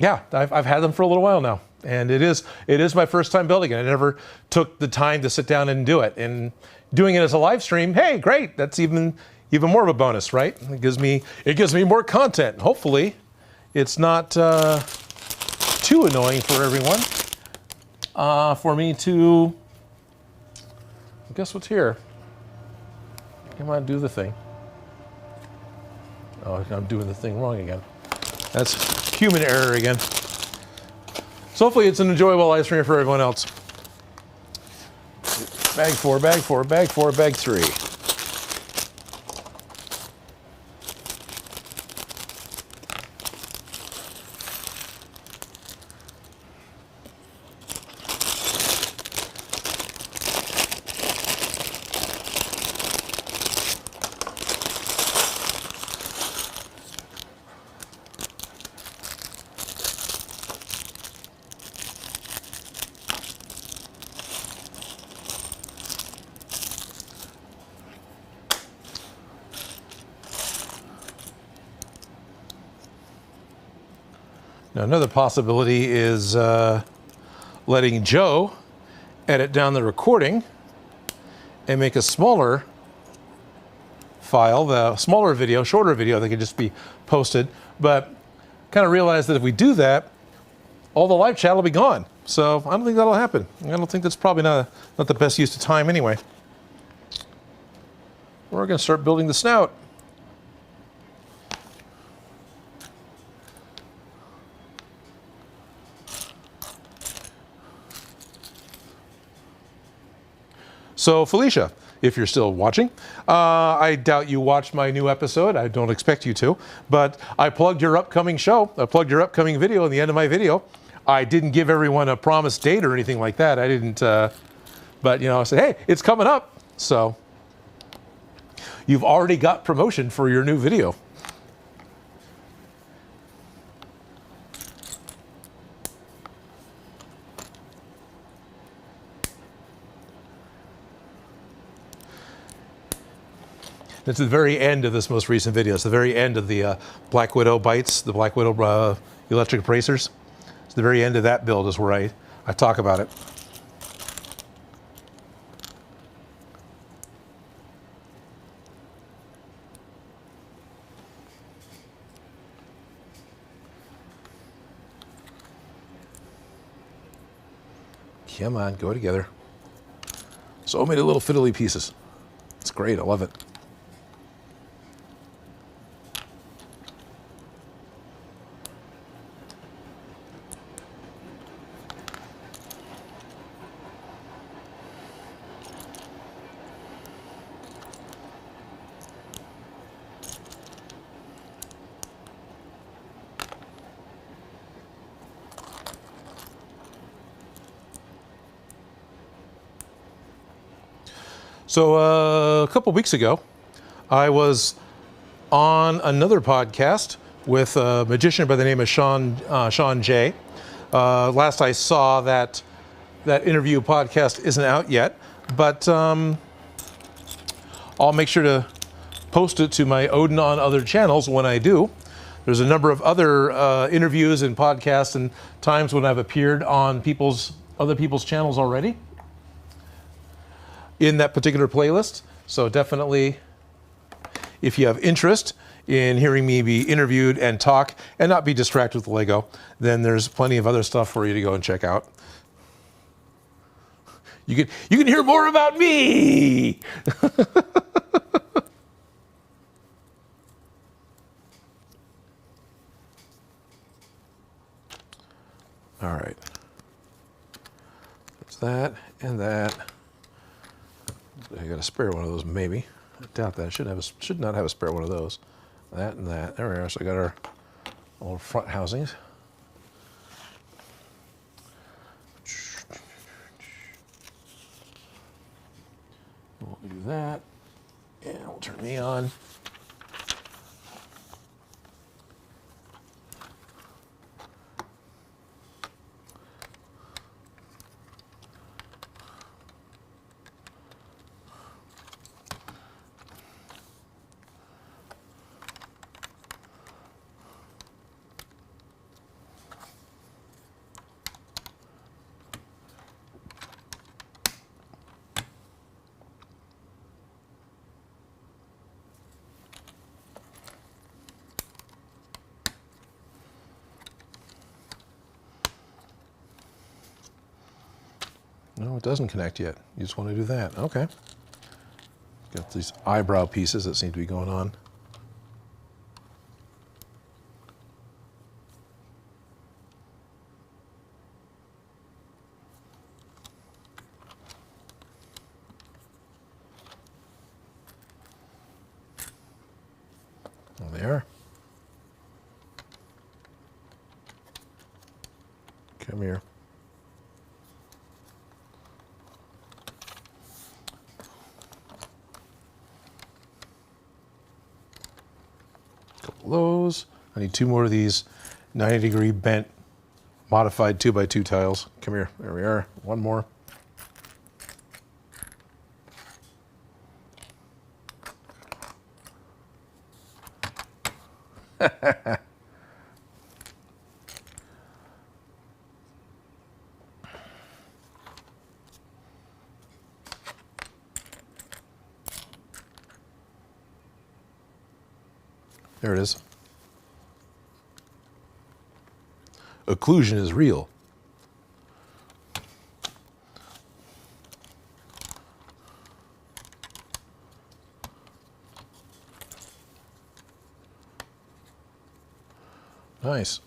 yeah, I've had them for a little while now. And it is my first time building it. I never took the time to sit down and do it. And doing it as a live stream, hey, great. That's even more of a bonus, right? It gives me more content. Hopefully, it's not too annoying for everyone. For me to, guess what's here? Come on, do the thing. Oh, I'm doing the thing wrong again. That's human error again. So hopefully it's an enjoyable live stream for everyone else. Bag 4, bag 4, bag 4, bag 3. Now, another possibility is letting Joe edit down the recording and make a smaller file, the smaller video, shorter video that can just be posted. But kind of realize that if we do that, all the live chat will be gone. So I don't think that'll happen. I don't think that's probably not the best use of time anyway. We're going to start building the snout. So Felicia, if you're still watching, I doubt you watched my new episode. I don't expect you to, but I plugged your upcoming show. I plugged your upcoming video in the end of my video. I didn't give everyone a promised date or anything like that. I didn't, but you know, I said, hey, it's coming up. So you've already got promotion for your new video. It's the very end of this most recent video. It's the very end of the Black Widow bites, the Black Widow electric bracers. It's the very end of that build is where I talk about it. Come on, go together. So many little fiddly pieces. It's great, I love it. So a couple weeks ago, I was on another podcast with a magician by the name of Sean J. Last I saw that interview podcast isn't out yet, but I'll make sure to post it to my Odin on other channels when I do. There's a number of other interviews and podcasts and times when I've appeared on other people's channels already in that particular playlist. So definitely, if you have interest in hearing me be interviewed and talk and not be distracted with Lego, then there's plenty of other stuff for you to go and check out. You can hear more about me. All right. There's that and that. I got a spare one of those, maybe. I doubt that. I should not have a spare one of those. That and that. There we are. So I got our little front housings. We'll do that, and we'll turn me on. No, it doesn't connect yet. You just want to do that. Okay. Got these eyebrow pieces that seem to be going on. Well, they are. Come here. Those. I need 2 more of these 90-degree bent modified 2x2 tiles. Come here. There we are. 1 more. There it is. Occlusion is real. Nice.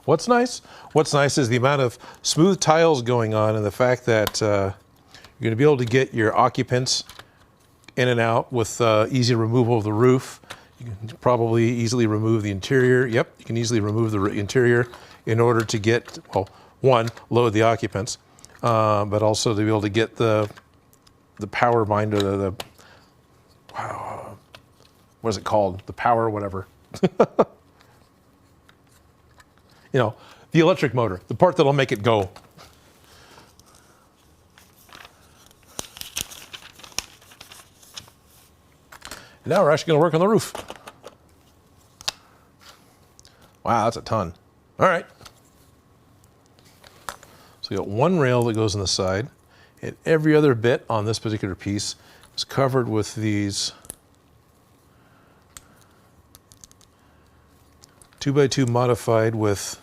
What's nice? What's nice is the amount of smooth tiles going on and the fact that you're going to be able to get your occupants in and out with easy removal of the roof. You can probably easily remove the interior. Yep, you can easily remove the interior in order to get, well, one, load the occupants, but also to be able to get the power binder, the what is it called? The power whatever. You know, the electric motor, the part that'll make it go. Now we're actually going to work on the roof. Wow, that's a ton. All right. So we got 1 rail that goes on the side, and every other bit on this particular piece is covered with these 2x2 modified with,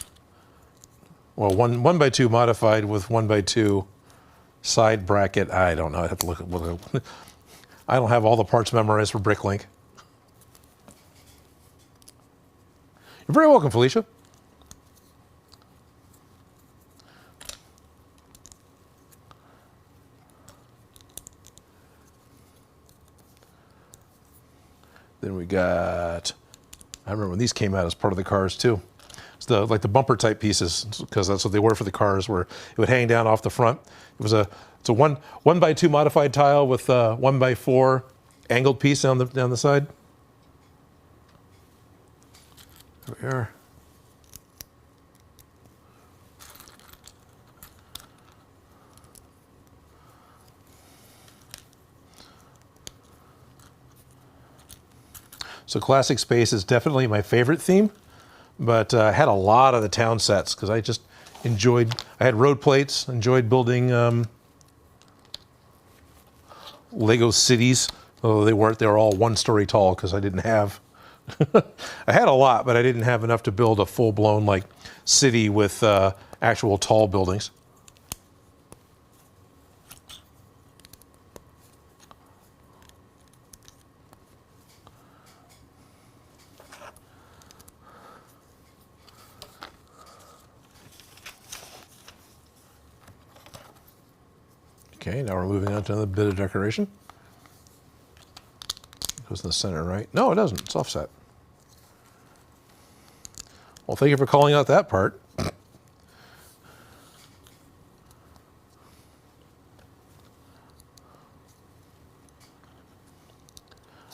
well, 1x2 modified with 1x2 side bracket. I don't know. I have to look at. I don't have all the parts memorized for Bricklink. You're very welcome, Felicia. Then we got, I remember when these came out as part of the cars too. It's like the bumper type pieces, because that's what they were for the cars, where it would hang down off the front. It's a 1x2 modified tile with a 1x4 angled piece down the side. There we are. So Classic Space is definitely my favorite theme, but I had a lot of the town sets because I just enjoyed, I had road plates, enjoyed building Lego cities, although they were all 1 story tall because I didn't have, I had a lot, but I didn't have enough to build a full-blown like city with actual tall buildings. Okay, now we're moving on to another bit of decoration. It goes in the center, right? No, it doesn't. It's offset. Well, thank you for calling out that part.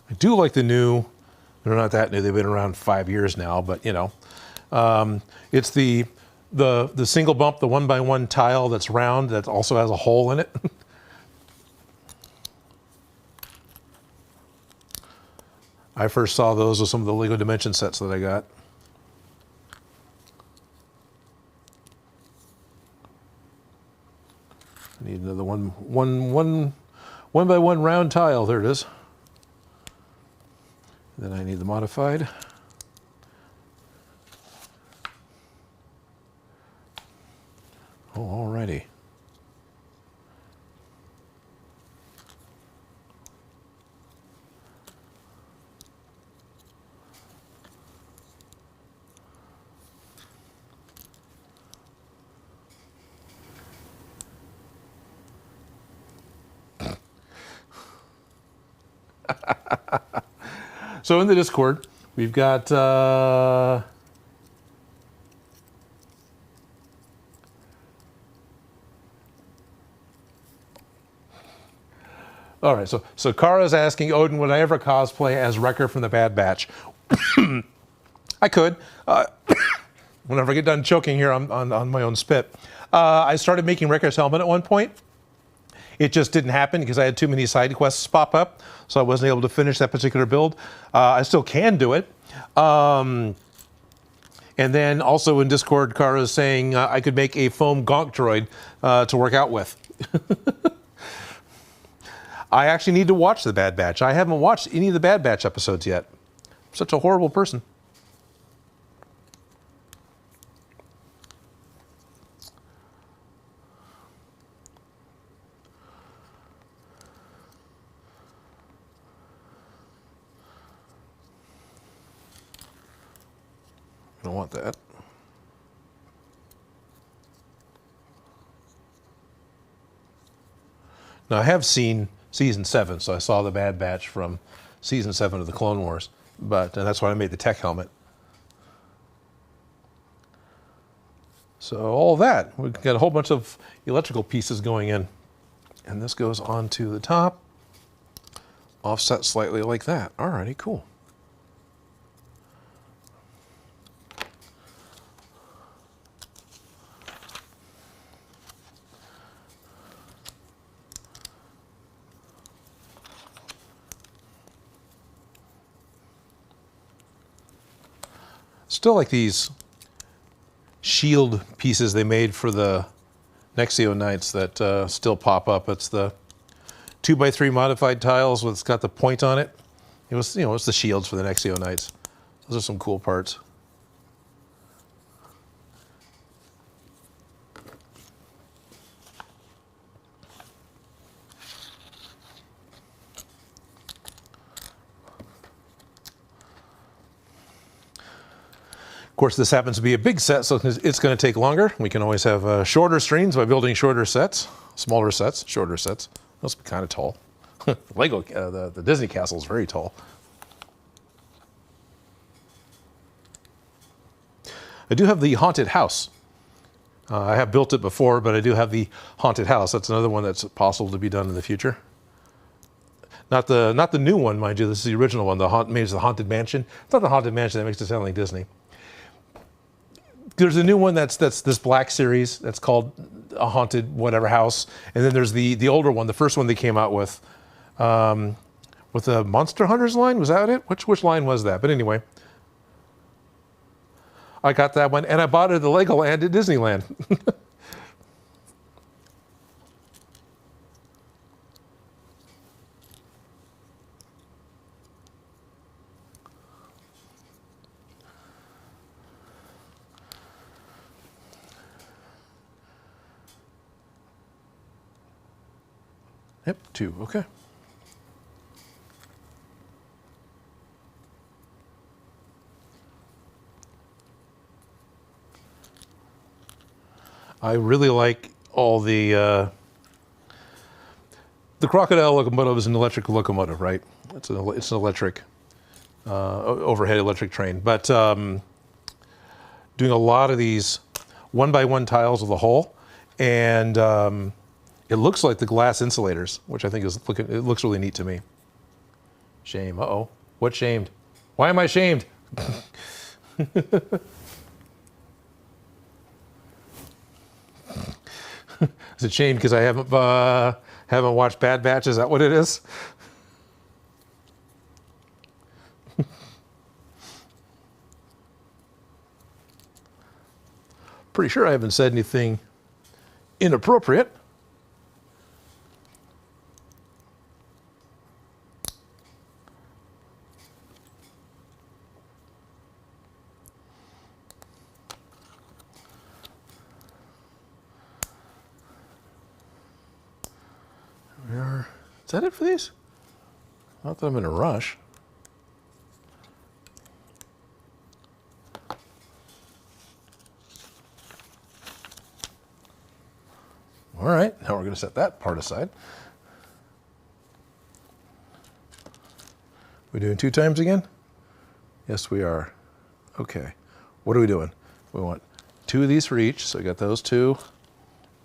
I do like the new, they're not that new, they've been around 5 years now, but you know, it's the single bump, the 1x1 tile that's round, that also has a hole in it. I first saw those with some of the Lego Dimension sets that I got. I need another one by one round tile. There it is. Then I need the modified. Oh, alrighty. So in the Discord, we've got all right, so Kara's asking, Odin, would I ever cosplay as Wrecker from the Bad Batch? I could. Whenever I get done choking here on my own spit. I started making Wrecker's helmet at one point. It just didn't happen because I had too many side quests pop up, so I wasn't able to finish that particular build. I still can do it. And then also in Discord, Kara is saying I could make a foam gonk droid to work out with. I actually need to watch The Bad Batch. I haven't watched any of the Bad Batch episodes yet. I'm such a horrible person. I don't want that. Now, I have seen season 7, so I saw the Bad Batch from season 7 of the Clone Wars, and that's why I made the tech helmet. So all that, we've got a whole bunch of electrical pieces going in, and this goes onto the top, offset slightly like that. Alrighty, cool. Still like these shield pieces they made for the Nexio Knights that still pop up. It's the 2x3 modified tiles with, it's got the point on it. It was, you know, it's the shields for the Nexio Knights. Those are some cool parts. Of course, this happens to be a big set, so it's going to take longer. We can always have shorter streams by building shorter sets, smaller sets, shorter sets. Those be kind of tall. Lego, the Disney castle is very tall. I do have the haunted house. I have built it before, but I do have the haunted house. That's another one that's possible to be done in the future. Not the new one, mind you. This is the original one. Maybe it's the Haunted Mansion. It's not the Haunted Mansion that makes it sound like Disney. There's a new one that's this black series that's called a haunted whatever house, and then there's the older one, the first one they came out with the Monster Hunters line. Was that it? Which line was that? But anyway, I got that one, and I bought it at the Legoland at Disneyland. Yep, 2, okay. I really like all the Crocodile Locomotive is an electric locomotive, right? It's an electric, overhead electric train. But doing a lot of these 1x1 tiles with a hole, and it looks like the glass insulators, which I think it looks really neat to me. Shame, uh-oh. What shamed? Why am I shamed? Is it shamed because I haven't watched Bad Batch? Is that what it is? Pretty sure I haven't said anything inappropriate. Is that it for these? Not that I'm in a rush. All right, now we're going to set that part aside. We doing 2 times again? Yes, we are. Okay, what are we doing? We want 2 of these for each, so we got those 2.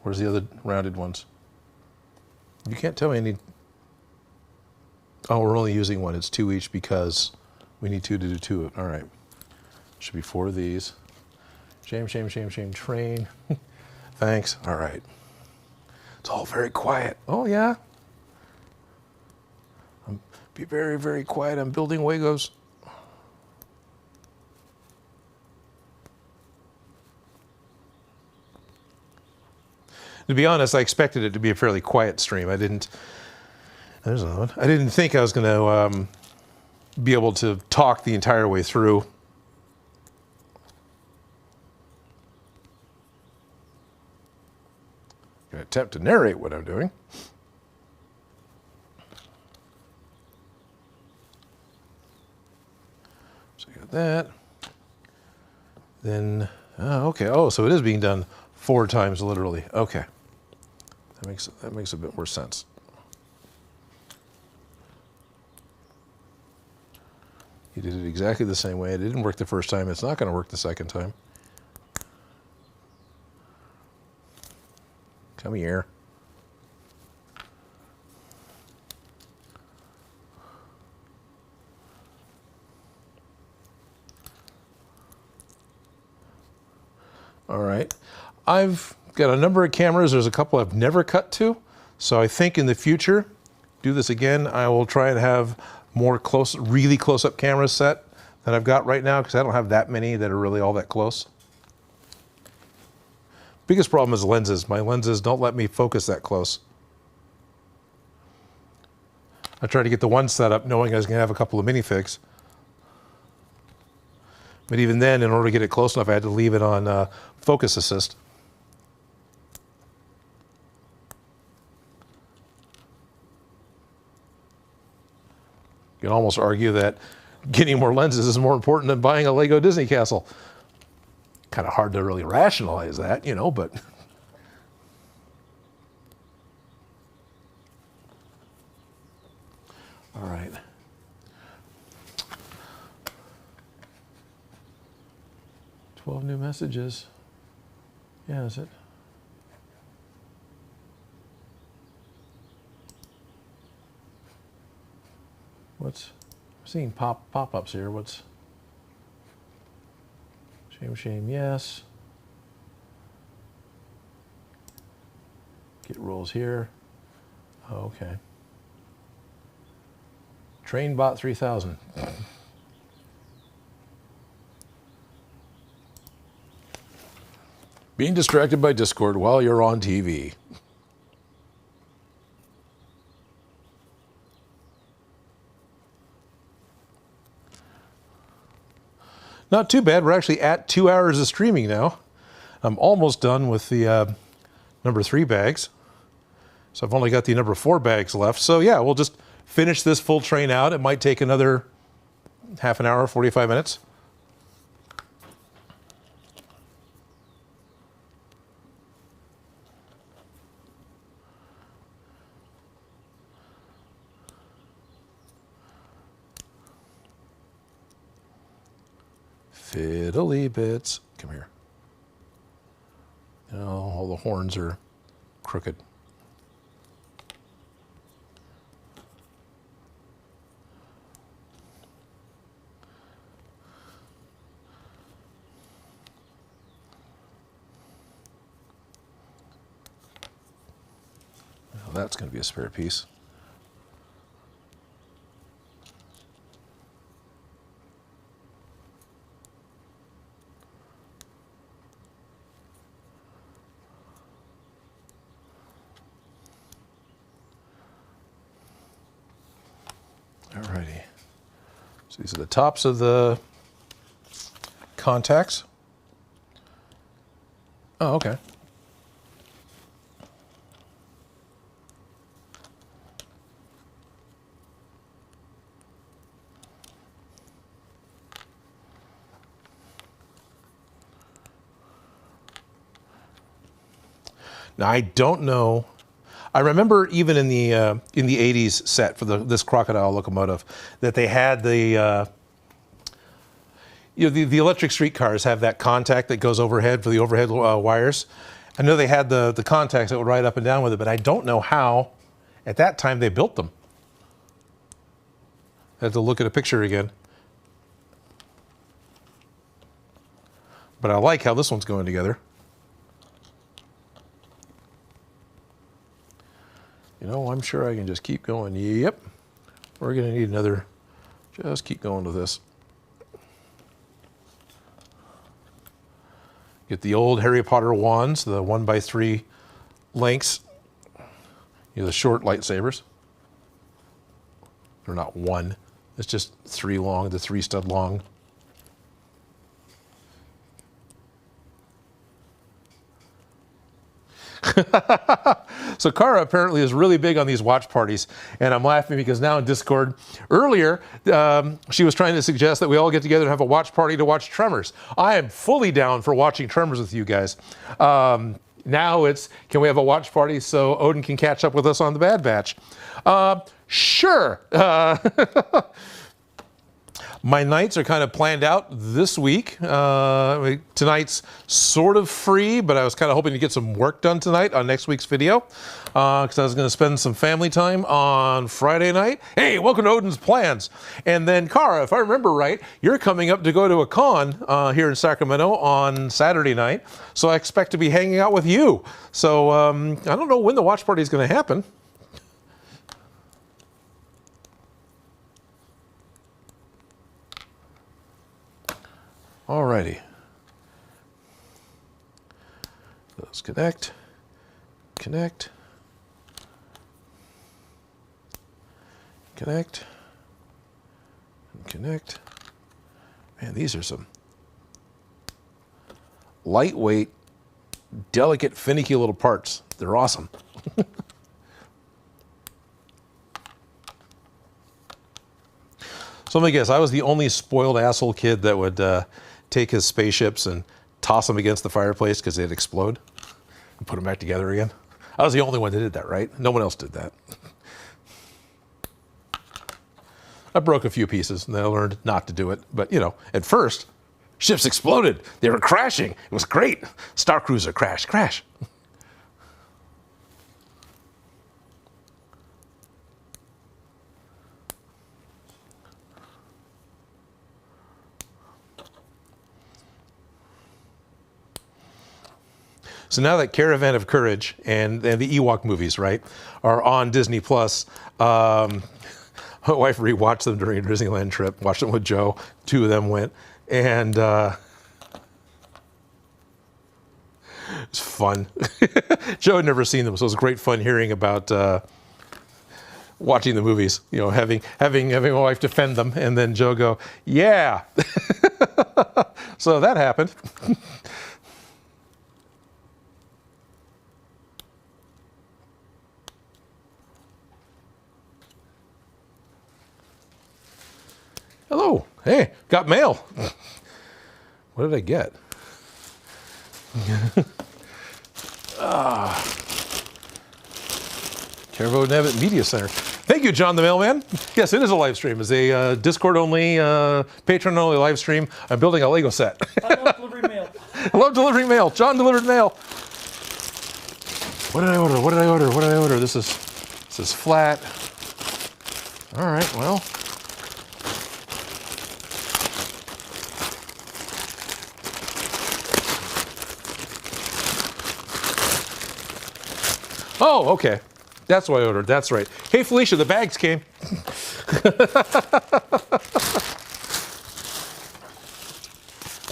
Where's the other rounded ones? You can't tell me any. Oh, we're only using 1. It's 2 each because we need 2 to do 2. All right. Should be 4 of these. Shame, shame, shame, shame. Train. Thanks. All right. It's all very quiet. Oh, yeah. Be very, very quiet. I'm building Wagos. To be honest, I expected it to be a fairly quiet stream. I didn't. There's another one. I didn't think I was going to be able to talk the entire way through. I'm going to attempt to narrate what I'm doing. So I got that. Then, okay. Oh, so it is being done 4 times literally. Okay. That makes a bit more sense. You did it exactly the same way. It didn't work the first time. It's not going to work the second time. Come here. All right. I've got a number of cameras. There's a couple I've never cut to. So I think in the future, do this again, I will try and have more really close-up cameras set than I've got right now, because I don't have that many that are really all that close. Biggest problem is lenses. My lenses don't let me focus that close. I tried to get the one set up knowing I was going to have a couple of minifigs. But even then, in order to get it close enough, I had to leave it on focus assist. You can almost argue that getting more lenses is more important than buying a Lego Disney castle. Kind of hard to really rationalize that, you know, but. All right. "12 new messages." Yeah, is it? I'm seeing pop-ups here. What's shame, shame, yes. Get rolls here. Oh, okay. Trainbot 3000. Being distracted by Discord while you're on TV. Not too bad. We're actually at 2 hours of streaming now. I'm almost done with the number 3 bags. So I've only got the number 4 bags left. So yeah, we'll just finish this full train out. It might take another half an hour, 45 minutes. Fiddly bits. Come here. Oh, all the horns are crooked. Well, that's going to be a spare piece. Alrighty, so these are the tops of the contacts. Oh, okay. Now I don't know. I remember even in the 80s set for this Crocodile Locomotive that they had the the electric streetcars have that contact that goes overhead for the overhead wires. I know they had the contacts that would ride up and down with it, but I don't know how at that time they built them. I have to look at a picture again. But I like how this one's going together. You know, I'm sure I can just keep going. Yep. We're going to need another. Just keep going with this. Get the old Harry Potter wands, the 1x3 lengths. The short lightsabers. They're not one. It's just 3 long, the 3 stud long. So Kara apparently is really big on these watch parties, and I'm laughing because now in Discord, earlier she was trying to suggest that we all get together and have a watch party to watch Tremors. I am fully down for watching Tremors with you guys. Now it's, can we have a watch party so Odin can catch up with us on the Bad Batch? Sure. My nights are kind of planned out this week. Tonight's sort of free, but I was kind of hoping to get some work done tonight on next week's video because I was going to spend some family time on Friday night. Hey, welcome to Odin's Plans. And then, Kara, if I remember right, you're coming up to go to a con here in Sacramento on Saturday night, so I expect to be hanging out with you. So I don't know when the watch party is going to happen. Alrighty. Let's connect, connect, connect, and connect. Man, these are some lightweight, delicate, finicky little parts. They're awesome. So let me guess, I was the only spoiled asshole kid that would take his spaceships and toss them against the fireplace because they'd explode and put them back together again. I was the only one that did that, right? No one else did that. I broke a few pieces and then I learned not to do it. But, you know, at first, ships exploded. They were crashing. It was great. Star Cruiser, crash, crash. So now that Caravan of Courage and the Ewok movies, right, are on Disney Plus, my wife rewatched them during a Disneyland trip, watched them with Joe, 2 of them went, and it's fun. Joe had never seen them, so it was great fun hearing about watching the movies, you know, having my wife defend them, and then Joe go, yeah. So that happened. Hello. Hey, got mail. What did I get? Carvo Nevitt Media Center. Thank you, John the Mailman. Yes, it is a live stream. It's a Discord-only, Patreon-only live stream. I'm building a Lego set. I love delivering mail. I love delivering mail. John delivered mail. What did I order? What did I order? What did I order? This is flat. All right, well. Oh, okay. That's what I ordered. That's right. Hey, Felicia, the bags came.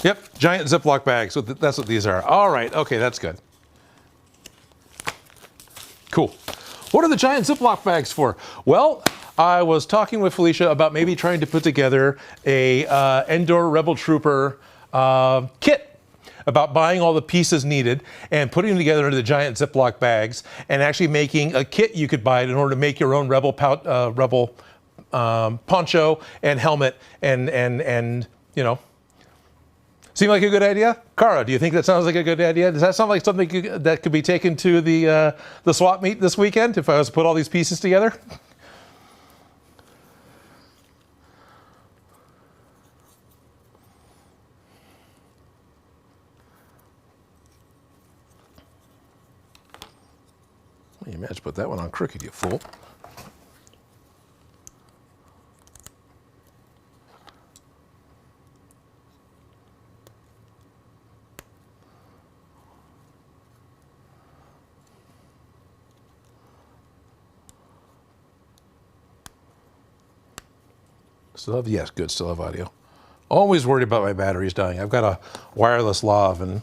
Yep, giant Ziploc bags. So that's what these are. All right. Okay, that's good. Cool. What are the giant Ziploc bags for? Well, I was talking with Felicia about maybe trying to put together a Endor Rebel Trooper kit, about buying all the pieces needed and putting them together into the giant Ziploc bags and actually making a kit you could buy in order to make your own Rebel poncho and helmet and you know. Seem like a good idea? Cara, do you think that sounds like a good idea? Does that sound like something that could be taken to the swap meet this weekend if I was to put all these pieces together? You managed to put that one on crooked, you fool. Still have, yes, good, still have audio. Always worried about my batteries dying. I've got a wireless lavalier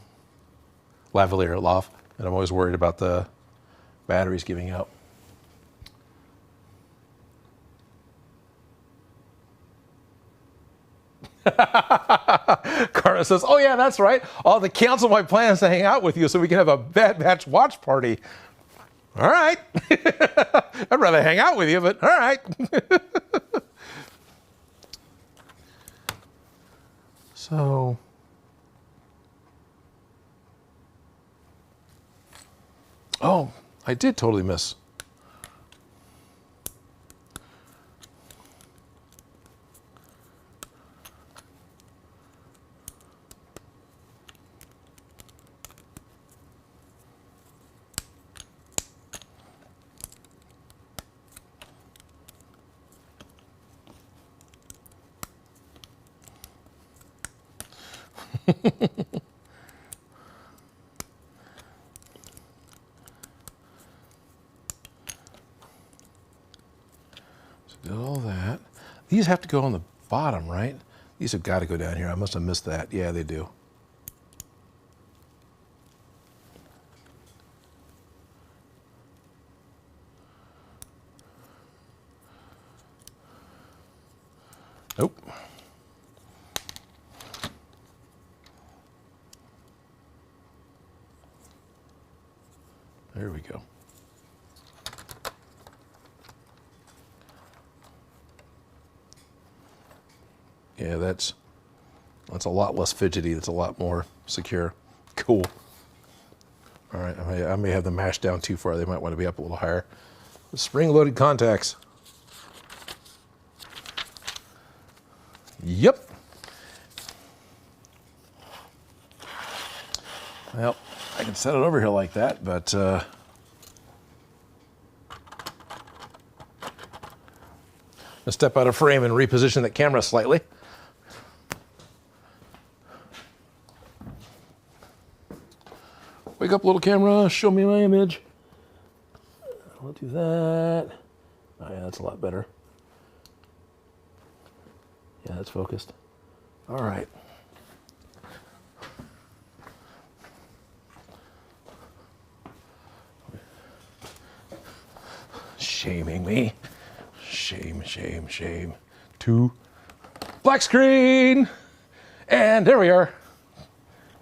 lav, and I'm always worried about the batteries giving out. Cara says, oh yeah, that's right. I'll have to cancel my plans to hang out with you so we can have a Bad Batch watch party. All right. I'd rather hang out with you, but all right. So, oh, I did totally miss. So did all that. These have to go on the bottom, right? These have got to go down here. I must have missed that. Yeah, they do. Nope. There we go. Yeah, that's a lot less fidgety. That's a lot more secure. Cool. All right, I may have them mashed down too far. They might want to be up a little higher. Spring-loaded contacts. Yep. Well, I can set it over here like that, but I'll step out of frame and reposition the camera slightly. Wake up, little camera, show me my image. I'll do that. Oh yeah, that's a lot better. Yeah, that's focused. All right. Shaming me. Shame, shame, shame. 2. Black screen! And there we are.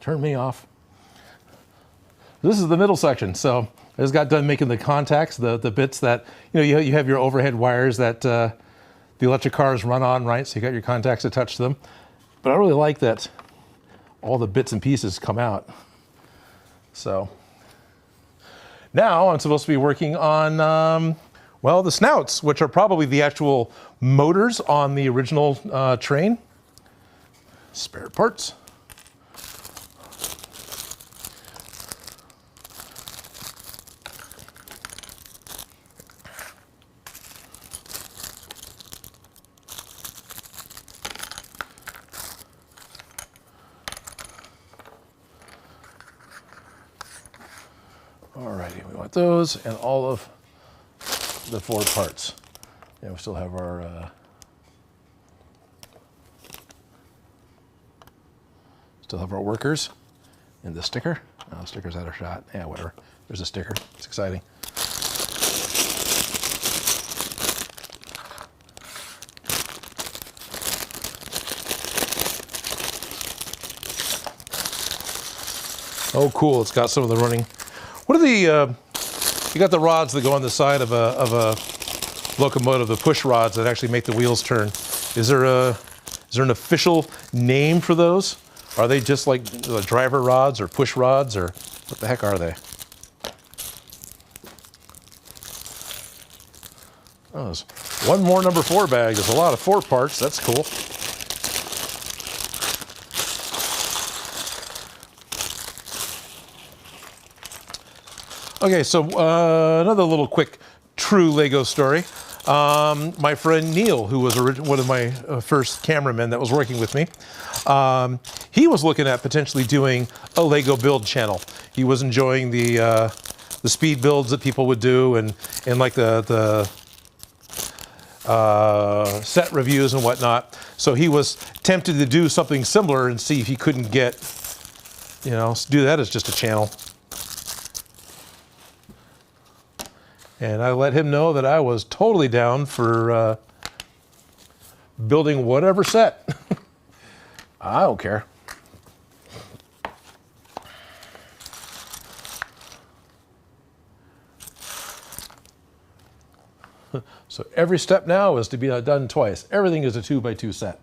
Turn me off. This is the middle section. So I just got done making the contacts, the bits that, you have your overhead wires that the electric cars run on, right? So you got your contacts attached to them. But I really like that all the bits and pieces come out. So now I'm supposed to be working on, well, the snouts, which are probably the actual motors on the original train. Spare parts. Alrighty, we want those and all of the 4 parts. Yeah, we still have our workers and the sticker. Oh, the sticker's out of shot. Yeah, whatever. There's a sticker. It's exciting. Oh, cool! It's got some of the running. What are the? You got the rods that go on the side of a locomotive, the push rods that actually make the wheels turn. Is there an official name for those? Are they just like driver rods or push rods, or what the heck are they? Oh, there's one more number 4 bag. There's a lot of 4 parts. That's cool. Okay, so another little quick true Lego story. My friend Neil, who was one of my first cameramen that was working with me, he was looking at potentially doing a Lego build channel. He was enjoying the speed builds that people would do and like the set reviews and whatnot. So he was tempted to do something similar and see if he couldn't get, do that as just a channel. And I let him know that I was totally down for building whatever set. I don't care. So every step now is to be done twice. Everything is a 2x2 set.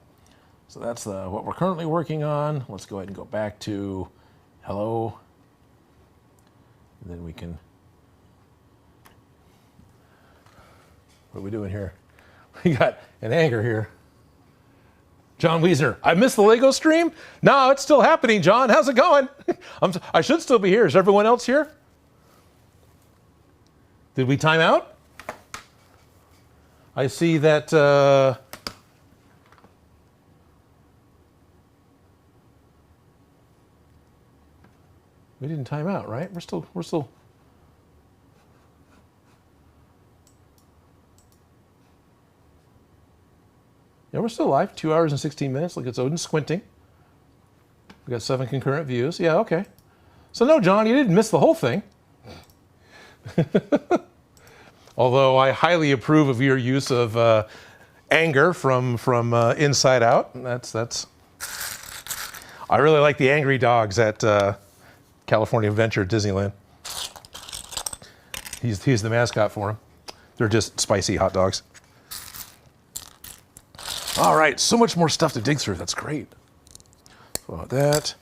So that's what we're currently working on. Let's go ahead and go back to hello. And then we can... What are we doing here? We got an anchor here. John Wiesner, I missed the Lego stream? No, it's still happening, John. How's it going? I should still be here. Is everyone else here? Did we time out? I see that... we didn't time out, right? We're still... Yeah, we're still live. 2 hours and 16 minutes. Look, it's Odin squinting. We got 7 concurrent views. Yeah, okay. So no, John, you didn't miss the whole thing. Although I highly approve of your use of anger from Inside Out. That's. I really like the angry dogs at California Adventure at Disneyland. He's the mascot for them. They're just spicy hot dogs. All right, so much more stuff to dig through. That's great. So about that.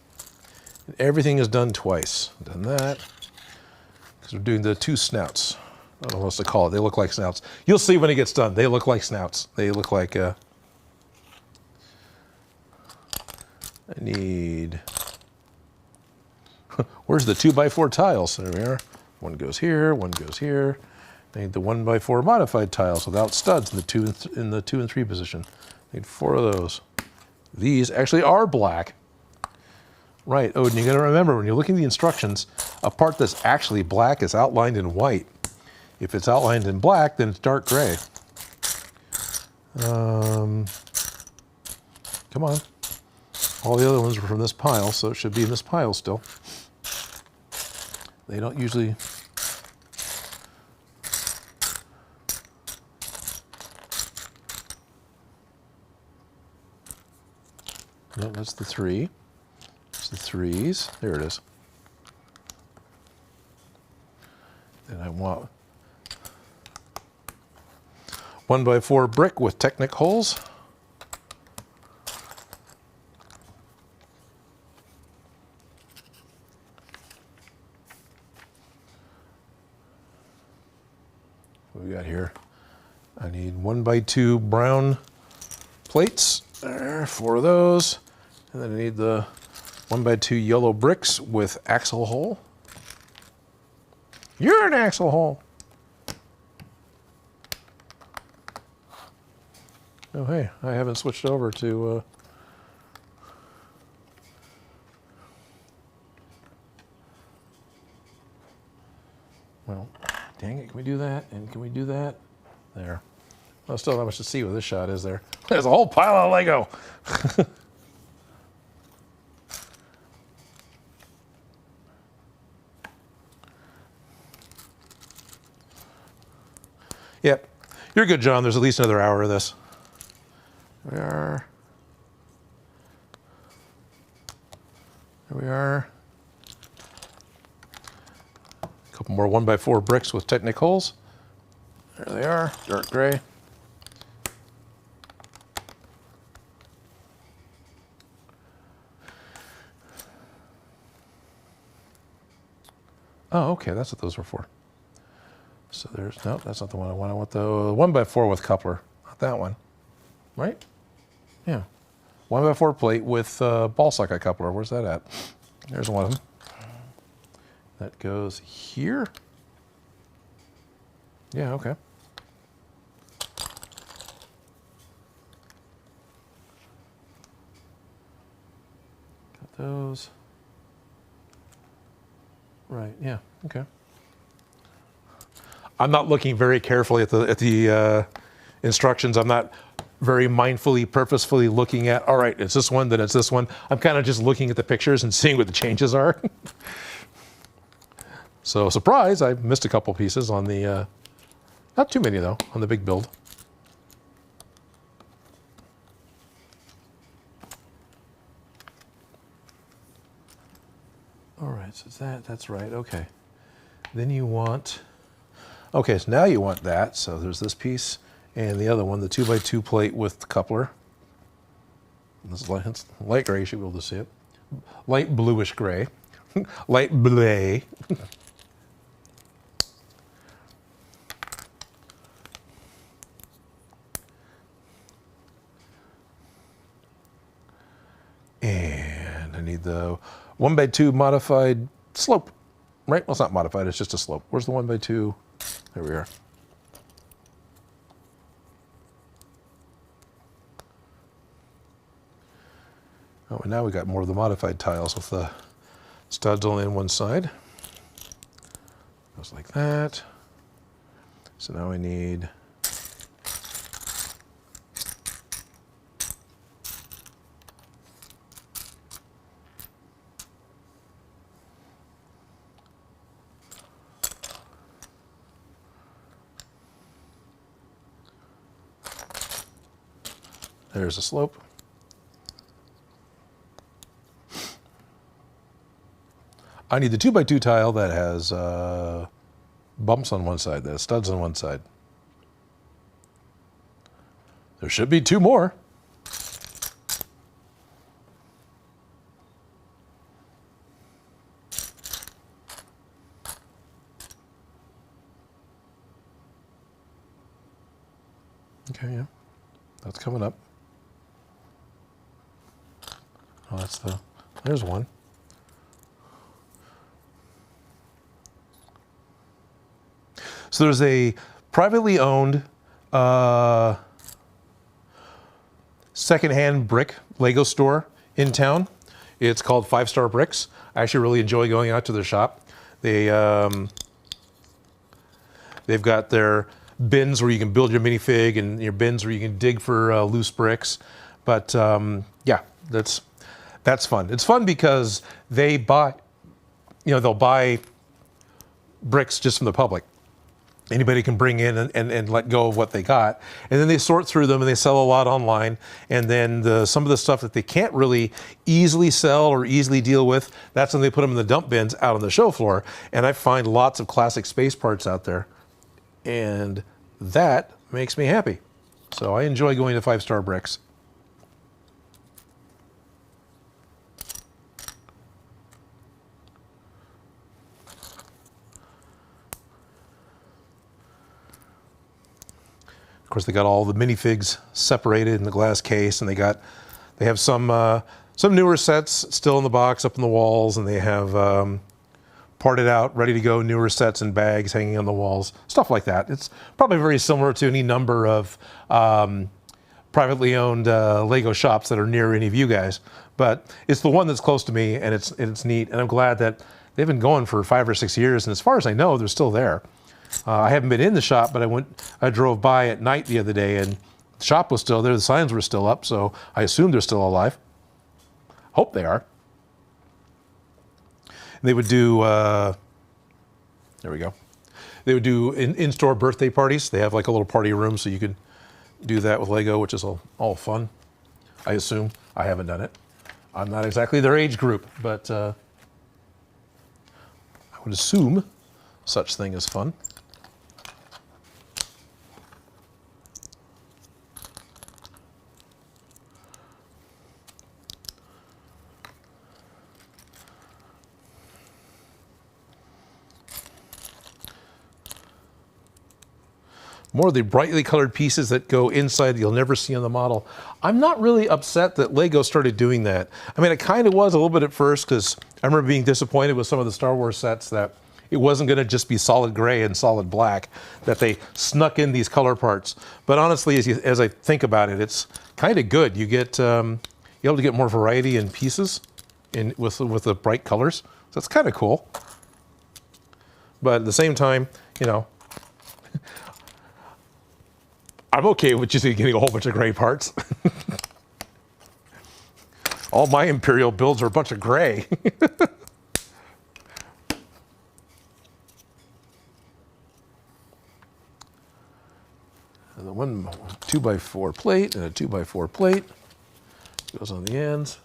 Everything is done twice. Done that. Because we're doing the 2 snouts. I don't know what else to call it. They look like snouts. You'll see when it gets done. They look like snouts. They look like... I need... Where's the 2x4 tiles? There we are. One goes here, one goes here. I need the 1x4 modified tiles without studs in the 2 and 3 position. Need 4 of those. These actually are black. Right, Odin, you gotta remember when you're looking at the instructions, a part that's actually black is outlined in white. If it's outlined in black, then it's dark gray. Come on. All the other ones were from this pile, so it should be in this pile still. They don't usually... No, that's the 3. It's the 3s. There it is. And I want... 1x4 brick with Technic holes. What we got here? I need 1x2 brown plates. There, 4 of those. And then I need the 1x2 yellow bricks with axle hole. You're an axle hole. Oh, hey, I haven't switched over to... Well, dang it, can we do that? And can we do that? There. Well, still not much to see with this shot, is there? There's a whole pile of Lego. Yep. You're good, John. There's at least another hour of this. There we are. There we are. A couple more 1x4 bricks with Technic holes. There they are, dark gray. Oh, okay, that's what those were for. So there's, no, that's not the one I want. I want the 1x4 with coupler, not that one, right? Yeah, 1x4 plate with ball socket coupler. Where's that at? There's one of them. That goes here. Yeah, okay. Got those. Right, yeah, okay. I'm not looking very carefully at the instructions. I'm not very mindfully, purposefully looking at, all right, it's this one, then it's this one. I'm kind of just looking at the pictures and seeing what the changes are. So surprise, I missed a couple pieces on the, not too many though, on the big build. All right, so that's right, okay. Then you want, okay, so now you want that. So there's this piece and the other one, the 2x2 plate with the coupler. This is light gray, you should be able to see it. Light bluish gray, light blue. And I need the 1x2 modified slope, right? Well, it's not modified, it's just a slope. Where's the 1x2? There we are. Oh, and now we got more of the modified tiles with the studs only on one side. Goes like that. So now we need there's a slope. I need the 2x2 tile that has bumps on one side, that has studs on one side. There should be 2 more. Okay, yeah, that's coming up. Oh, that's the, there's one. So there's a privately owned secondhand brick Lego store in town. It's called 5 Star Bricks. I actually really enjoy going out to their shop. They've got their bins where you can build your minifig and your bins where you can dig for loose bricks. But yeah, that's fun. It's fun because they buy, they'll buy bricks just from the public. Anybody can bring in and let go of what they got. And then they sort through them and they sell a lot online. And then some of the stuff that they can't really easily sell or easily deal with, that's when they put them in the dump bins out on the show floor. And I find lots of classic space parts out there. And that makes me happy. So I enjoy going to 5-star bricks. Of course, they got all the minifigs separated in the glass case, and they have some newer sets still in the box up on the walls, and they have parted out, ready to go newer sets and bags hanging on the walls, stuff like that. It's probably very similar to any number of privately owned Lego shops that are near any of you guys, but it's the one that's close to me, and it's neat, and I'm glad that they've been going for 5 or 6 years, and as far as I know, they're still there. I haven't been in the shop, but I drove by at night the other day, and the shop was still there. The signs were still up, so I assume they're still alive. Hope they are. And they would do, there we go. They would do in-store birthday parties. They have like a little party room, so you can do that with Lego, which is all fun. I assume. I haven't done it. I'm not exactly their age group, but I would assume such thing is fun. More of the brightly colored pieces that go inside that you'll never see on the model. I'm not really upset that Lego started doing that. I mean, it kind of was a little bit at first, because I remember being disappointed with some of the Star Wars sets that it wasn't going to just be solid gray and solid black, that they snuck in these color parts. But honestly, as I think about it, it's kind of good. You get you're able to get more variety in pieces with the bright colors. So that's kind of cool. But at the same time, you know, I'm okay with just getting a whole bunch of gray parts. All my Imperial builds are a bunch of gray. And the 2x4 plate and a 2x4 plate goes on the ends.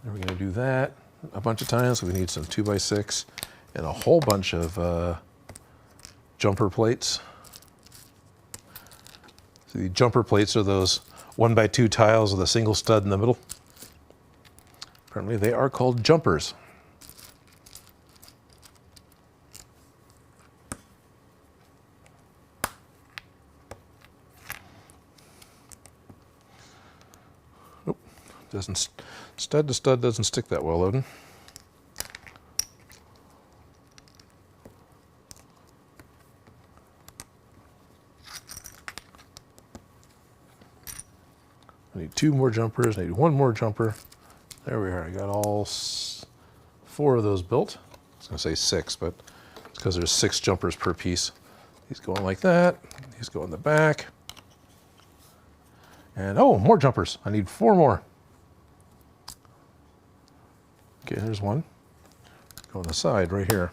And we're going to do that a bunch of times. So we need some 2x6 and a whole bunch of jumper plates. So the jumper plates are those 1x2 tiles with a single stud in the middle. Apparently they are called jumpers. Nope, stud to stud doesn't stick that well, Odin. I need 2 more jumpers, I need 1 more jumper. There we are, I got all 4 of those built. I was gonna say 6, but it's because there's 6 jumpers per piece. These go in like that, these go in the back. And oh, more jumpers, I need 4 more. Okay, there's 1. Go on the side right here.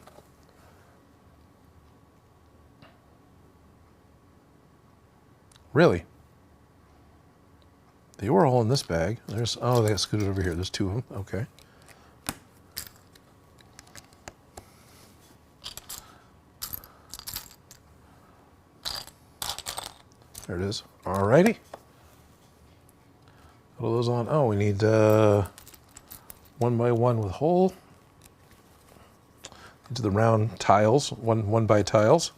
Really? They were all in this bag. There's, oh, they got scooted over here. There's 2 of them. Okay. There it is. Alrighty. Put all those on. Oh, we need 1x1 with hole. Into the round tiles, 1 by tiles.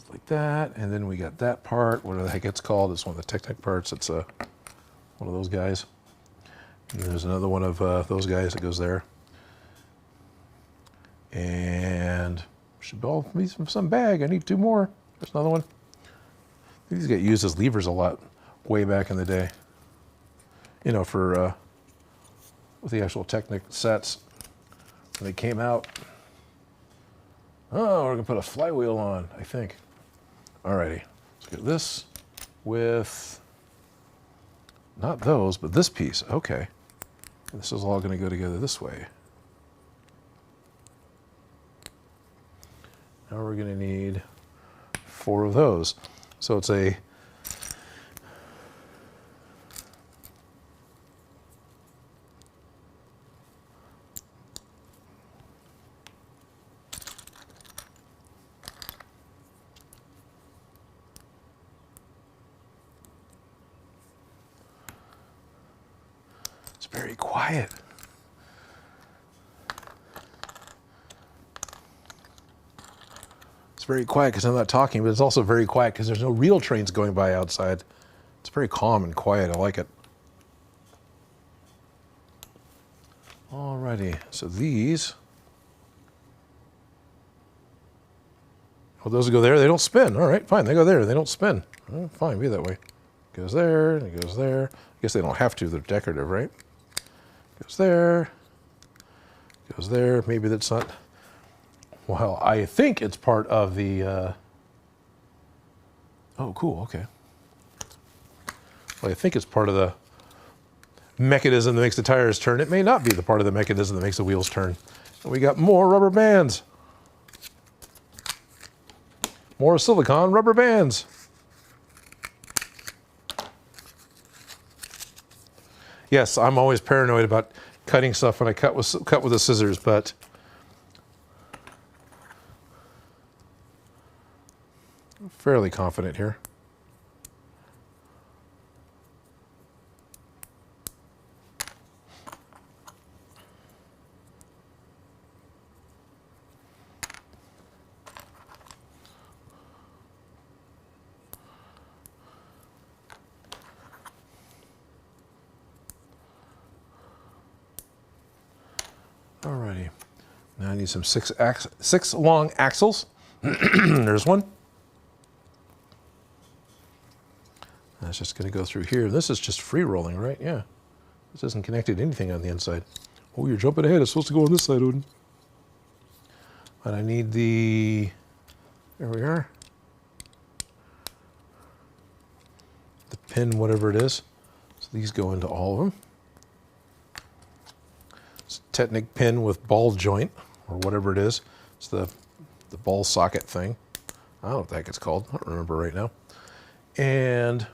Like that, and then we got that part, whatever the heck it's called. It's one of the Technic parts. It's one of those guys. And there's another one of those guys that goes there. And should all be some bag. I need 2 more. There's another one. These get used as levers a lot way back in the day. You know, for with the actual Technic sets when they came out. Oh, we're gonna put a flywheel on, I think. Alrighty, let's get this with, not those, but this piece. Okay. This is all going to go together this way. Now we're going to need 4 of those. So it's a very quiet. It's very quiet because I'm not talking, but it's also very quiet because there's no real trains going by outside. It's very calm and quiet. I like it. Alrighty, so these, oh, those go there. They don't spin. All right, fine. They go there. They don't spin. Oh, fine, be that way. Goes there, and it goes there. I guess they don't have to. They're decorative, right? Goes there. Goes there. Maybe that's not. Well, I think it's part of the. Oh, cool. Okay. Well, I think it's part of the mechanism that makes the tires turn. It may not be the part of the mechanism that makes the wheels turn. And we got more rubber bands. More silicone rubber bands. Yes, I'm always paranoid about cutting stuff when I cut with the scissors, but I'm fairly confident here. Alrighty, now I need some six long axles. There's one. That's just going to go through here. This is just free rolling, right? Yeah. This isn't connected to anything on the inside. Oh, you're jumping ahead. It's supposed to go on this side, Odin. But I need the, there we are. The pin, whatever it is. So these go into all of them. Technic pin with ball joint, or whatever it is. It's the ball socket thing. I don't know what the heck it's called. I don't remember right now. And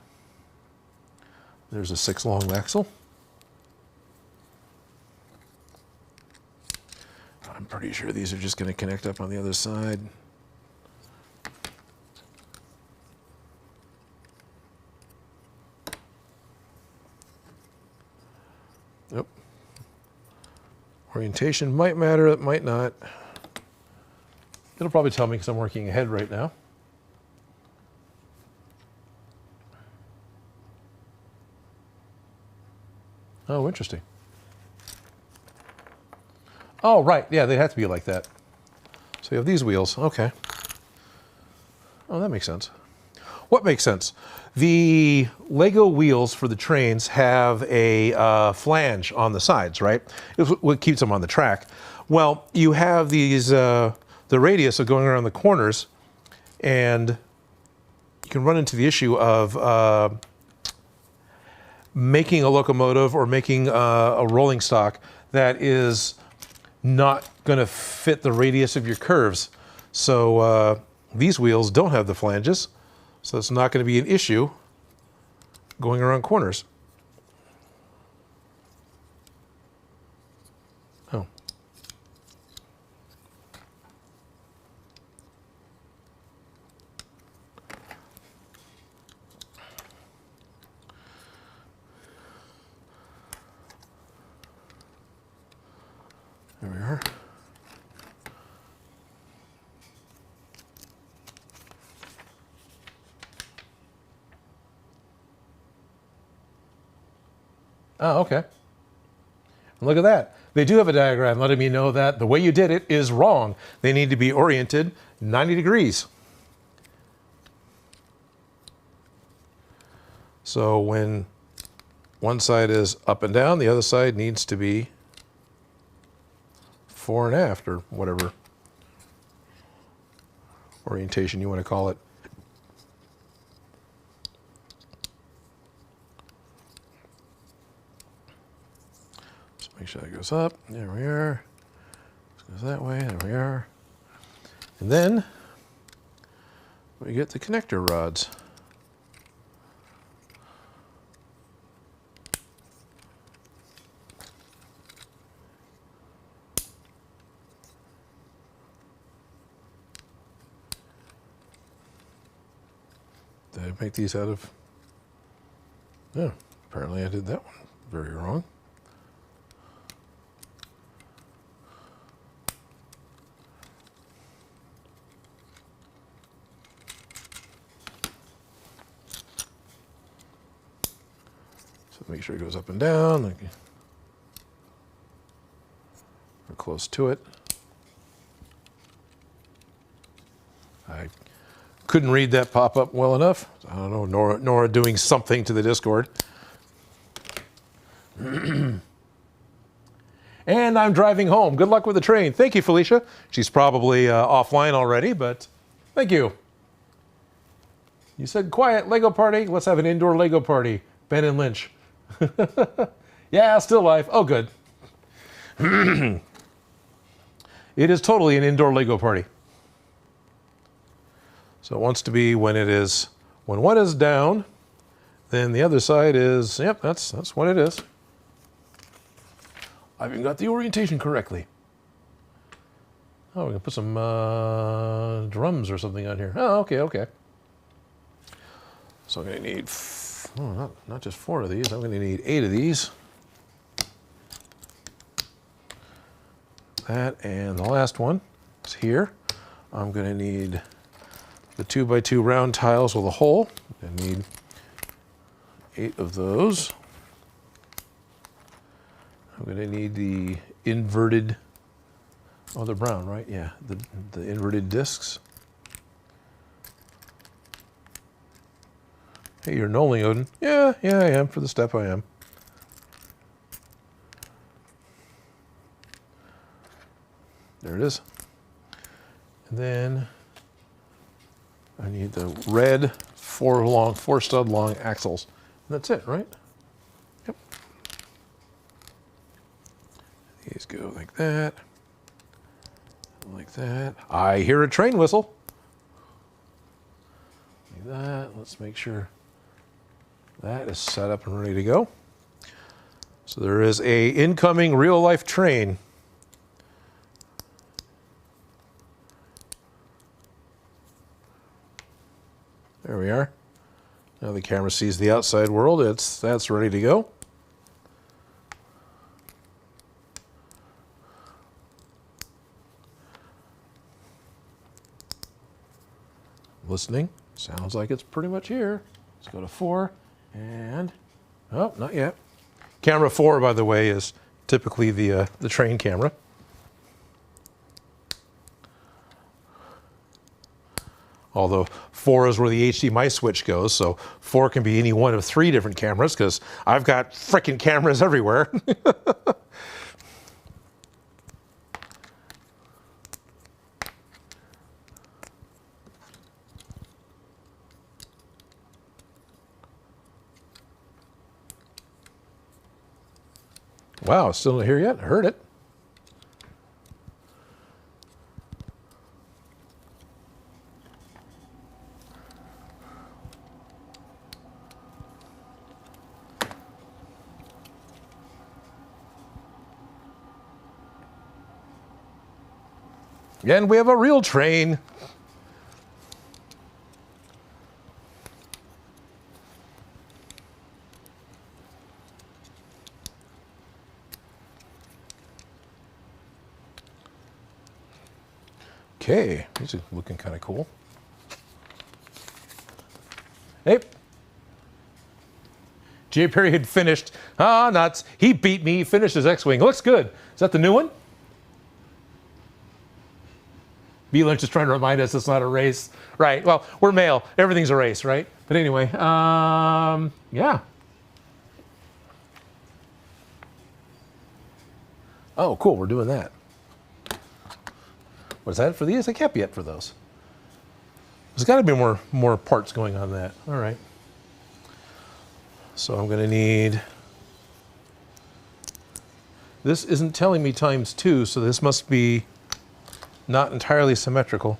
there's a 6 long axle. I'm pretty sure these are just going to connect up on the other side. Nope. Orientation might matter, it might not. It'll probably tell me because I'm working ahead right now. Oh, interesting. Oh, right. Yeah, they have to be like that. So you have these wheels. Okay. Oh, that makes sense. What makes sense? The Lego wheels for the trains have a flange on the sides, right? It's what keeps them on the track. Well, you have these, the radius of going around the corners, and you can run into the issue of making a locomotive or making a rolling stock that is not going to fit the radius of your curves. So these wheels don't have the flanges, so it's not going to be an issue going around corners. Oh. There we are. Oh, okay. And look at that. They do have a diagram letting me know that the way you did it is wrong. They need to be oriented 90 degrees. So when one side is up and down, the other side needs to be fore and aft, or whatever orientation you want to call it. So make sure that goes up. There we are. This goes that way. There we are. And then we get the connector rods. Did I make these out of? Yeah, apparently I did that one very wrong. So make sure it goes up and down. Like, we're close to it. I couldn't read that pop-up well enough. I don't know, Nora doing something to the Discord. And I'm driving home. Good luck with the train. Thank you, Felicia. She's probably offline already, but thank you. You said quiet Lego party. Let's have an indoor Lego party. Ben and Lynch. Yeah, still live. Oh, good. It is totally an indoor Lego party. So it wants to be when one is down, then the other side is, yep, that's what it is. I even got the orientation correctly. Oh, we can put some drums or something on here. Oh, okay. So I'm going to need, not just 4 of these, I'm going to need 8 of these. That, and the last one is here. I'm going to need the 2x2 round tiles with a hole. I need 8 of those. I'm going to need the inverted, oh, they're brown, right? Yeah, the inverted discs. Hey, you're knolling, Odin. Yeah, I am. For the step, I am. There it is. And then I need the red 4 stud long axles. And that's it, right? Yep. These go like that. Like that. I hear a train whistle. Like that. Let's make sure that is set up and ready to go. So there is a incoming real life train. There we are. Now the camera sees the outside world. That's ready to go. Listening. Sounds like it's pretty much here. Let's go to 4 and, oh, not yet. Camera 4, by the way, is typically the train camera. Although 4 is where the HDMI switch goes, so 4 can be any one of 3 different cameras because I've got frickin' cameras everywhere. Wow, it's still not here yet? I heard it. And we have a real train. Okay, these are looking kind of cool. Hey. J. Perry had finished. Ah, nuts. He beat me. He finished his X-Wing. Looks good. Is that the new one? B. Lynch is trying to remind us it's not a race. Right. Well, we're male. Everything's a race, right? But anyway, yeah. Oh, cool. We're doing that. What is that for these? I can't be it for those. There's got to be more parts going on that. All right. So I'm going to need. This isn't telling me ×2, so this must be not entirely symmetrical.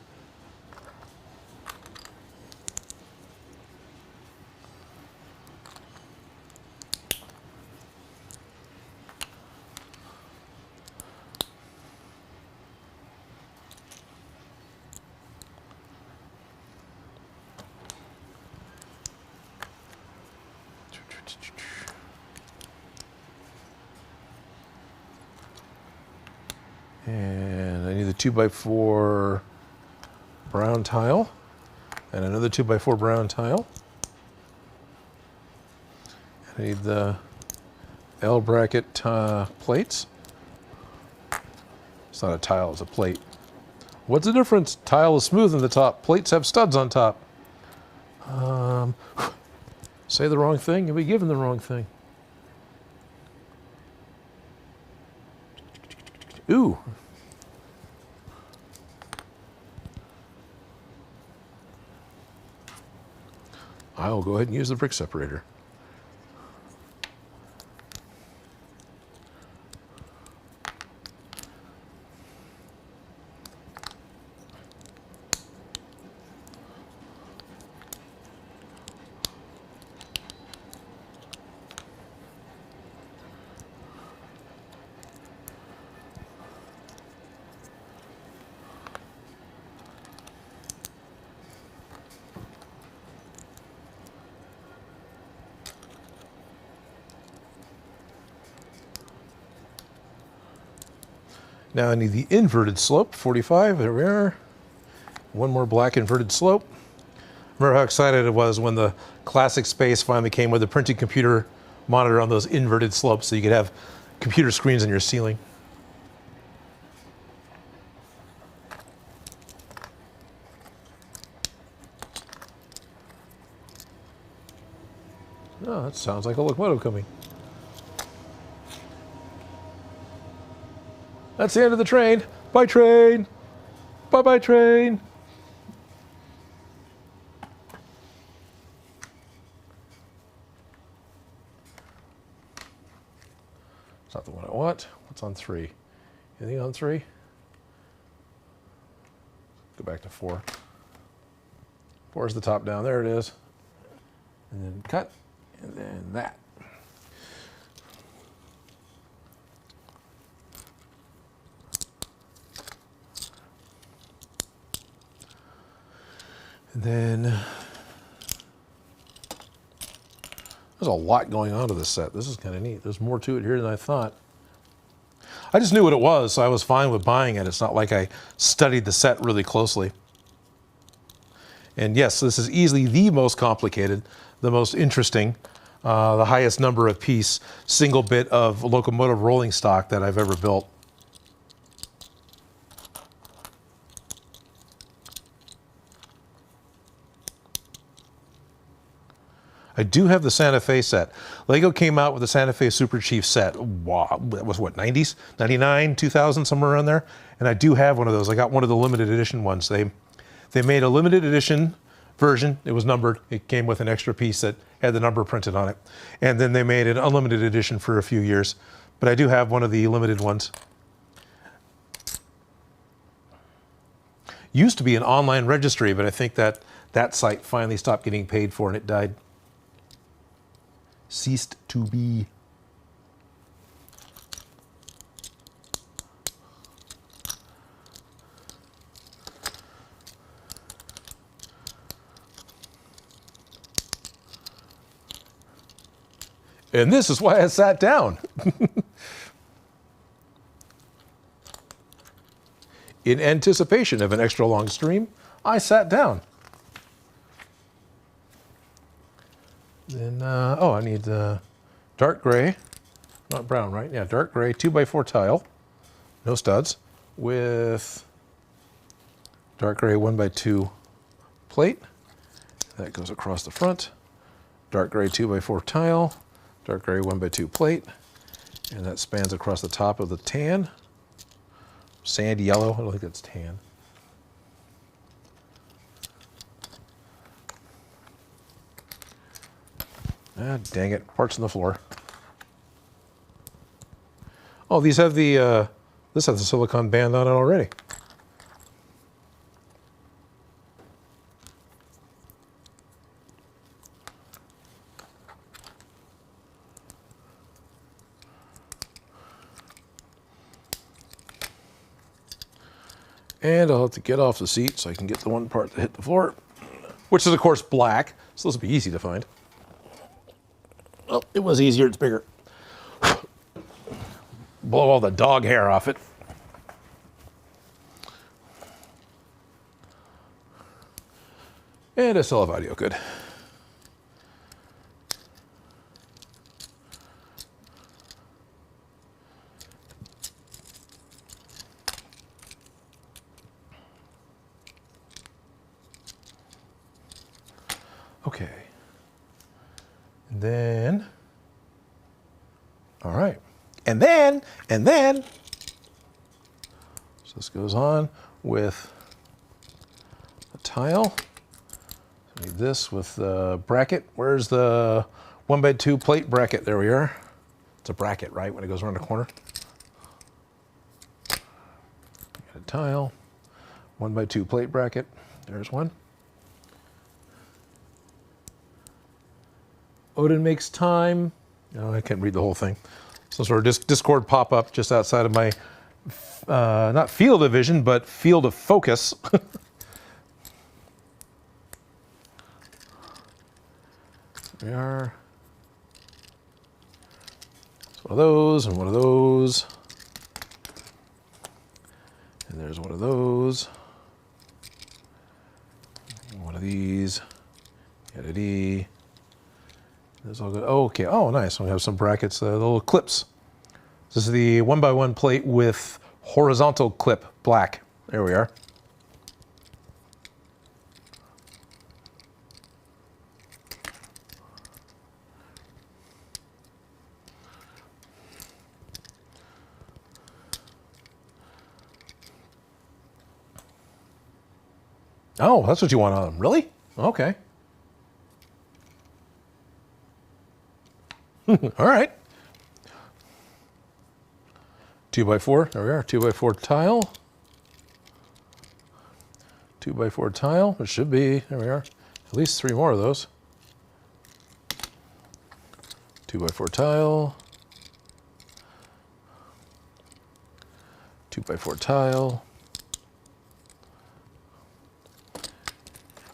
And I need the 2x4 brown tile and another 2x4 brown tile. I need the L bracket plates. It's not a tile, it's a plate. What's the difference? Tile is smooth on the top. Plates have studs on top. Say the wrong thing, you'll be given the wrong thing. Ooh. I'll go ahead and use the brick separator. Now I need the inverted slope, 45, there we are. One more black inverted slope. Remember how excited I was when the classic space finally came with a printed computer monitor on those inverted slopes so you could have computer screens in your ceiling. Oh, that sounds like a locomotive coming. That's the end of the train. Bye, train. Bye-bye, train. It's not the one I want. What's on 3? Anything on 3? Go back to 4. 4 is the top down. There it is. And then cut. And then that. And then there's a lot going on to this set. This is kind of neat. There's more to it here than I thought. I just knew what it was, so I was fine with buying it. It's not like I studied the set really closely. And yes, this is easily the most complicated, the most interesting, the highest number of piece, single bit of locomotive rolling stock that I've ever built. I do have the Santa Fe set. Lego came out with the Santa Fe Super Chief set. Wow, that was what, 90s? 99, 2000, somewhere around there. And I do have one of those. I got one of the limited edition ones. They made a limited edition version. It was numbered. It came with an extra piece that had the number printed on it. And then they made an unlimited edition for a few years. But I do have one of the limited ones. Used to be an online registry, but I think that site finally stopped getting paid for and it died. Ceased to be. And this is why I sat down. In anticipation of an extra long stream, I sat down. Then, oh, I need dark gray, not brown, right? Yeah, dark gray, 2x4 tile, no studs, with dark gray 1x2 plate. That goes across the front. Dark gray 2x4 tile, dark gray 1x2 plate, and that spans across the top of the tan. Sand yellow, I don't think that's tan. Ah, dang it, parts on the floor. Oh, these have the, this has the silicone band on it already. And I'll have to get off the seat so I can get the one part that hit the floor, which is of course black, so this will be easy to find. Well, it was easier, it's bigger. Blow all the dog hair off it. And I still have audio, good. Okay. And then, all right. And then, so this goes on with a tile. So need this with the bracket. Where's the 1x2 plate bracket? There we are. It's a bracket, right, when it goes around the corner. Got a tile, 1x2 plate bracket. There's one. Odin Makes time. No, I can't read the whole thing. Some sort of Discord pop-up just outside of my, not field of vision, but field of focus. There we are. One of those, and one of those. And there's one of those. One of these. Edit. That's all good. Oh, okay. Oh, nice. We have some brackets, little clips. This is the 1x1 plate with horizontal clip, black. There we are. Oh, that's what you want on them. Really? Okay. All right. 2x4. There we are. 2x4 tile. 2x4 tile. There should be. There we are. At least 3 more of those. 2x4 tile. 2x4 tile.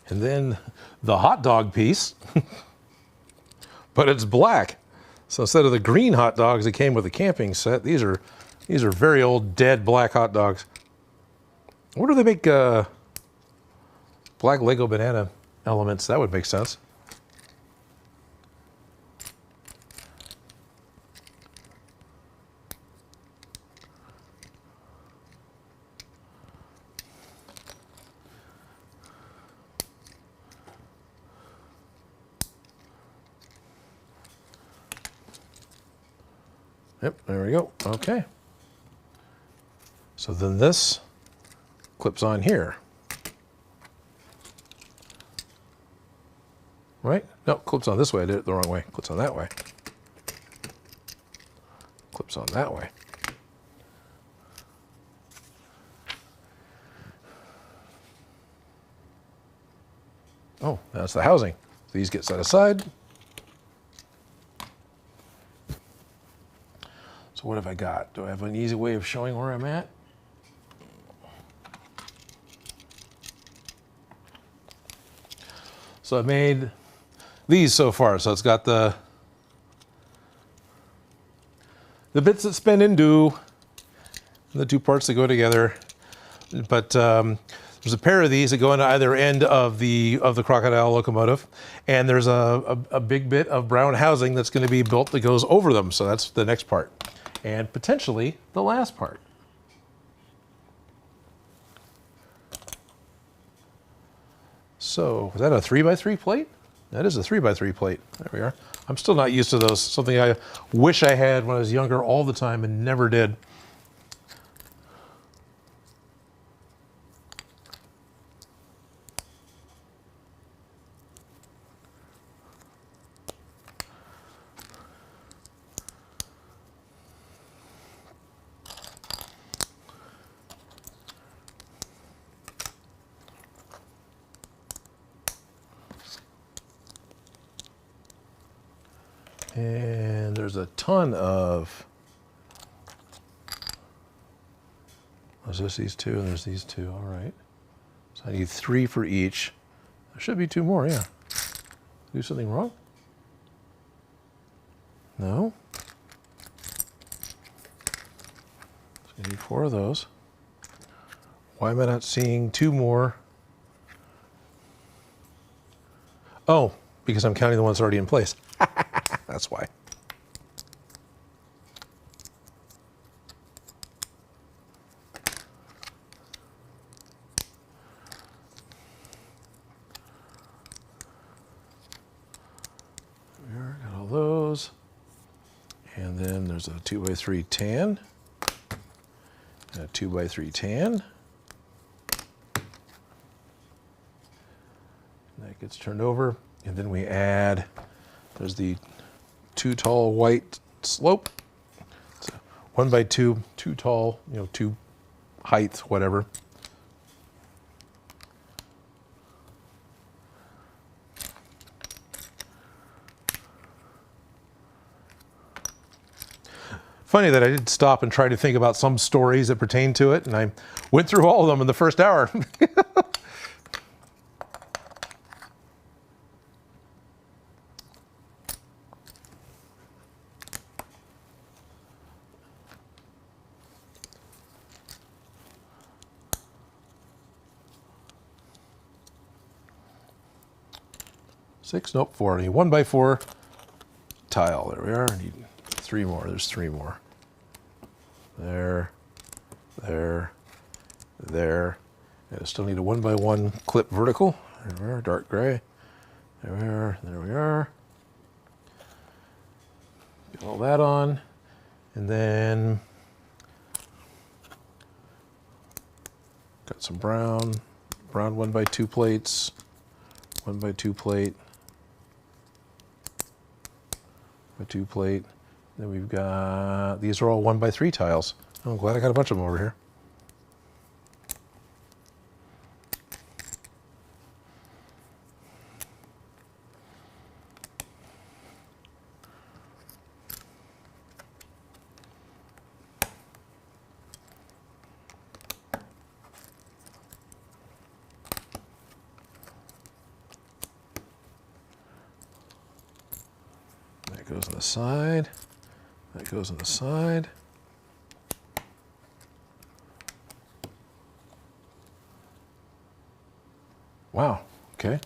And then the hot dog piece, but it's black. So instead of the green hot dogs that came with the camping set, these are very old, dead black hot dogs. Where do they make black Lego banana elements? That would make sense. Yep, there we go. Okay. So then this clips on here. Right? No, clips on this way. I did it the wrong way. Clips on that way. Clips on that way. Oh, that's the housing. These get set aside. So what have I got? Do I have an easy way of showing where I'm at? So I've made these so far. So it's got the bits that spin and do, and the 2 parts that go together. But there's a pair of these that go into either end of the Crocodile Locomotive, and there's a big bit of brown housing that's going to be built that goes over them. So that's the next part, and potentially the last part. So is that a 3x3 plate? That is a 3x3 plate. There we are. I'm still not used to those. Something I wish I had when I was younger all the time and never did. And there's a ton of, there's just these 2 and there's these 2, all right. So I need 3 for each. There should be 2 more, yeah. Do something wrong? No? So I need 4 of those. Why am I not seeing 2 more? Oh, because I'm counting the ones already in place. That's why. And then there's a 2x3 tan, and a 2x3 tan. That gets turned over, and then we add, there's the 2 tall white slope. So 1x2, 2 tall, 2 height, whatever. Funny that I did stop and try to think about some stories that pertain to it, and I went through all of them in the first hour. Six, nope, 4. I need 1x4 tile. There we are. I need 3 more. There's 3 more. There, there, there. And I still need a 1x1 clip vertical. There we are, dark gray. There we are, there we are. Get all that on. And then got some brown 1x2 plates, 1x2 plate, by 2 plate. Then we've got, these are all 1x3 tiles. Oh, I'm glad I got a bunch of them over here. That goes on the side. That goes on the side. Wow, okay.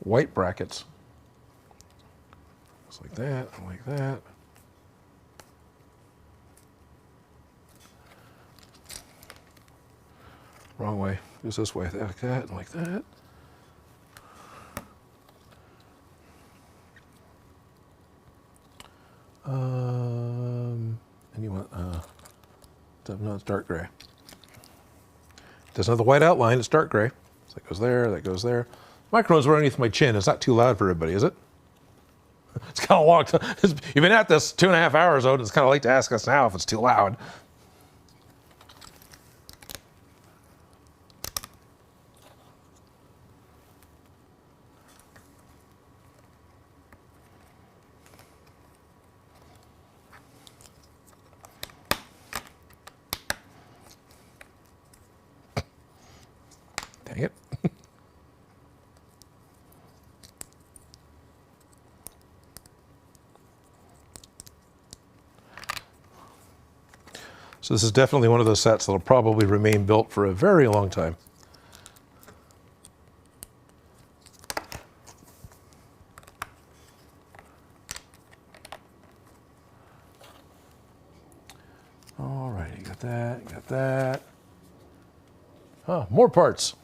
White brackets. Just like that, like that. Wrong way. Goes this way, like that, and like that. And you want, no, it's dark gray. It doesn't have the white outline, it's dark gray. So that goes there, that goes there. Microphone's right underneath my chin. It's not too loud for everybody, is it? It's kind of long. You've been at this 2.5 hours, Odin. It's kind of late to ask us now if it's too loud. Dang it. So this is definitely one of those sets that'll probably remain built for a very long time. All right, you got that, you got that. Oh, more parts.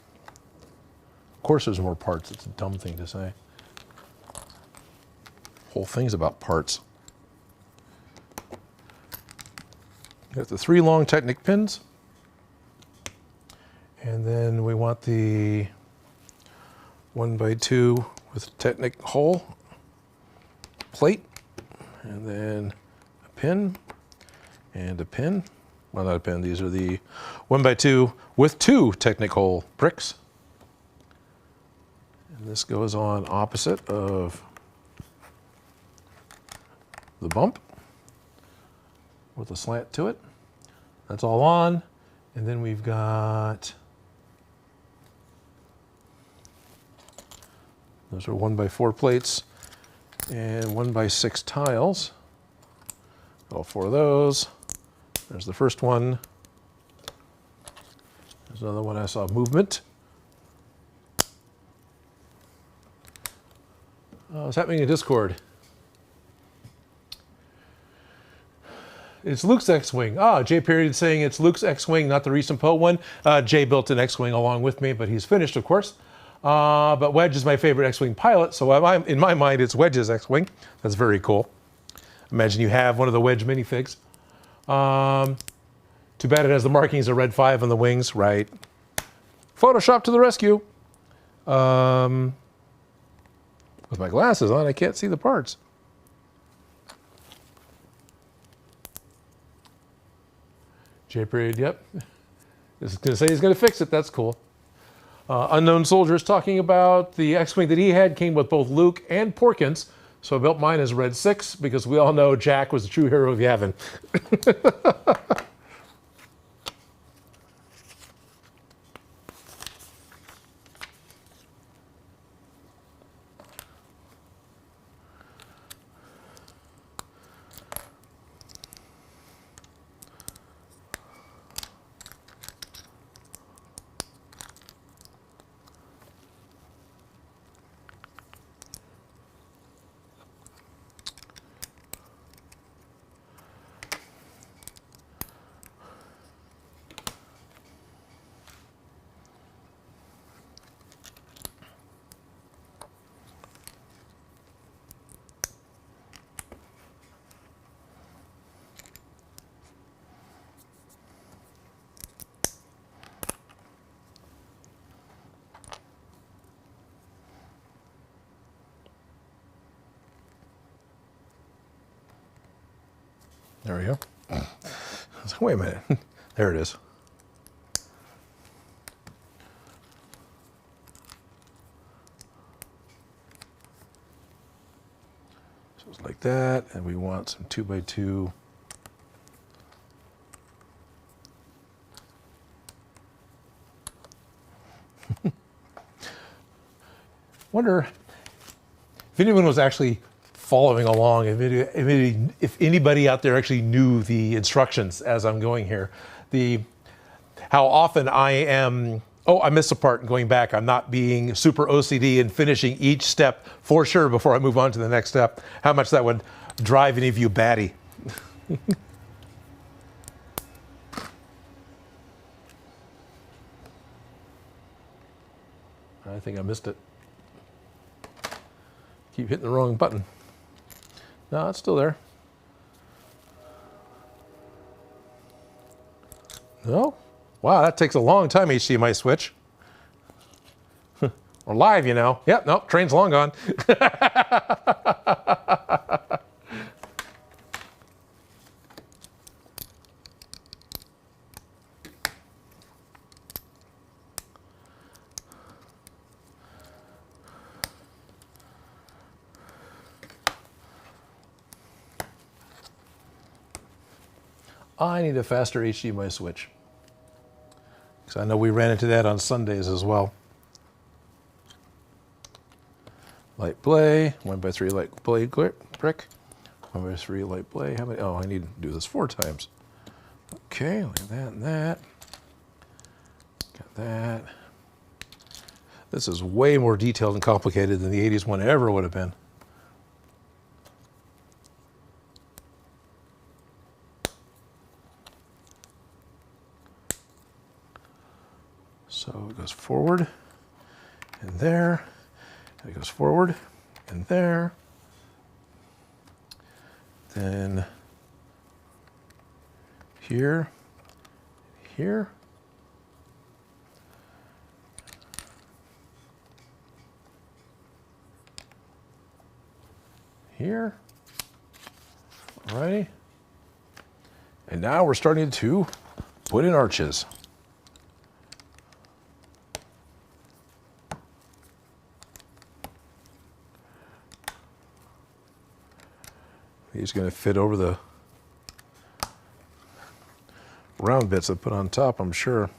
Of course there's more parts. It's a dumb thing to say. Whole thing's about parts. Got the 3 long Technic pins. And then we want the 1x2 with Technic hole plate. And then a pin and a pin. Well, not a pin. These are the 1x2 with 2 Technic hole bricks. And this goes on opposite of the bump with a slant to it. That's all on. And then we've got, those are 1x4 plates and 1x6 tiles. All 4 of those. There's the first one. There's another one I saw movement. What's happening in Discord? It's Luke's X-Wing. Ah, Jay Period saying it's Luke's X-Wing, not the recent Poe one. Jay built an X-Wing along with me, but he's finished, of course. But Wedge is my favorite X-Wing pilot, so in my mind, it's Wedge's X-Wing. That's very cool. Imagine you have one of the wedge minifigs. Too bad it has the markings of red 5 on the wings, right? Photoshop to the rescue. With my glasses on, I can't see the parts. J-Period, yep. Just going to say he's going to fix it. That's cool. Unknown Soldiers talking about the X-Wing that he had came with both Luke and Porkins. So I built mine as Red 6 because we all know Jack was the true hero of Yavin. There we go. I was like, wait a minute. There it is. So it's like that, and we want some 2x2. Wonder if anyone was actually following along, if anybody out there actually knew the instructions as I'm going here. How often I am, oh, I missed a part going back. I'm not being super OCD and finishing each step for sure before I move on to the next step. How much that would drive any of you batty. I think I missed it. Keep hitting the wrong button. No, it's still there. No? Wow, that takes a long time, HDMI switch. We're live, you know. Yep, nope, train's long gone. I need a faster HDMI switch. Because I know we ran into that on Sundays as well. Light blade, 1x3 light blade brick, 1x3 light blade. How many? Oh, I need to do this 4 times. Okay, look at that and that. Got that. This is way more detailed and complicated than the 80s one ever would have been. So it goes forward and there, and it goes forward and there, then here, here, here, alrighty, and now we're starting to put in arches. He's going to fit over the round bits I put on top, I'm sure.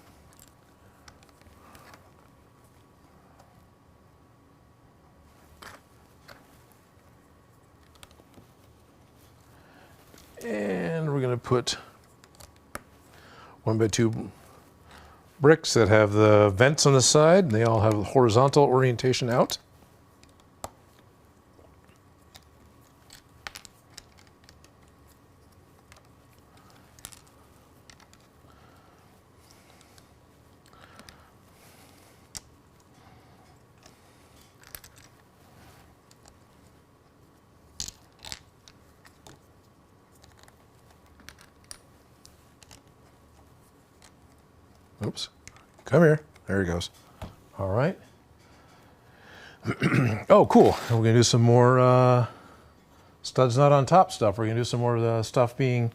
And we're going to put 1x2 bricks that have the vents on the side, and they all have horizontal orientation out. Come here. There he goes. All right. Oh, cool. And we're going to do some more studs not on top stuff. We're going to do some more of the stuff being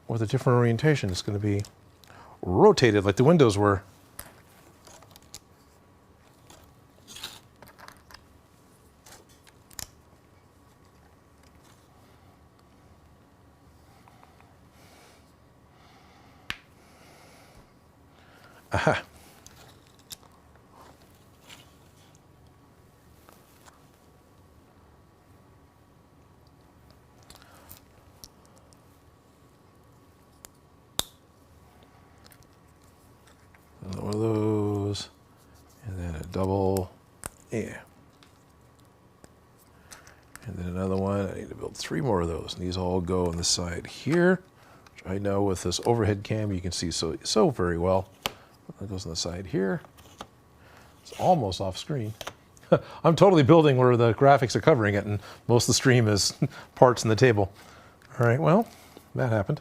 with a different orientation. It's going to be rotated like the windows were. Aha. One of those, and then a double, yeah. And then another one. I need to build 3 more of those. And these all go on the side here, which I know with this overhead cam you can see so very well. That goes on the side here. It's almost off screen. I'm totally building where the graphics are covering it, and most of the stream is parts in the table. All right, well, that happened.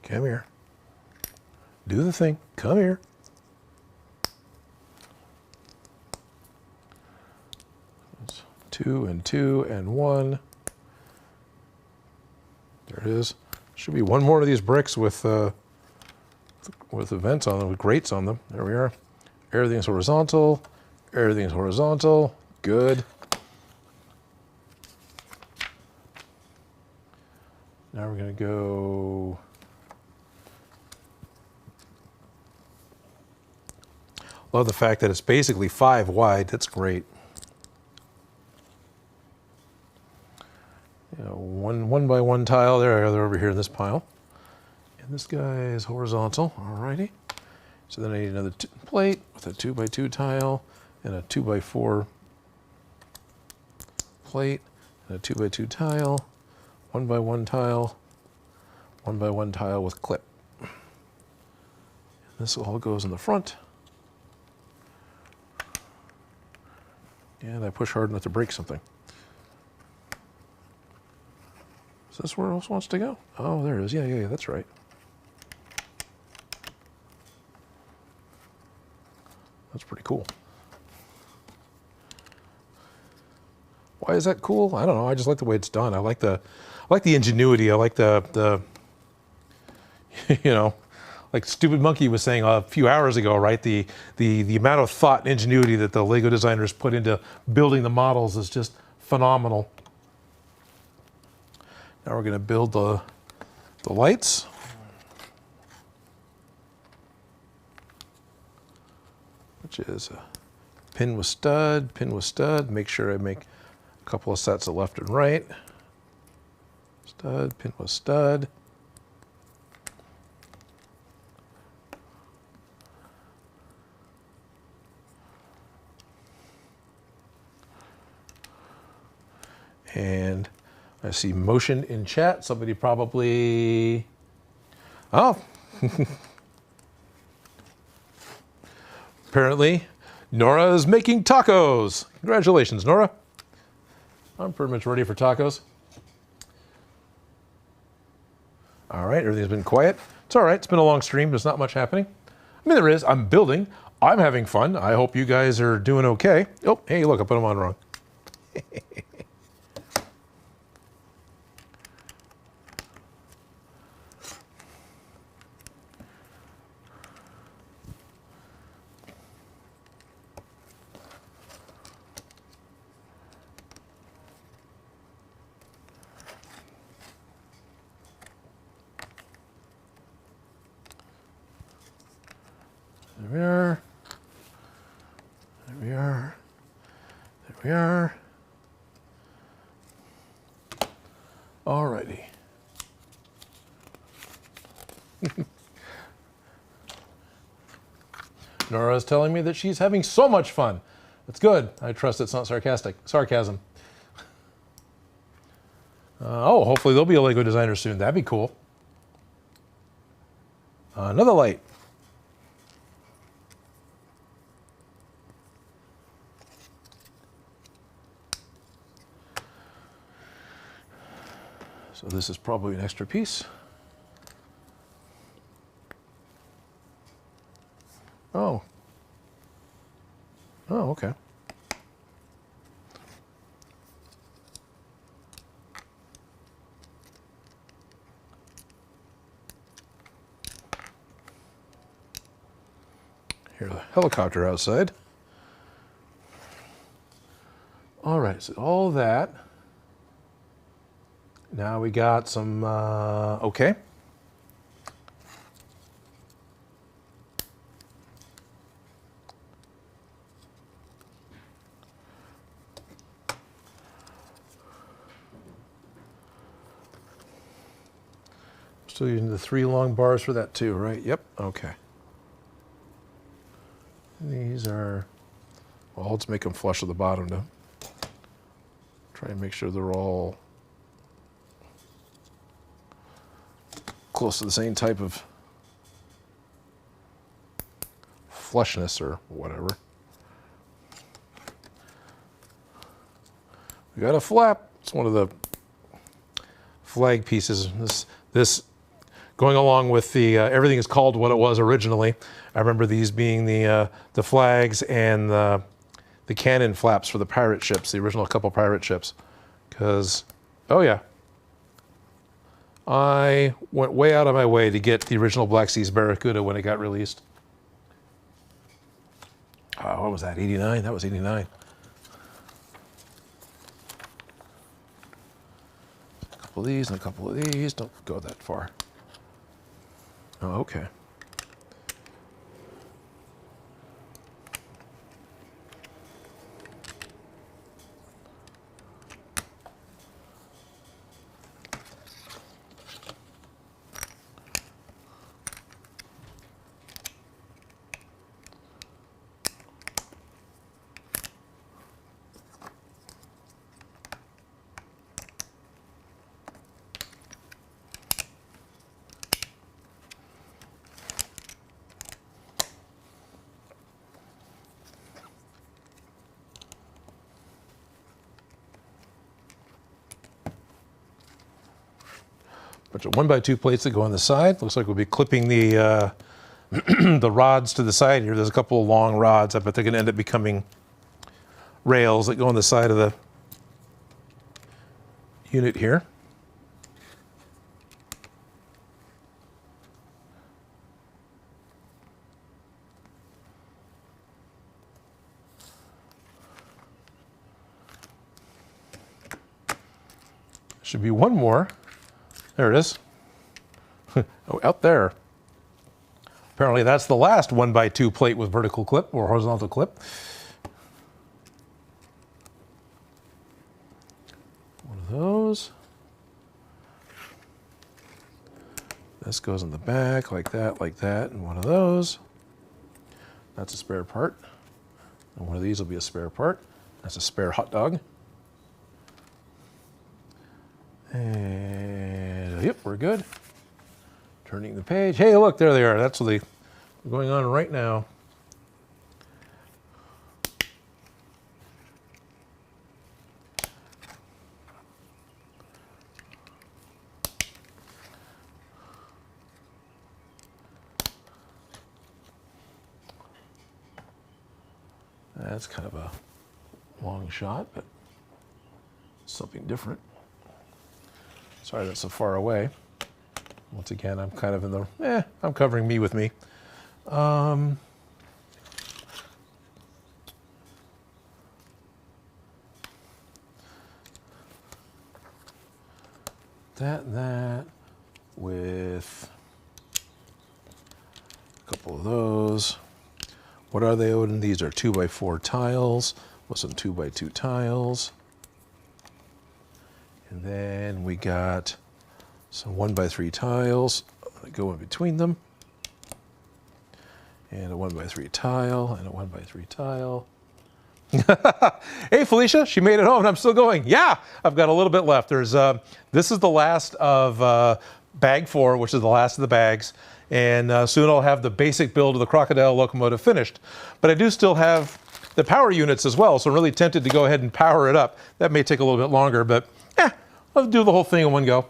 Come here. Do the thing. Come here. That's 2 and 2 and 1. There it is. Should be one more of these bricks with the vents on them, with grates on them. There we are. Everything's horizontal. Everything's horizontal. Good. Now we're going to go. Love the fact that it's basically 5 wide. That's great. You know, one by one tile. They're over here in this pile. And this guy is horizontal. Alrighty. So then I need another plate with a 2 by 2 tile and a 2 by 4 plate and a 2 by 2 tile, 1 by 1 tile, 1 by 1 tile with clip. And this all goes in the front. And I push hard enough to break something. Is this where else wants to go? Oh, there it is. Yeah, that's right. That's pretty cool. Why is that cool? I don't know. I just like the way it's done. I like the ingenuity. I like the you know, like Stupid Monkey was saying a few hours ago, right? The amount of thought and ingenuity that the Lego designers put into building the models is just phenomenal. Now we're going to build the lights. Which is a pin with stud, pin with stud. Make sure I make a couple of sets of left and right. Stud, pin with stud. And I see motion in chat. Somebody probably, oh. Apparently, Nora is making tacos. Congratulations, Nora. I'm pretty much ready for tacos. All right, everything's been quiet. It's all right. It's been a long stream. There's not much happening. I mean, there is. I'm building. I'm having fun. I hope you guys are doing okay. Oh, hey, look, I put them on wrong. There we are. There we are. There we are. Alrighty. Nora's telling me that she's having so much fun. That's good. I trust it's not sarcasm. Oh, hopefully there'll be a Lego designer soon. That'd be cool. Another light. So this is probably an extra piece. Oh. Oh, okay. Here's a helicopter outside. All right, so all that. Now we got some, okay. Still using the 3 long bars for that too, right? Yep, okay. These are, well, let's make them flush at the bottom now. Try and make sure they're all close to the same type of flushness or whatever. We got a flap. It's one of the flag pieces. This going along with the everything is called what it was originally. I remember these being the flags and the cannon flaps for the pirate ships, the original couple pirate ships. Because, oh yeah, I went way out of my way to get the original Black Seas Barracuda when it got released. What was that, 89? That was 89. A couple of these and a couple of these. Don't go that far. Oh, okay. Bunch of 1x2 plates that go on the side. Looks like we'll be clipping the the rods to the side here. There's a couple of long rods. I bet they're going to end up becoming rails that go on the side of the unit here. Should be one more. There it is. Oh, out there. Apparently that's the last 1x2 plate with vertical clip or horizontal clip. One of those. This goes in the back like that, and one of those. That's a spare part. And one of these will be a spare part. That's a spare hot dog. And yep, we're good. Turning the page. Hey, look, there they are. That's what they're going on right now. That's kind of a long shot, but something different. Sorry that's so far away. Once again, I'm kind of in the, I'm covering me with me. That and that with a couple of those. What are they, Odin? These are 2x4 tiles with some 2x2 tiles. And then we got some 1x3 tiles that go in between them. And a 1x3 tile and a 1x3 tile. Hey Felicia, she made it home and I'm still going. Yeah, I've got a little bit left. There's this is the last of bag 4, which is the last of the bags. And soon I'll have the basic build of the Crocodile Locomotive finished. But I do still have the power units as well, so I'm really tempted to go ahead and power it up. That may take a little bit longer, but I'll do the whole thing in one go.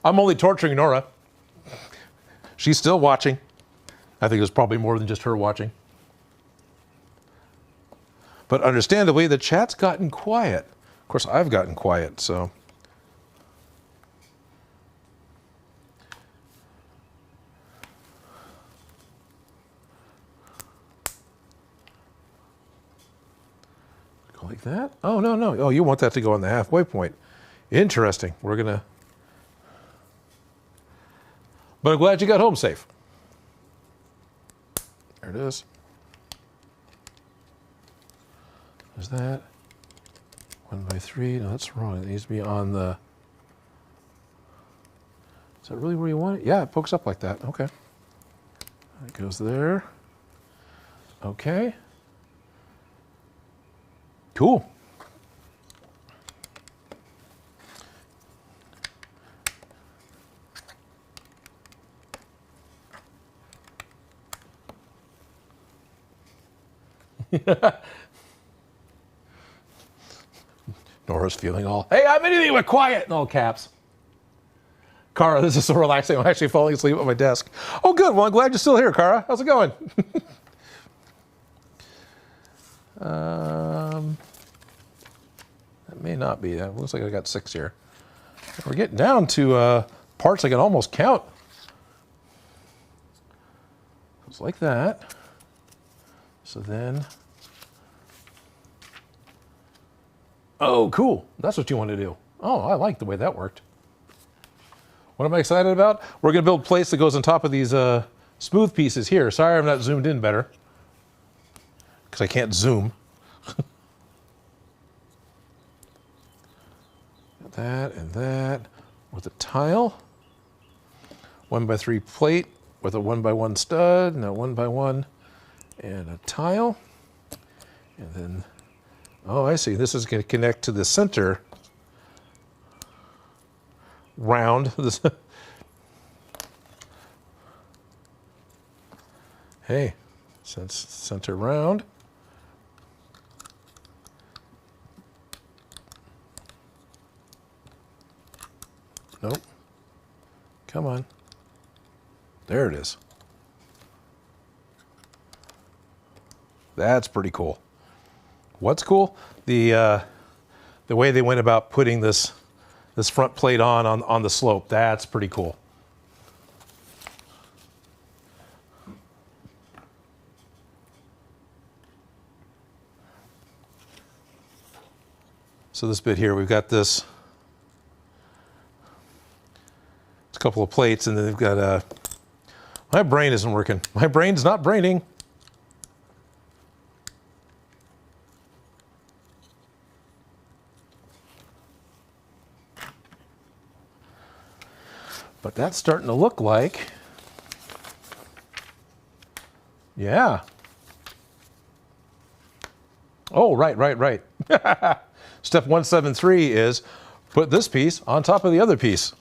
I'm only torturing Nora. She's still watching. I think there's probably more than just her watching. But understandably, the chat's gotten quiet. Of course, I've gotten quiet, so. Go like that? Oh, no, no. Oh, you want that to go on the halfway point. Interesting. We're going to. But I'm glad you got home safe. There it is. There's that. 1x3. No, that's wrong. It needs to be on the. Is that really where you want it? Yeah, it pokes up like that. Okay. It goes there. Okay. Cool. Nora's feeling all, hey, I'm anything but quiet in all caps. Cara, this is so relaxing. I'm actually falling asleep at my desk. Oh, good. Well, I'm glad you're still here, Cara. How's it going? That may not be. That looks like I got 6 here. We're getting down to parts I can almost count. It's like that. So then, oh, cool. That's what you want to do. Oh, I like the way that worked. What am I excited about? We're going to build plates that goes on top of these smooth pieces here. Sorry I'm not zoomed in better, because I can't zoom. That and that with a tile. 1x3 plate with a 1x1 stud and a 1x1 and a tile. And then, oh, I see. This is going to connect to the center round. Hey, since center round. Nope. Come on. There it is. That's pretty cool. What's cool? The way they went about putting this front plate on the slope. That's pretty cool. So this bit here, we've got this. It's a couple of plates, and then they've got my brain isn't working. My brain's not braining. But that's starting to look like, yeah. Oh, right. Step 173 is put this piece on top of the other piece.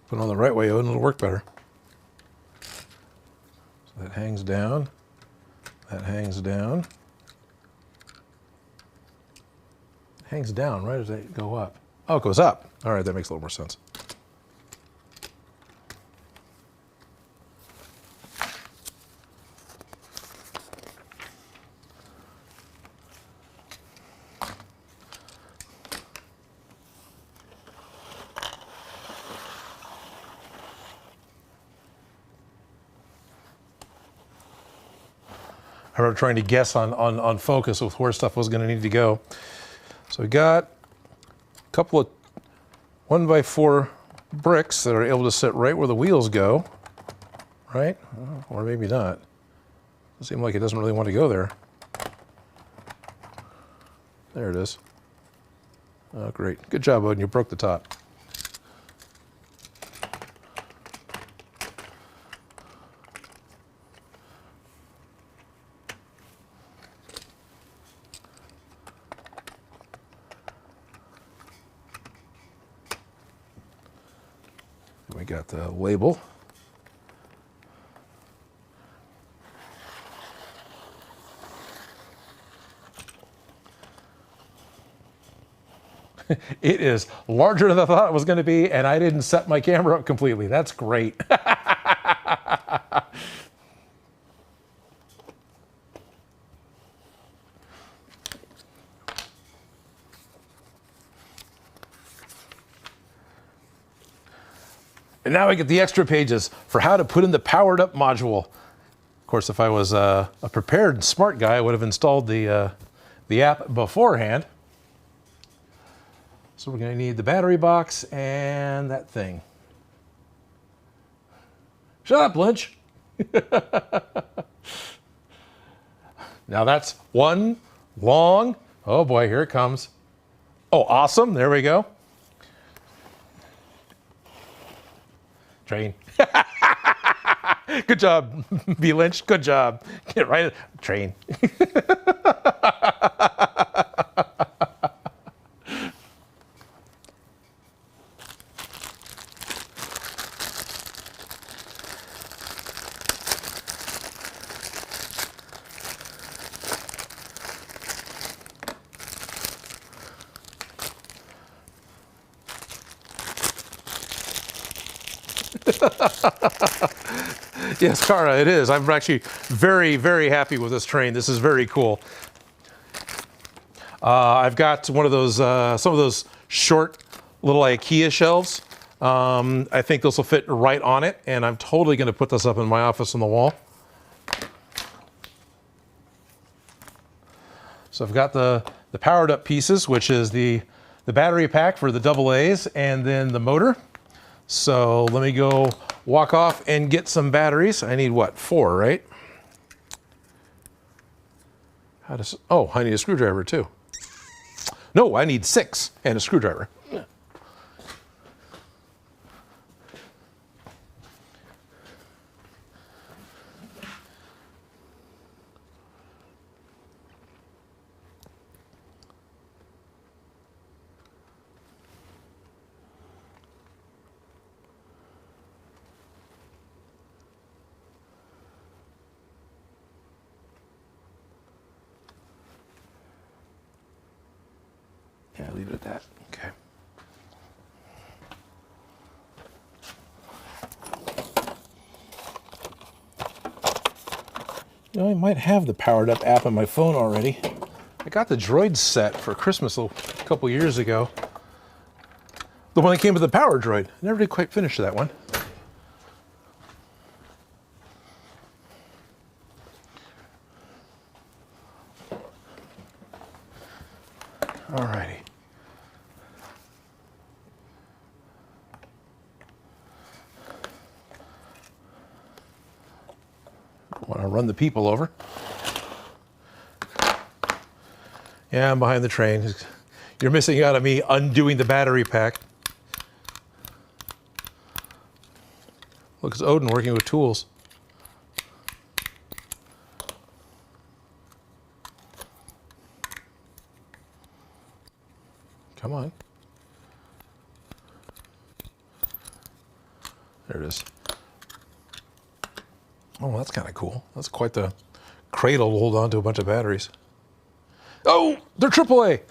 Put it on the right way, Odin, it'll work better. So that hangs down. That hangs down. Hangs down, right? Or does it go up? Oh, it goes up. All right, that makes a little more sense. I remember trying to guess on focus with where stuff was going to need to go. So we got a couple of 1x4 bricks that are able to sit right where the wheels go, right? Or maybe not. It seems like it doesn't really want to go there. There it is. Oh, great. Good job, Odin. You broke the top. We got the label. It is larger than I thought it was going to be, and I didn't set my camera up completely. That's great. And now I get the extra pages for how to put in the powered up module. Of course, if I was a prepared and smart guy, I would have installed the app beforehand. So we're going to need the battery box and that thing. Shut up, Lynch. Now that's one long, oh boy, here it comes. Oh, awesome, there we go. Train. Good job, B. Lynch, good job. Get right, train. Yes, Cara, it is. I'm actually very, very happy with this train. This is very cool. I've got one of those, some of those short little IKEA shelves. I think this will fit right on it, and I'm totally going to put this up in my office on the wall. So I've got the powered up pieces, which is the battery pack for the AA's, and then the motor. So let me go walk off and get some batteries. I need what, 4, right? Oh, I need a screwdriver too. No, I need 6 and a screwdriver. Yeah, leave it at that. Okay. You know, I might have the powered up app on my phone already. I got the Droid set for Christmas a couple years ago. The one that came with the Power Droid. I never did quite finish that one. Alrighty. Want to run the people over. Yeah, I'm behind the train. You're missing out on me undoing the battery pack. Look, it's Odin working with tools. Come on. There it is. Oh, that's kind of cool. That's quite the cradle to hold on to a bunch of batteries. Oh, they're AAA.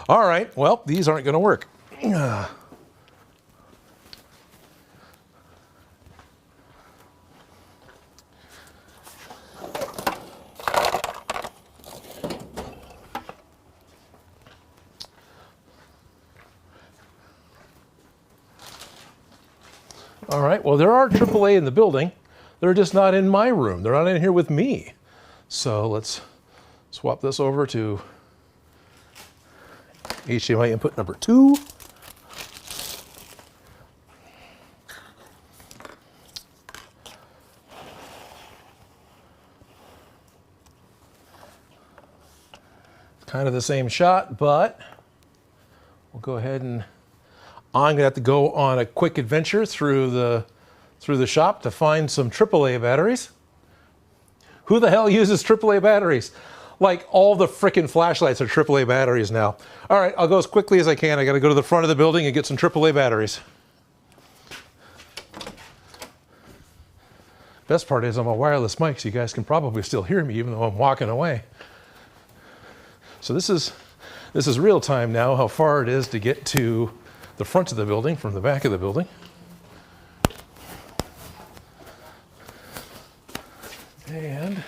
All right, well, these aren't going to work. All right, well, there are AAA in the building. They're just not in my room. They're not in here with me. So let's swap this over to HDMI input number 2. Kind of the same shot, but we'll go ahead and I'm gonna have to go on a quick adventure through the shop to find some AAA batteries. Who the hell uses AAA batteries? Like all the frickin' flashlights are AAA batteries now. All right, I'll go as quickly as I can. I gotta go to the front of the building and get some AAA batteries. Best part is I'm a wireless mic, so you guys can probably still hear me even though I'm walking away. So this is real time now, how far it is to get to the front of the building from the back of the building. And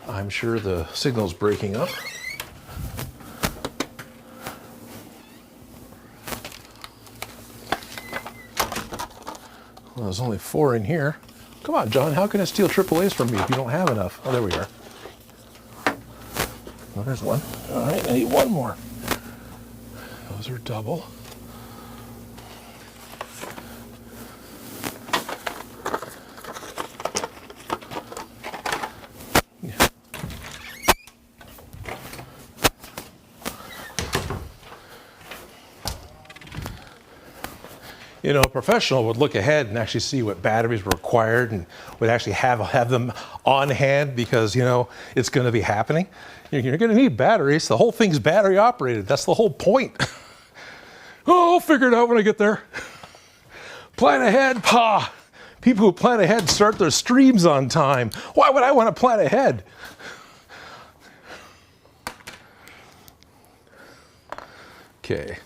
I'm sure the signal's breaking up. Well, there's only 4 in here. Come on, John, how can I steal AAAs from you if you don't have enough? Oh, there we are. Oh, there's one. All right, I need one more. Those are double. You know, a professional would look ahead and actually see what batteries were required and would actually have them on hand because, you know, it's going to be happening. You're going to need batteries. The whole thing's battery operated. That's the whole point. Oh, I'll figure it out when I get there. Plan ahead, pa. People who plan ahead start their streams on time. Why would I want to plan ahead? Okay.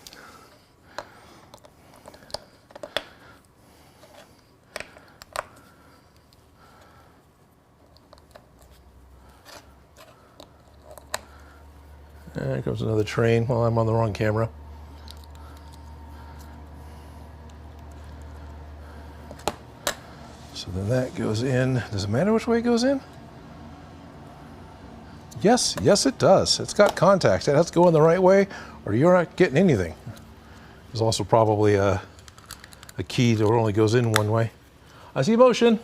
There comes another train. Well, I'm on the wrong camera. So then that goes in. Does it matter which way it goes in? Yes, yes it does. It's got contacts. It has to go in the right way or you're not getting anything. There's also probably a key that only goes in one way. I see motion.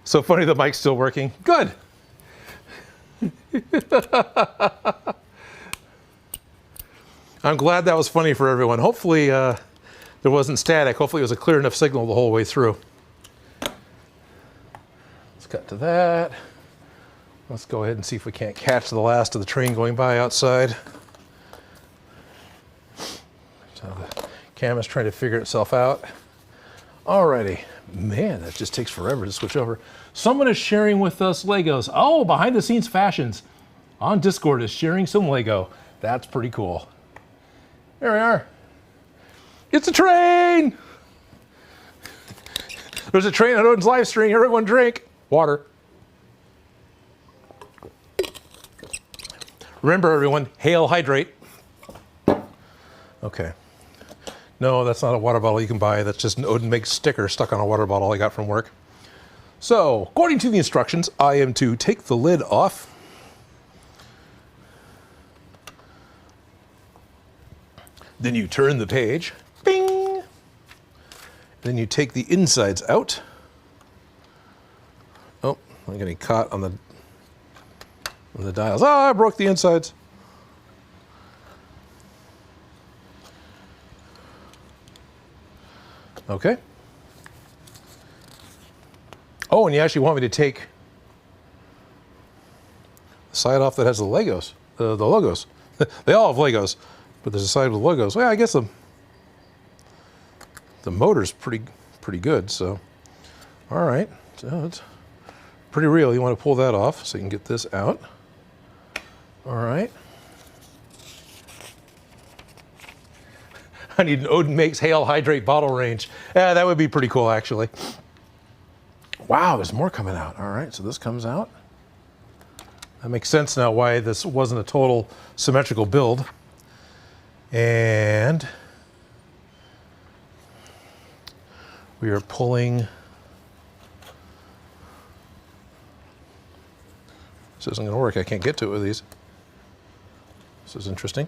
So funny the mic's still working. Good. I'm glad that was funny for everyone. Hopefully there wasn't static. Hopefully it was a clear enough signal the whole way through. Let's cut to that. Let's go ahead and see if we can't catch the last of the train going by outside. So the camera's trying to figure itself out. Alrighty. Man, that just takes forever to switch over. Someone is sharing with us Legos. Oh, behind the scenes fashions on Discord is sharing some Lego. That's pretty cool. There we are. It's a train. There's a train on Odin's live stream. Everyone drink water. Remember everyone, hail, hydrate. Okay. No, that's not a water bottle you can buy. That's just an Odin Makes sticker stuck on a water bottle I got from work. So, according to the instructions, I am to take the lid off. Then you turn the page. Bing! Then you take the insides out. Oh, I'm getting caught on the dials. Oh, I broke the insides. Okay. Oh, and you actually want me to take the side off that has the Legos, the logos. They all have Legos, but there's a side with logos. Well, I guess the motor's pretty good. So, all right. So it's pretty real. You want to pull that off so you can get this out. All right. I need an Odin Makes Hail Hydrate bottle range. Yeah, that would be pretty cool, actually. Wow, there's more coming out. All right, so this comes out. That makes sense now why this wasn't a total symmetrical build. And we are pulling This isn't going to work. I can't get to it with these. This is interesting.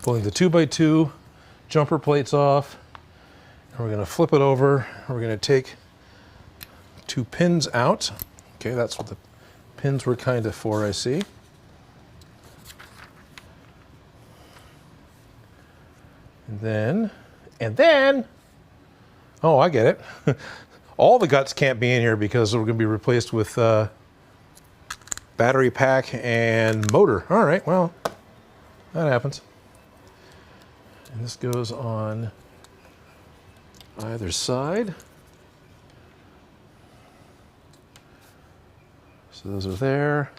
Pulling the 2x2 jumper plates off. And we're going to flip it over. We're going to take 2 pins out. Okay, that's what the pins were kind of for, I see. And then, oh, I get it. All the guts can't be in here because we're going to be replaced with battery pack and motor. All right, well, that happens. And this goes on either side. So those are there.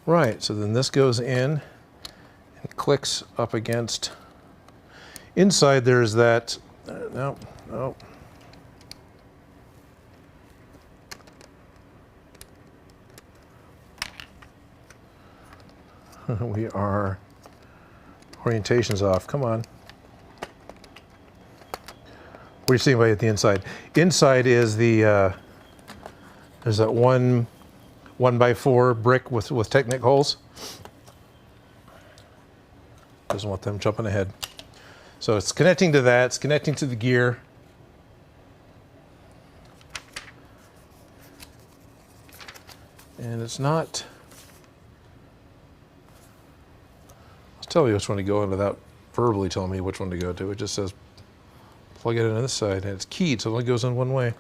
Right, so then this goes in and clicks up against. Inside there's that, no. We are, orientation's off, come on. What are you seeing by the inside? Inside is the, there's that 1x4 brick with Technic holes. Doesn't want them jumping ahead. So it's connecting to that, it's connecting to the gear. And it's not, I'll tell you which one to go in without verbally telling me which one to go to. It just says plug it in on this side, and it's keyed, so it only goes in one way.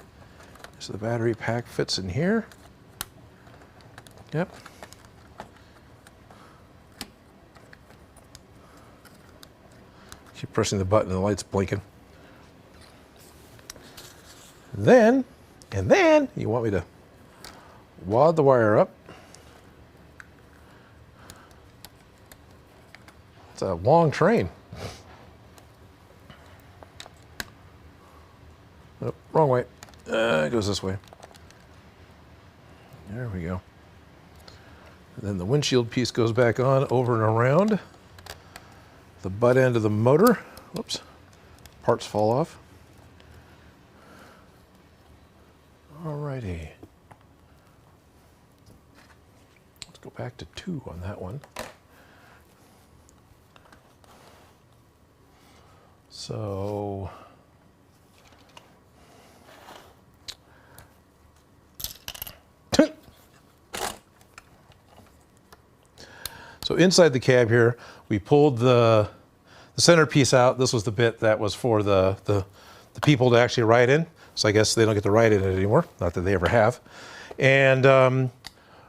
So the battery pack fits in here. Yep. Keep pressing the button and the light's blinking. And then you want me to wad the wire up. It's a long train. Oh, wrong way. It goes this way. There we go. And then the windshield piece goes back on, over and around. The butt end of the motor. Whoops. Parts fall off. Alrighty. Let's go back to 2 on that one. So inside the cab here, we pulled the centerpiece out. This was the bit that was for the people to actually ride in. So I guess they don't get to ride in it anymore. Not that they ever have. And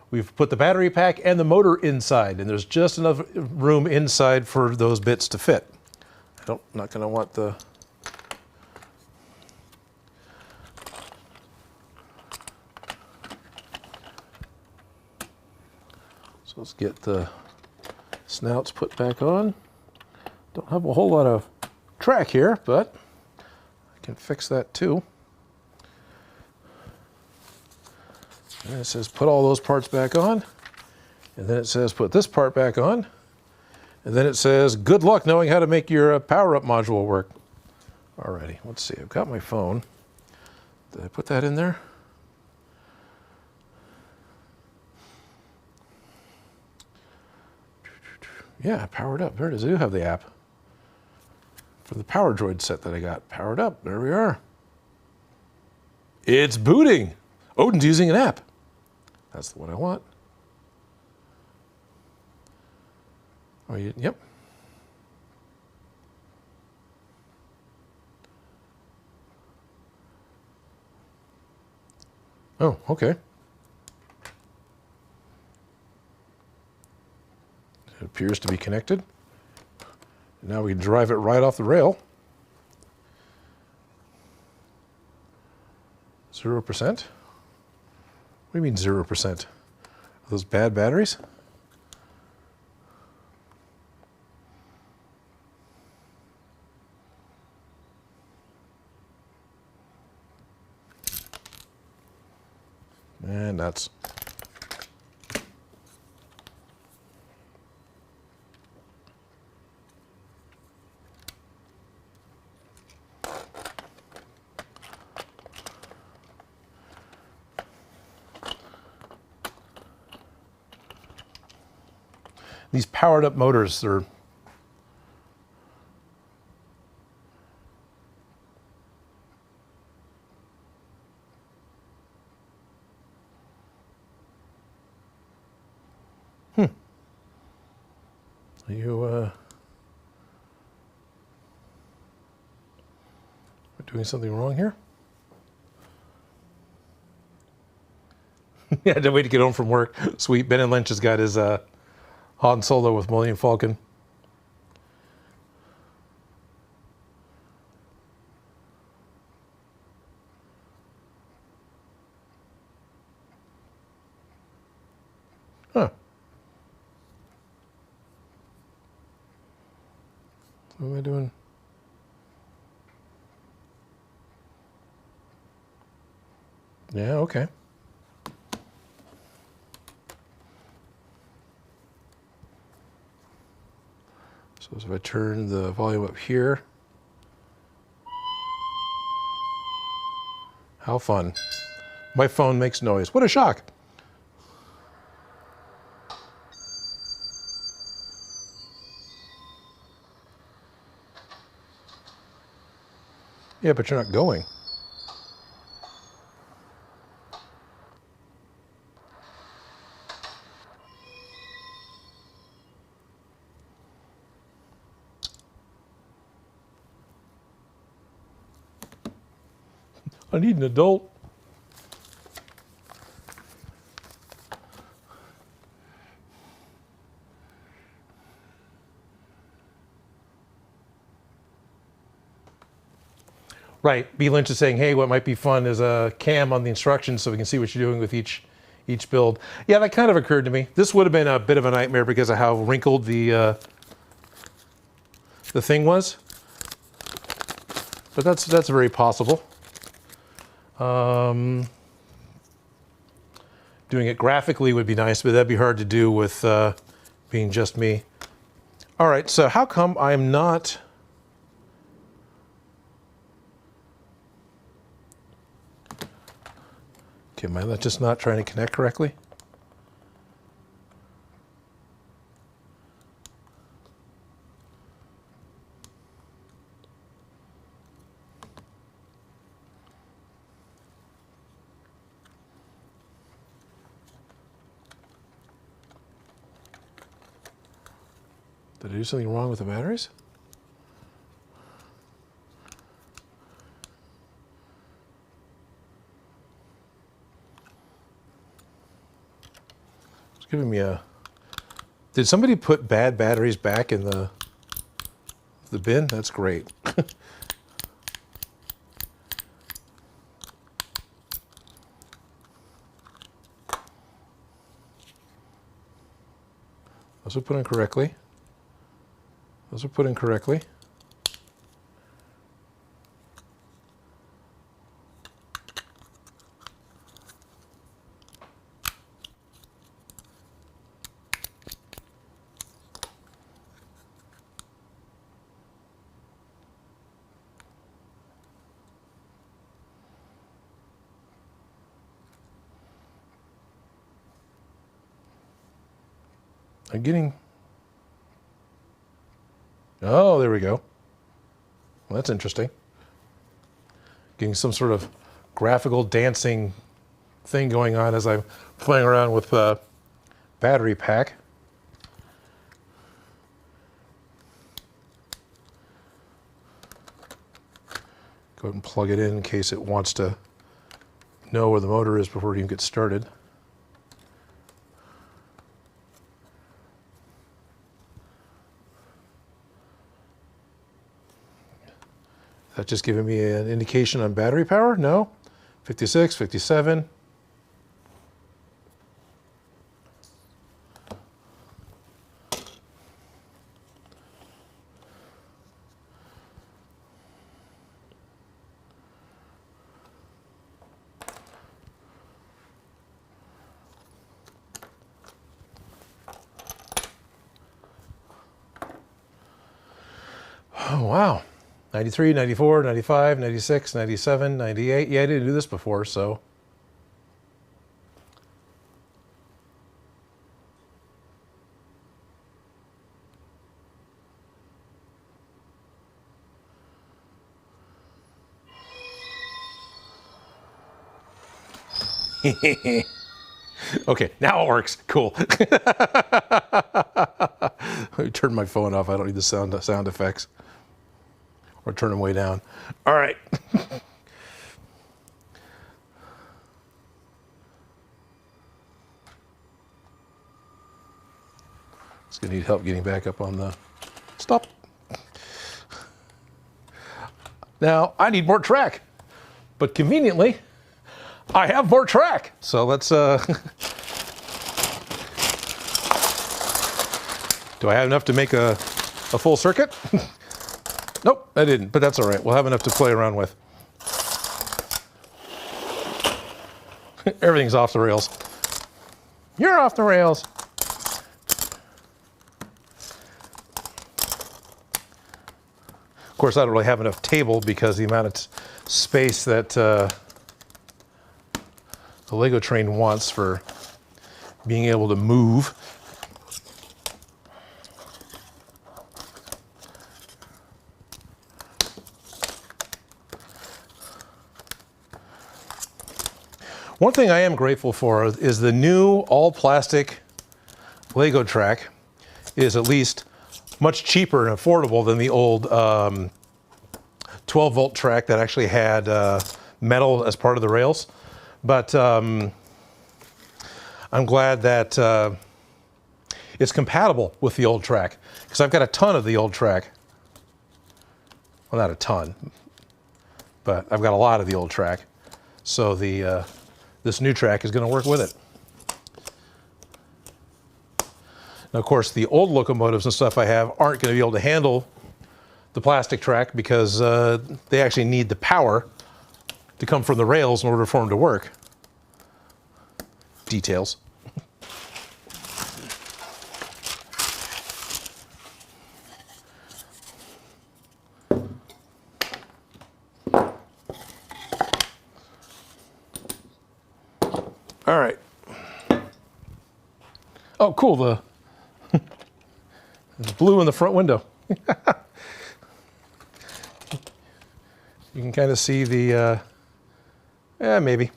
we've put the battery pack and the motor inside, and there's just enough room inside for those bits to fit. I'm not going to want the... So let's get the snouts put back on. Don't have a whole lot of track here, but I can fix that too. And it says put all those parts back on. And then it says put this part back on. And then it says good luck knowing how to make your power-up module work. Alrighty, let's see. I've got my phone. Did I put that in there? Yeah, powered up. There it is. I do have the app from the Power Droid set that I got. Powered up. There we are. It's booting. Odin's using an app. That's the one I want. Oh, yep. Oh, okay. It appears to be connected. Now we can drive it right off the rail. 0%? What do you mean 0%? Are those bad batteries? And that's... these powered up motors, they're Are you doing something wrong here? Yeah, I had to wait to get home from work. Sweet. Ben and Lynch has got his Han Solo with Millennium Falcon. Huh. What am I doing? Yeah, okay. So if I turn the volume up here. How fun. My phone makes noise. What a shock. Yeah, but you're not going. I need an adult. Right. B. Lynch is saying, hey, what might be fun is a cam on the instructions so we can see what you're doing with each build. Yeah, that kind of occurred to me. This would have been a bit of a nightmare because of how wrinkled the thing was. But that's very possible. Doing it graphically would be nice, but that'd be hard to do with being just me. All right, so how come I'm not... Okay, am I just not trying to connect correctly? Did I do something wrong with the batteries? It's giving me a... Did somebody put bad batteries back in the bin? That's great. Those are put in correctly. Those are put in correctly. I'm getting... Oh, there we go. Well, that's interesting. Getting some sort of graphical dancing thing going on as I'm playing around with battery pack. Go ahead and plug it in case it wants to know where the motor is before it even gets started. Is that just giving me an indication on battery power? No. 56, 57. Oh, wow. 93, 94, 95, 96, 97, 98. Yeah, I didn't do this before, so. Okay, now it works. Cool. Let me turn my phone off. I don't need the sound effects. Or turn them way down. All right. It's going to need help getting back up on the... Stop. Now, I need more track. But conveniently, I have more track. So let's... Do I have enough to make a full circuit? Nope, I didn't, but that's all right. We'll have enough to play around with. Everything's off the rails. You're off the rails. Of course, I don't really have enough table because the amount of space that the Lego train wants for being able to move. One thing I am grateful for is the new all-plastic Lego track is at least much cheaper and affordable than the old 12-volt track that actually had metal as part of the rails. But I'm glad that it's compatible with the old track, because I've got a ton of the old track. Well, not a ton, but I've got a lot of the old track. So this new track is going to work with it. Now, of course, the old locomotives and stuff I have aren't going to be able to handle the plastic track because they actually need the power to come from the rails in order for them to work. Details. All right. Oh, cool. There's blue in the front window. You can kind of see the, yeah, maybe.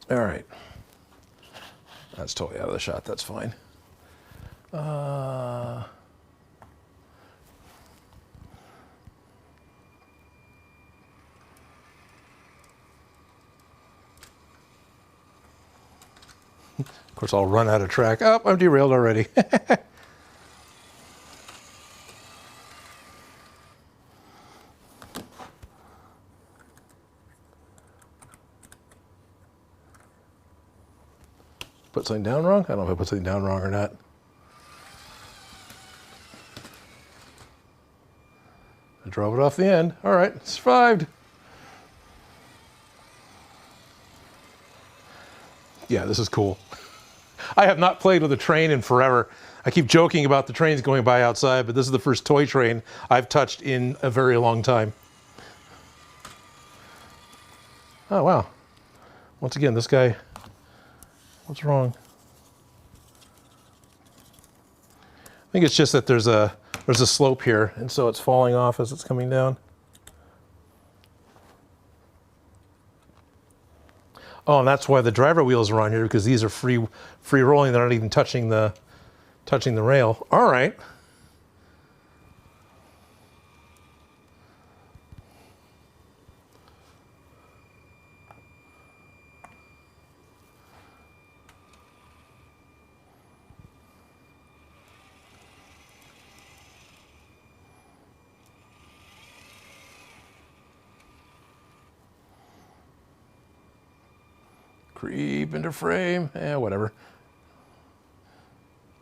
All right. That's totally out of the shot. That's fine. Of course, I'll run out of track. Oh, I'm derailed already. Put something down wrong? I don't know if I put something down wrong or not. I drove it off the end. All right, survived. Yeah, this is cool. I have not played with a train in forever. I keep joking about the trains going by outside, but this is the first toy train I've touched in a very long time. Oh, wow. Once again, this guy, what's wrong? I think it's just that there's a slope here, and so it's falling off as it's coming down. Oh, and that's why the driver wheels are on here, because these are free rolling. They're not even touching the rail. All right. Creep into frame. Whatever.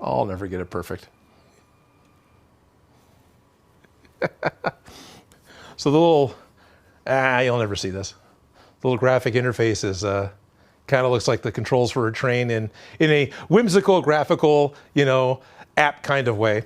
I'll never get it perfect. So the little, you'll never see this. The little graphic interface is kind of looks like the controls for a train in a whimsical, graphical, app kind of way.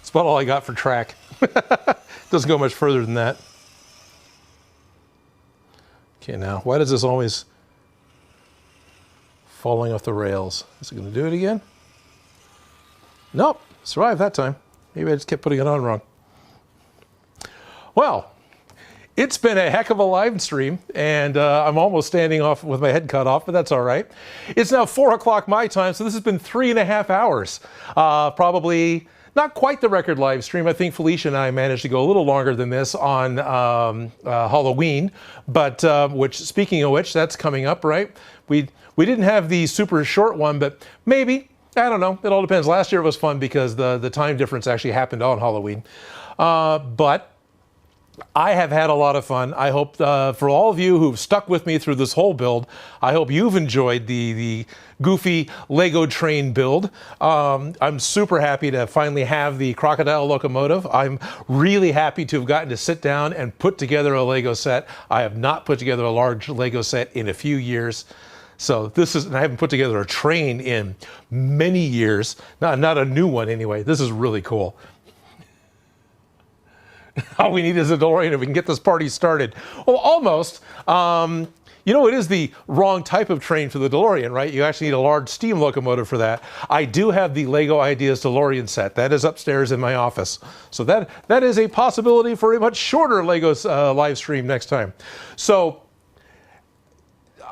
That's about all I got for track. Doesn't go much further than that. Okay, now, why does this always falling off the rails? Is it going to do it again? Nope, survived that time. Maybe I just kept putting it on wrong. Well, it's been a heck of a live stream, and I'm almost standing off with my head cut off, but that's all right. It's now 4 o'clock my time, so this has been 3.5 hours. Probably not quite the record live stream. I think Felicia and I managed to go a little longer than this on Halloween, but which, speaking of which, that's coming up, right? We didn't have the super short one, but maybe. I don't know. It all depends. Last year it was fun because the time difference actually happened on Halloween. But I have had a lot of fun. I hope for all of you who've stuck with me through this whole build, I hope you've enjoyed the goofy Lego train build. I'm super happy to finally have the Crocodile Locomotive. I'm really happy to have gotten to sit down and put together a Lego set. I have not put together a large Lego set in a few years. So this is, and I haven't put together a train in many years. Not a new one anyway. This is really cool. All we need is a DeLorean and we can get this party started. Well, almost. You know, it is the wrong type of train for the DeLorean, right? You actually need a large steam locomotive for that. I do have the Lego Ideas DeLorean set. That is upstairs in my office. So that is a possibility for a much shorter Lego live stream next time. So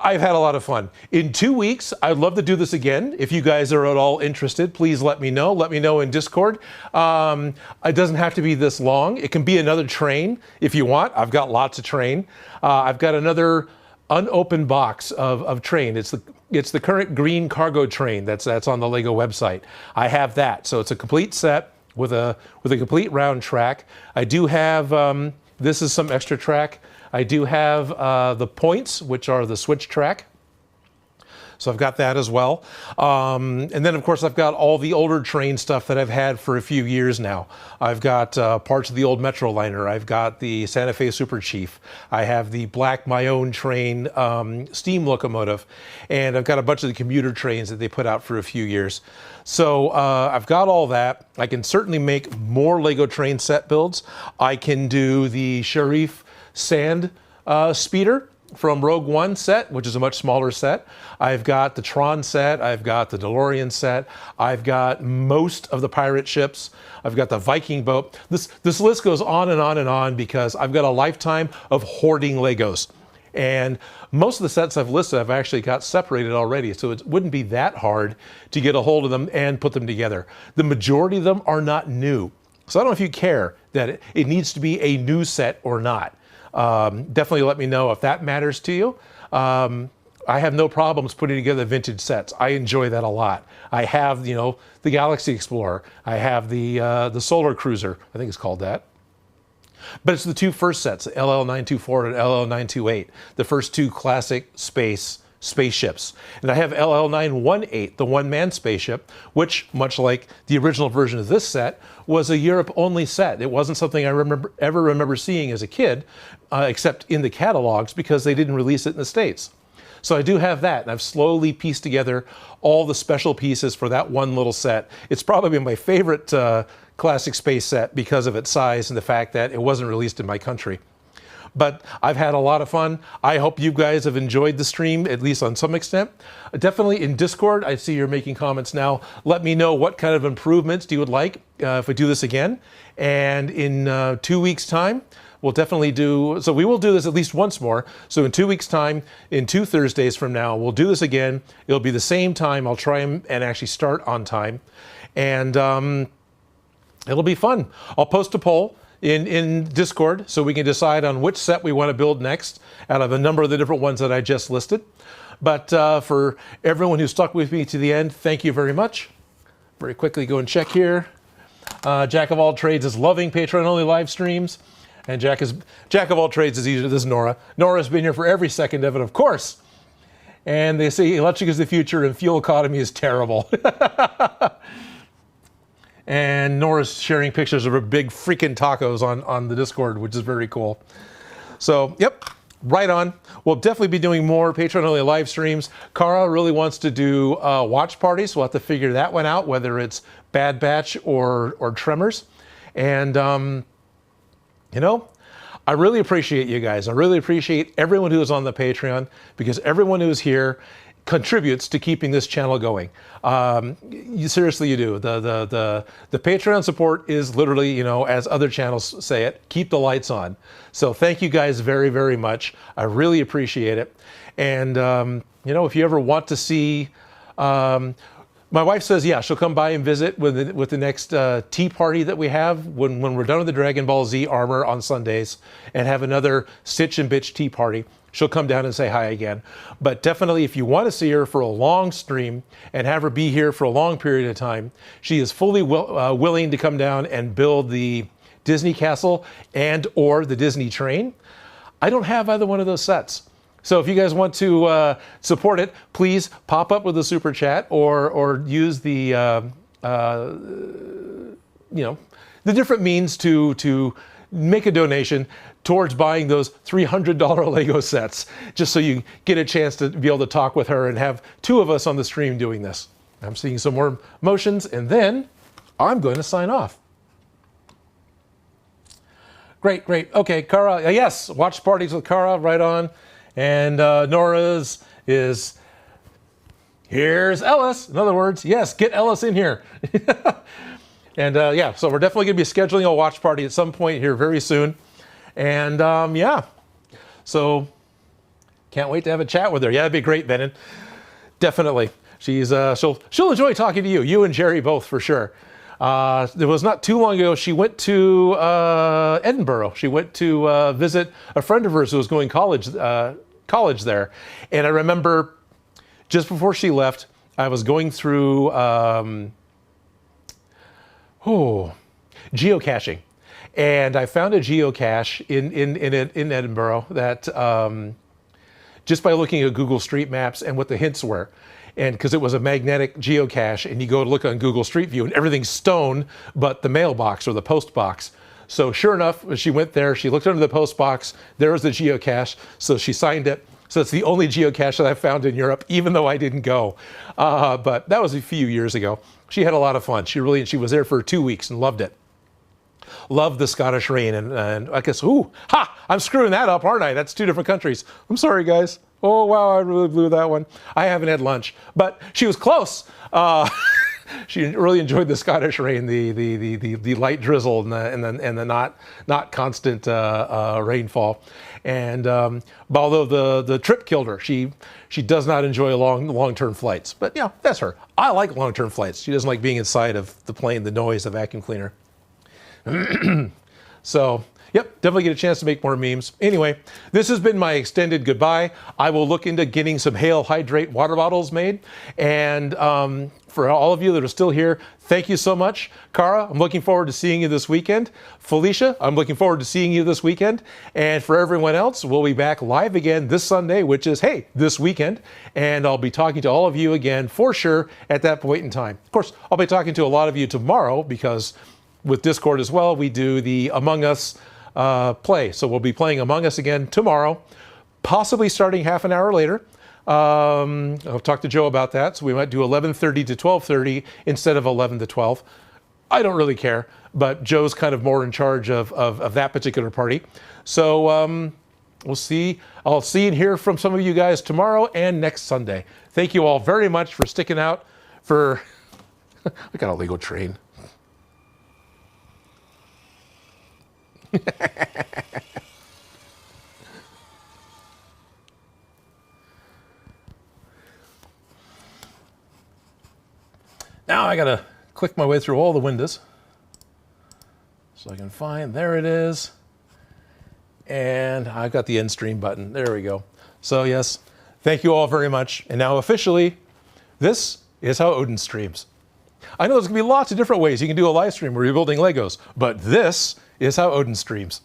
I've had a lot of fun. In 2 weeks, I'd love to do this again. If you guys are at all interested, please let me know. Let me know in Discord. It doesn't have to be this long. It can be another train if you want. I've got lots of train. I've got another unopened box of train. It's the current green cargo train that's on the Lego website. I have that. So it's a complete set with a complete round track. I do have, this is some extra track. I do have the points, which are the switch track. So I've got that as well. And then, of course, I've got all the older train stuff that I've had for a few years now. I've got parts of the old Metroliner. I've got the Santa Fe Super Chief. I have the black My Own train steam locomotive. And I've got a bunch of the commuter trains that they put out for a few years. So I've got all that. I can certainly make more Lego train set builds. I can do the Sharif Sand Speeder from Rogue One set, which is a much smaller set. I've got the Tron set. I've got the DeLorean set. I've got most of the pirate ships. I've got the Viking boat. This list goes on and on and on because I've got a lifetime of hoarding Legos. And most of the sets I've listed, I've actually got separated already, so it wouldn't be that hard to get a hold of them and put them together. The majority of them are not new. So I don't know if you care that it needs to be a new set or not. Definitely let me know if that matters to you. I have no problems putting together vintage sets. I enjoy that a lot. I have, you know, the Galaxy Explorer. I have the Solar Cruiser. I think it's called that. But it's the two first sets, LL924 and LL928, the first two classic spaceships. And I have LL918, the one-man spaceship, which, much like the original version of this set, was a Europe-only set. It wasn't something I ever remember seeing as a kid, except in the catalogs, because they didn't release it in the States. So I do have that, and I've slowly pieced together all the special pieces for that one little set. It's probably my favorite classic space set because of its size and the fact that it wasn't released in my country. But I've had a lot of fun. I hope you guys have enjoyed the stream, at least on some extent. Definitely in Discord, I see you're making comments now. Let me know what kind of improvements you would like if we do this again. And in 2 weeks' time, we'll definitely do, so we will do this at least once more. So in 2 weeks' time, in 2 Thursdays from now, we'll do this again. It'll be the same time. I'll try and actually start on time. And it'll be fun. I'll post a poll in Discord so we can decide on which set we want to build next out of a number of the different ones that I just listed. But for everyone who stuck with me to the end, thank you very much. Very quickly go and check here. Jack of all trades is loving Patreon-only live streams. And Jack of all trades is easy. This is Nora. Nora's been here for every second of it, of course. And they say electric is the future and fuel economy is terrible. And Nora's sharing pictures of her big freaking tacos on the Discord, which is very cool. So, yep, right on. We'll definitely be doing more Patreon-only live streams. Cara really wants to do watch parties. We'll have to figure that one out, whether it's Bad Batch or Tremors. And, you know, I really appreciate you guys. I really appreciate everyone who is on the Patreon, because everyone who is here contributes to keeping this channel going. Seriously, you do. The Patreon support is literally, you know, as other channels say it, keep the lights on. So thank you guys very, very much. I really appreciate it. And, you know, if you ever want to see, my wife says, yeah, she'll come by and visit with the next tea party that we have when we're done with the Dragon Ball Z armor on Sundays and have another Stitch and Bitch tea party. She'll come down and say hi again. But definitely, if you want to see her for a long stream and have her be here for a long period of time, she is fully willing to come down and build the Disney Castle and or the Disney Train. I don't have either one of those sets. So if you guys want to support it, please pop up with a super chat or use the you know, the different means to make a donation towards buying those $300 Lego sets, just so you get a chance to be able to talk with her and have two of us on the stream doing this. I'm seeing some more motions, and then I'm going to sign off. Great, great. Okay, Kara, yes, watch parties with Kara, right on. And Nora's is, here's Ellis. In other words, yes, get Ellis in here. And yeah, so we're definitely going to be scheduling a watch party at some point here very soon. And yeah, so can't wait to have a chat with her. Yeah, that'd be great, Benin. Definitely. She's she'll enjoy talking to you and Jerry both for sure. It was not too long ago, she went to Edinburgh. She went to visit a friend of hers who was going college there. And I remember just before she left, I was going through geocaching. And I found a geocache in Edinburgh that just by looking at Google Street Maps and what the hints were. And because it was a magnetic geocache, and you go to look on Google Street View and everything's stone but the mailbox or the post box. So sure enough, when she went there, she looked under the post box, there was the geocache, so she signed it. So it's the only geocache that I found in Europe, even though I didn't go. But that was a few years ago. She had a lot of fun. She was there for 2 weeks and loved it. Loved the Scottish rain, and I guess, I'm screwing that up, aren't I? That's two different countries. I'm sorry, guys. Oh, wow, I really blew that one. I haven't had lunch, but she was close. She really enjoyed the Scottish rain, the light drizzle and the not constant rainfall. And although the trip killed her, she does not enjoy long-term flights. But yeah, that's her. I like long-term flights. She doesn't like being inside of the plane, the noise, the vacuum cleaner. So, yep, definitely get a chance to make more memes. Anyway, this has been my extended goodbye. I will look into getting some Hail Hydrate water bottles made. And for all of you that are still here, thank you so much. Kara, I'm looking forward to seeing you this weekend. Felicia, I'm looking forward to seeing you this weekend. And for everyone else, we'll be back live again this Sunday, which is, hey, this weekend. And I'll be talking to all of you again for sure at that point in time. Of course, I'll be talking to a lot of you tomorrow because with Discord as well, we do the Among Us play. So we'll be playing Among Us again tomorrow, possibly starting half an hour later. I'll talk to Joe about that. So we might do 11:30 to 12:30 instead of 11 to 12. I don't really care, but Joe's kind of more in charge of that particular party. So we'll see. I'll see and hear from some of you guys tomorrow and next Sunday. Thank you all very much for sticking out for, I got a Lego train. Now I gotta click my way through all the windows so I can find, there it is. And I've got the end stream button. There we go. So yes, thank you all very much. And now officially, this is how Odin streams. I know there's gonna be lots of different ways you can do a live stream where you're building Legos, but this is how Odin streams.